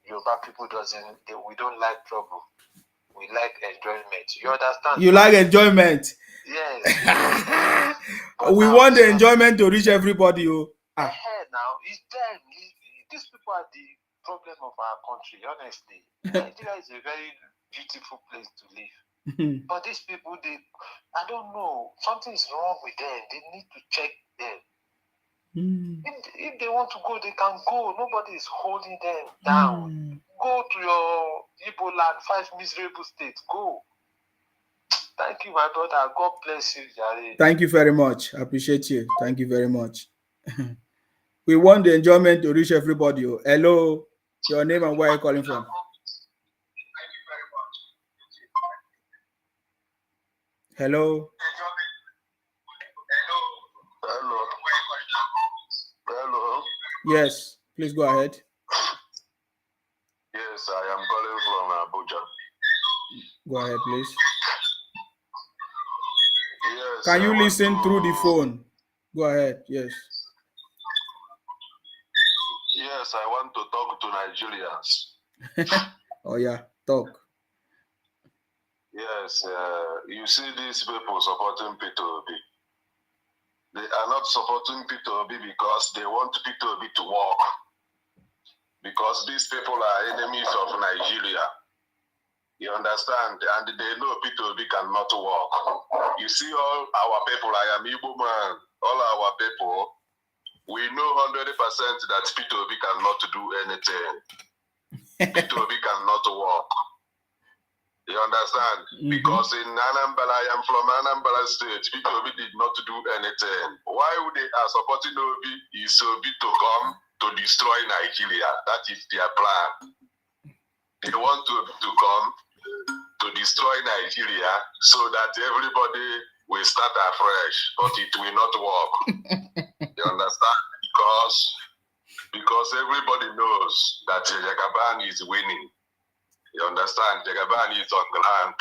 Yoruba people we don't like trouble. We like enjoyment. You understand? You like enjoyment? Yes. We want the enjoyment to reach everybody. Now, it's them. These people are the problem of our country, honestly. Nigeria is a very beautiful place to live. But these people, I don't know, something is wrong with them. They need to check them. If they want to go, they can go. Nobody is holding them down. Go to your Igbo land, 5 miserable states. Go. Thank you, my brother. God bless you, Jare. Thank you very much. I appreciate you. Thank you very much. We want the enjoyment to reach everybody. Hello, your name and where are you calling from? Hello. Hello. Yes, please go ahead. Yes, I am calling from Abuja. Go ahead, please. Yes, Can you listen through the phone? Go ahead. Yes. Yes, I want to talk to Nigerians. Oh yeah, talk. Yes, you see these people supporting P2B. They are not supporting P2B because they want P2B to work. Because these people are enemies of Nigeria. You understand? And they know P2B cannot work. You see all our people, I am Igbo man, all our people, we know 100% that P2B cannot do anything. P2B cannot work. You understand? Because in Anambra, I am from Anambra State. P2B did not do anything. Why would they are supporting Obi is Obi to come to destroy Nigeria? That is their plan. They want to come to destroy Nigeria so that everybody will start afresh, but it will not work. You understand? Because everybody knows that Jagaban is winning. You understand? Jagaban is on ground.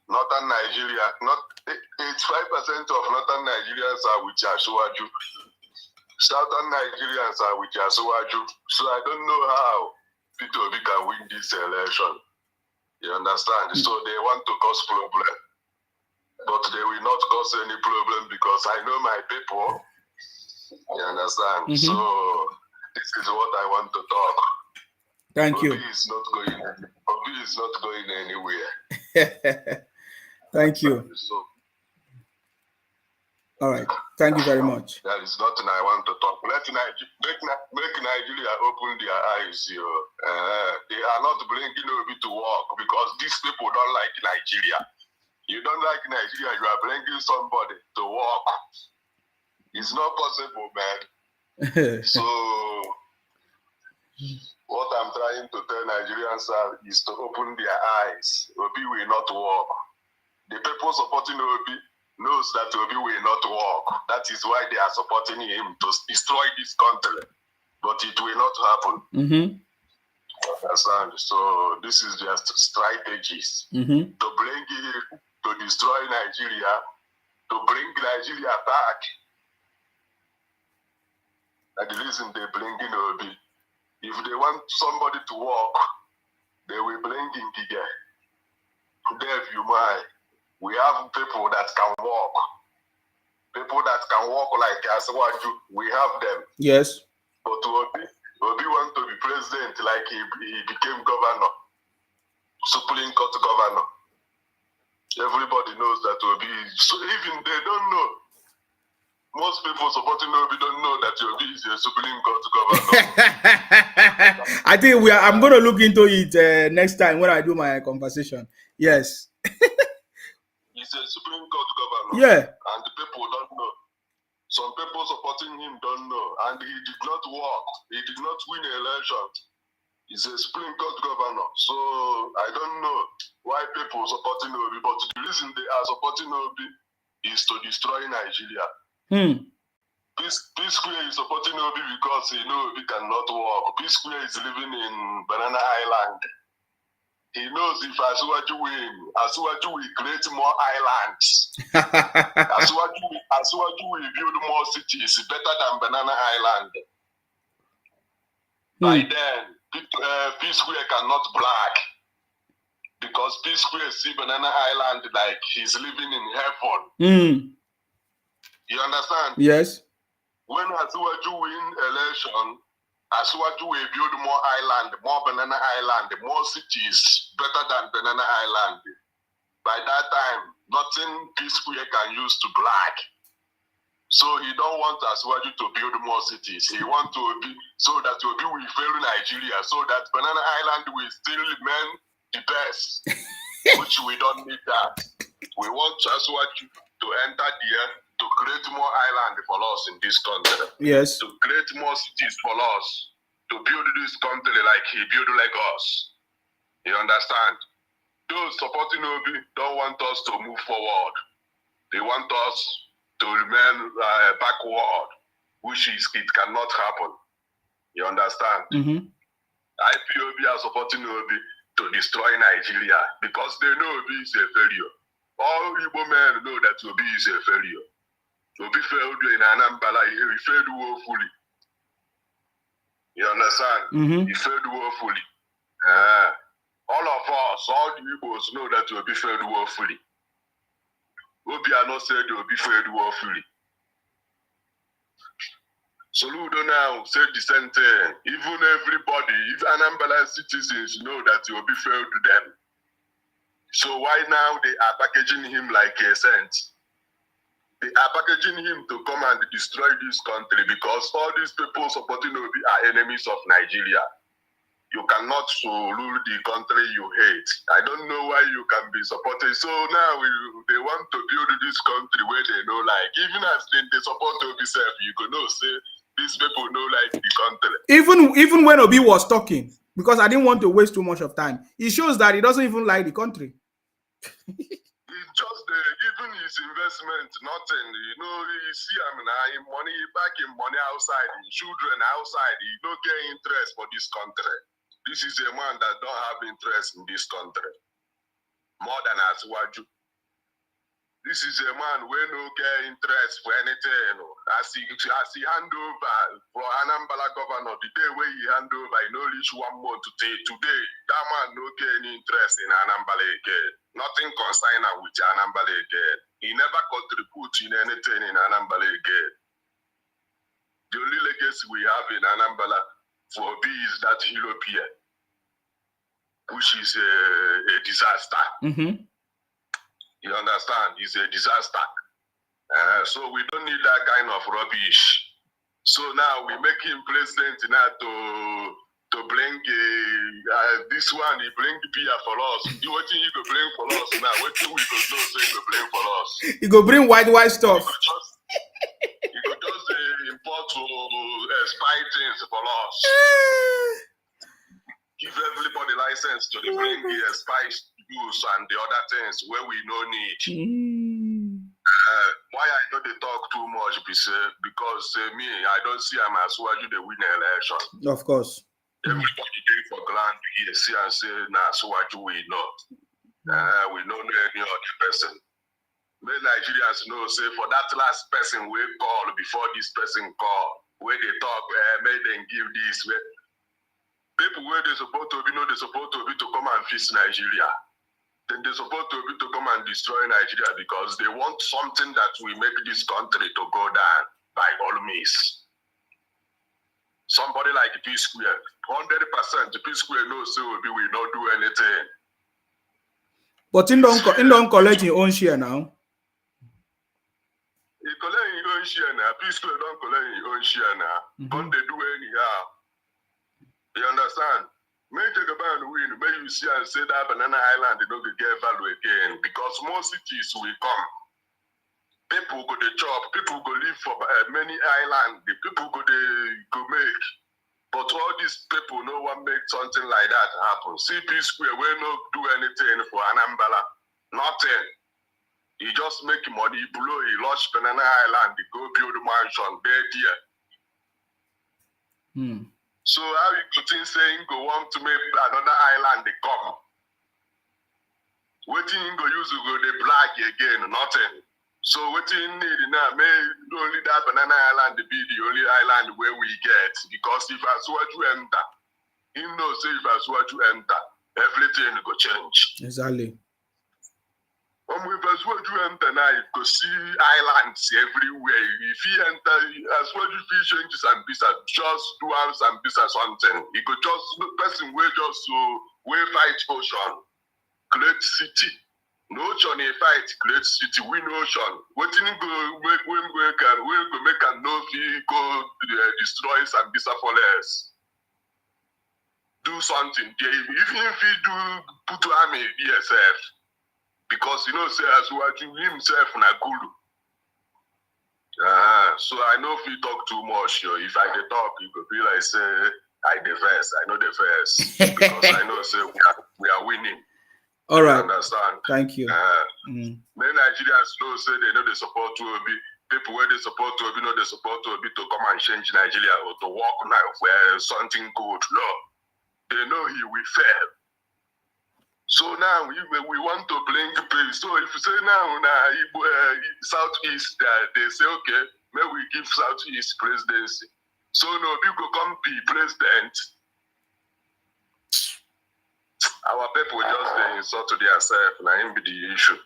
Northern Nigeria, not 85% of Northern Nigerians are with Yasuaju. Southern Nigerians are with Yasuaju. So I don't know how P2B can win this election. You understand? So they want to cause problem. But they will not cause any problem because I know my people. You understand? So this is what I want to talk. Thank you. Obi is not going anywhere. Thank you. So, all right. Thank you very much. That is nothing I want to talk. Make Nigeria open their eyes. They are not bringing Obi to work because these people don't like Nigeria. You don't like Nigeria, you are bringing somebody to work. It's not possible, man. So, what I'm trying to tell Nigerians is to open their eyes. Obi will not work. The people supporting Obi knows that Obi will not work. That is why they are supporting him to destroy this country. But it will not happen. Understand? So this is just strategies to bring it, to destroy Nigeria, to bring Nigeria back. And the reason they bring in Obi. If they want somebody to work, they will bring in Giga. Dave, you might. We have people that can walk. People that can walk like Aswaju. We have them. Yes. But Obi want to be president like he became governor. Supreme Court governor. Everybody knows that Obi is. So even they don't know. Most people supporting Obi don't know that Obi is a Supreme Court governor. I think I'm going to look into it next time when I do my conversation. Yes. He's a Supreme Court governor. Yeah. And the people don't know. Some people supporting him don't know. And he did not work. He did not win an election. He's a Supreme Court governor. So I don't know why people supporting Obi. But the reason they are supporting Obi is to destroy Nigeria. P-Square is supporting Obi because he knows Obi cannot work. P-Square is living in Banana Island. He knows if Asuwaju win, Asuwaju will create more islands. Asuwaju will build more cities better than Banana Island. By then, P-Square cannot brag because P-Square see Banana Island like he's living in heaven. You understand? Yes. When Asuwaju win election, Asuwaju will build more island, more Banana Island, more cities better than Banana Island. By that time, nothing P-Square can use to brag. So he don't want Asuwaju to build more cities. He wants Obi so that Obi will fail Nigeria, so that Banana Island will still remain the best, which we don't need that. We want Asuwaju to enter there to create more island for us in this country. Yes. To create more cities for us. To build this country like he built Lagos. You understand? Those supporting Obi don't want us to move forward. They want us to remain backward, which is it cannot happen. You understand? IPOB are supporting Obi to destroy Nigeria because they know Obi is a failure. All Igbo men know that Obi is a failure. Obi failed in Anambra, he failed woefully. You understand? He failed woefully. All of us, all the Igbos know that Obi failed woefully. Obiano said Obi failed woefully. Soludo now said the same thing. Even everybody, if Anambra citizens know that Obi failed them. So why now they are packaging him like a saint? They are packaging him to come and destroy this country because all these people supporting Obi are enemies of Nigeria. You cannot rule the country you hate. I don't know why you can be supported. So now they want to build this country where they know, like, even as they support Obi self, you could know, say, these people know like the country. Even when Obi was talking, because I didn't want to waste too much of time, it shows that he doesn't even like the country. It's just even his investment, nothing. You know, you see, I mean, money back in money outside, in children outside, he don't get interest for this country. This is a man that don't have interest in this country. More than Asuwaju. This is a man who no get interest for anything. As he hand over for Anambra governor, the day when he hand over, he no reach 1 month to take. Today, that man no get any interest in Anambra again. Nothing concerned with Anambra again. He never contribute in anything in Anambra again. The only legacy we have in Anambra for B is that European, which is a disaster. You understand? It's a disaster. So we don't need that kind of rubbish. So now we make him president now to bring this one, he bring the beer for us. What thing he go bring for us now? What thing we go do say he go bring for us? He go bring white stuff. He could just import to spy things for us. Give everybody license to bring the spice use and the other things where we no need. Why I know they talk too much because me, I don't see him as well do the win the election. Of course. Everybody take for granted here, see and say, nah, so what do we know? We don't know any other person. Many Nigerians know, say, for that last person we call before this person call, where they talk, may they give this. People where they supposed to be, know they supposed to be to come and fix Nigeria. Then they're supposed to be to come and destroy Nigeria because they want something that will make this country to go down by all means. Somebody like P Square, 100% the P Square knows so we will not do anything. But he don't collect his own share now. He collect his own share now. P Square don't collect his own share now. Don't they do anyhow? You understand? May Jagaban win, may you see and say that Banana Island they don't get value again because more cities will come. People go to chop, people go live for many islands, the people go make. But all these people no one make something like that happen. CP Square will not do anything for Anambra. Nothing. He just make money, blow, he lost Banana Island, he go build a mansion there. So how you could think saying go want to make another island they come? Waiting go use to go they black again, nothing. So waiting need now may only that Banana Island be the only island where we get because if I saw you enter, he knows say if I saw you enter, everything go change. Exactly. When we first want to enter now, you go see islands everywhere. If he enter, as well as he changes and business, just do some business something. He could just person will just will fight ocean, great city. No ocean a fight, great city. Win ocean. What thing go make we go make a no fee go destroy some business for less. Do something. Even if he do put army BSF. Because you know, say as watching himself na guru. So I know if you talk too much, if I talk, you could be like say I the first, I know the first. Because I know say we are winning. All right. You understand? Thank you. Many Nigerians know say they know they support to be people where they support to be know they support to be to come and change Nigeria or to walk now where something good. No, they know he will fail. So now we want to bring peace. So if you say now Southeast, they say, okay, may we give Southeast presidency. So no, people come be president. Our people just they insult to themselves, and him be the issue.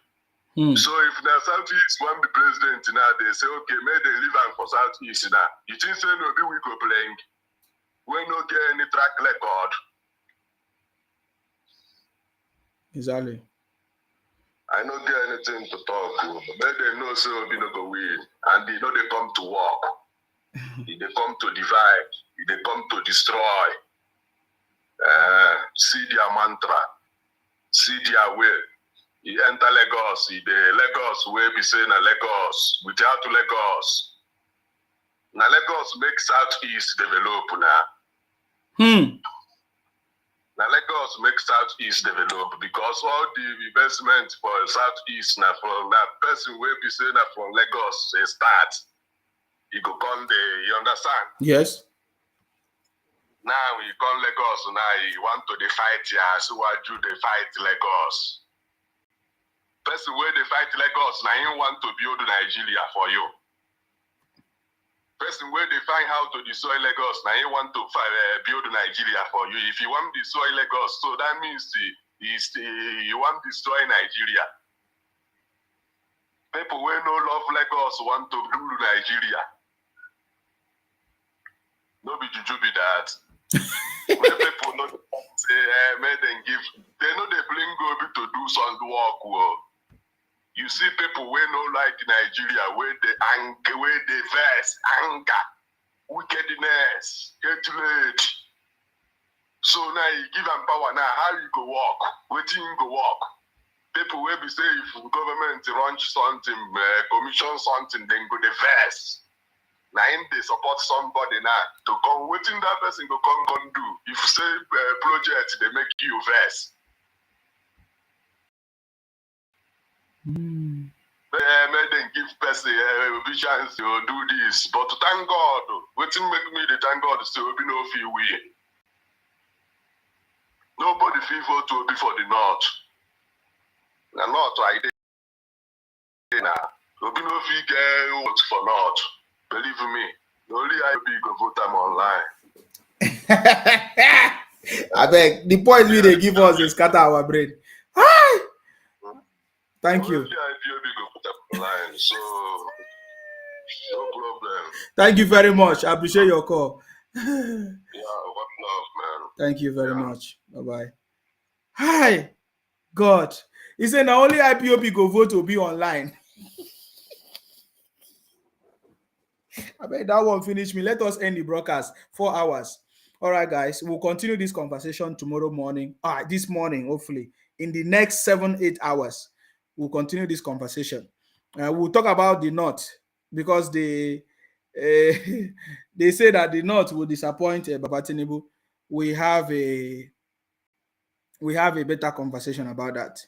So if now Southeast want the president now, they say, okay, may they live on for Southeast now. You think say no, we go playing. We no get any track record. Exactly. I don't get anything to talk. But they know so we no go win. And they know they come to work. They come to divide. They come to destroy. See their mantra. See their way. He enter Lagos. The Lagos way be saying Lagos. Without Lagos. Now Lagos make Southeast develop now. Now Lagos make Southeast develop because all the investment for Southeast now from that person will be saying that from Lagos they start. You go come there, you understand? Yes. Now you come Lagos now you want to fight here, so why do they fight Lagos? Person where they fight Lagos now you want to build Nigeria for you. Person where they find how to destroy Lagos, now you want to build Nigeria for you. If you want to destroy Lagos, so that means you want to destroy Nigeria. People who no love Lagos want to do Nigeria. No be juju be that. When people not say, may they give, they know they bring go to do some work. You see people who no like Nigeria, where they anger, where they vex, anger, wickedness, hatred. So now you give them power. Now how you go walk? Waiting go walk. People will be say if government launch something, commission something, then go the vex. Now if they support somebody now to come, waiting that person go come do. If you say project, they make you vex. May they give person a chance to do this, but thank God, waiting make me the thank God still be no feel we. Nobody feel vote to be for the North. The North I did now. There be no feel get vote for North. Believe me, the only IB go vote them online. I beg the point we they give us is scatter our brain. Hi. Thank you. So, no problem. Thank you very much. I appreciate your call. Yeah, one love, man. Thank you very much. Bye-bye. Hi. God. He said now only IPOB go vote to be online. I bet that won't finish me. Let us end the broadcast. 4 hours. All right, guys. We'll continue this conversation tomorrow morning. This morning, hopefully. In the next 7-8 hours, we'll continue this conversation. We'll talk about the North because they say that the North will disappoint Baba Tinubu. We have a better conversation about that.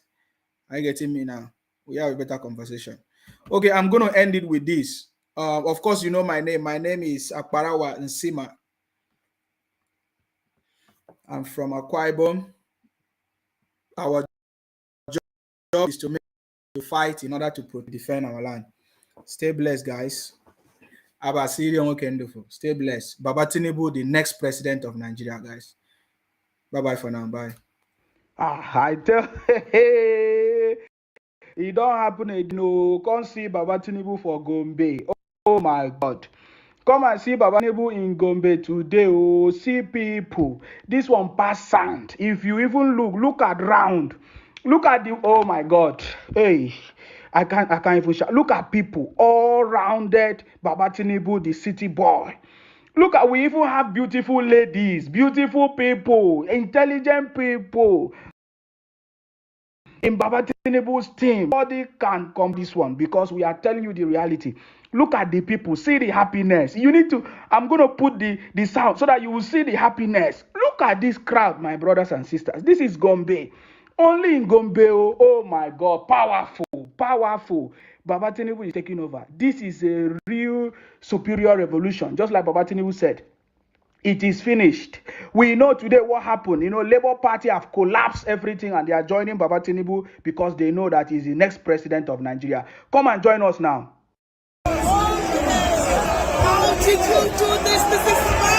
Are you getting me now? We have a better conversation. Okay, I'm going to end it with this. Of course, you know my name. My name is Akparawa Nsima. I'm from Akwa Ibom. Our job is to fight in order to defend our land. Stay blessed, guys. Stay blessed. Baba Tinubu, the next president of Nigeria, guys. Bye-bye for now. Bye. I tell it don't happen again. No, come see Baba Tinubu for Gombe. Oh my God. Come and see Baba Tinubu in Gombe today. Oh, see people. This one pass sound. If you even look at round. Look at the, oh my God. Hey, I can't even shout. Look at people all rounded. Baba Tinubu, the city boy. Look at, we even have beautiful ladies, beautiful people, intelligent people in Baba Tinubu's team. Nobody can come this one because we are telling you the reality. Look at the people, see the happiness. You need to, I'm going to put the sound so that you will see the happiness. Look at this crowd, my brothers and sisters. This is Gombe. Only in Gombe, oh my God, powerful. Baba Tinubu is taking over. This is a real superior revolution, just like Baba Tinubu said. It is finished. We know today what happened. Labour Party have collapsed everything and they are joining Baba Tinubu because they know that he's the next president of Nigeria. Come and join us now. How did you do this? This is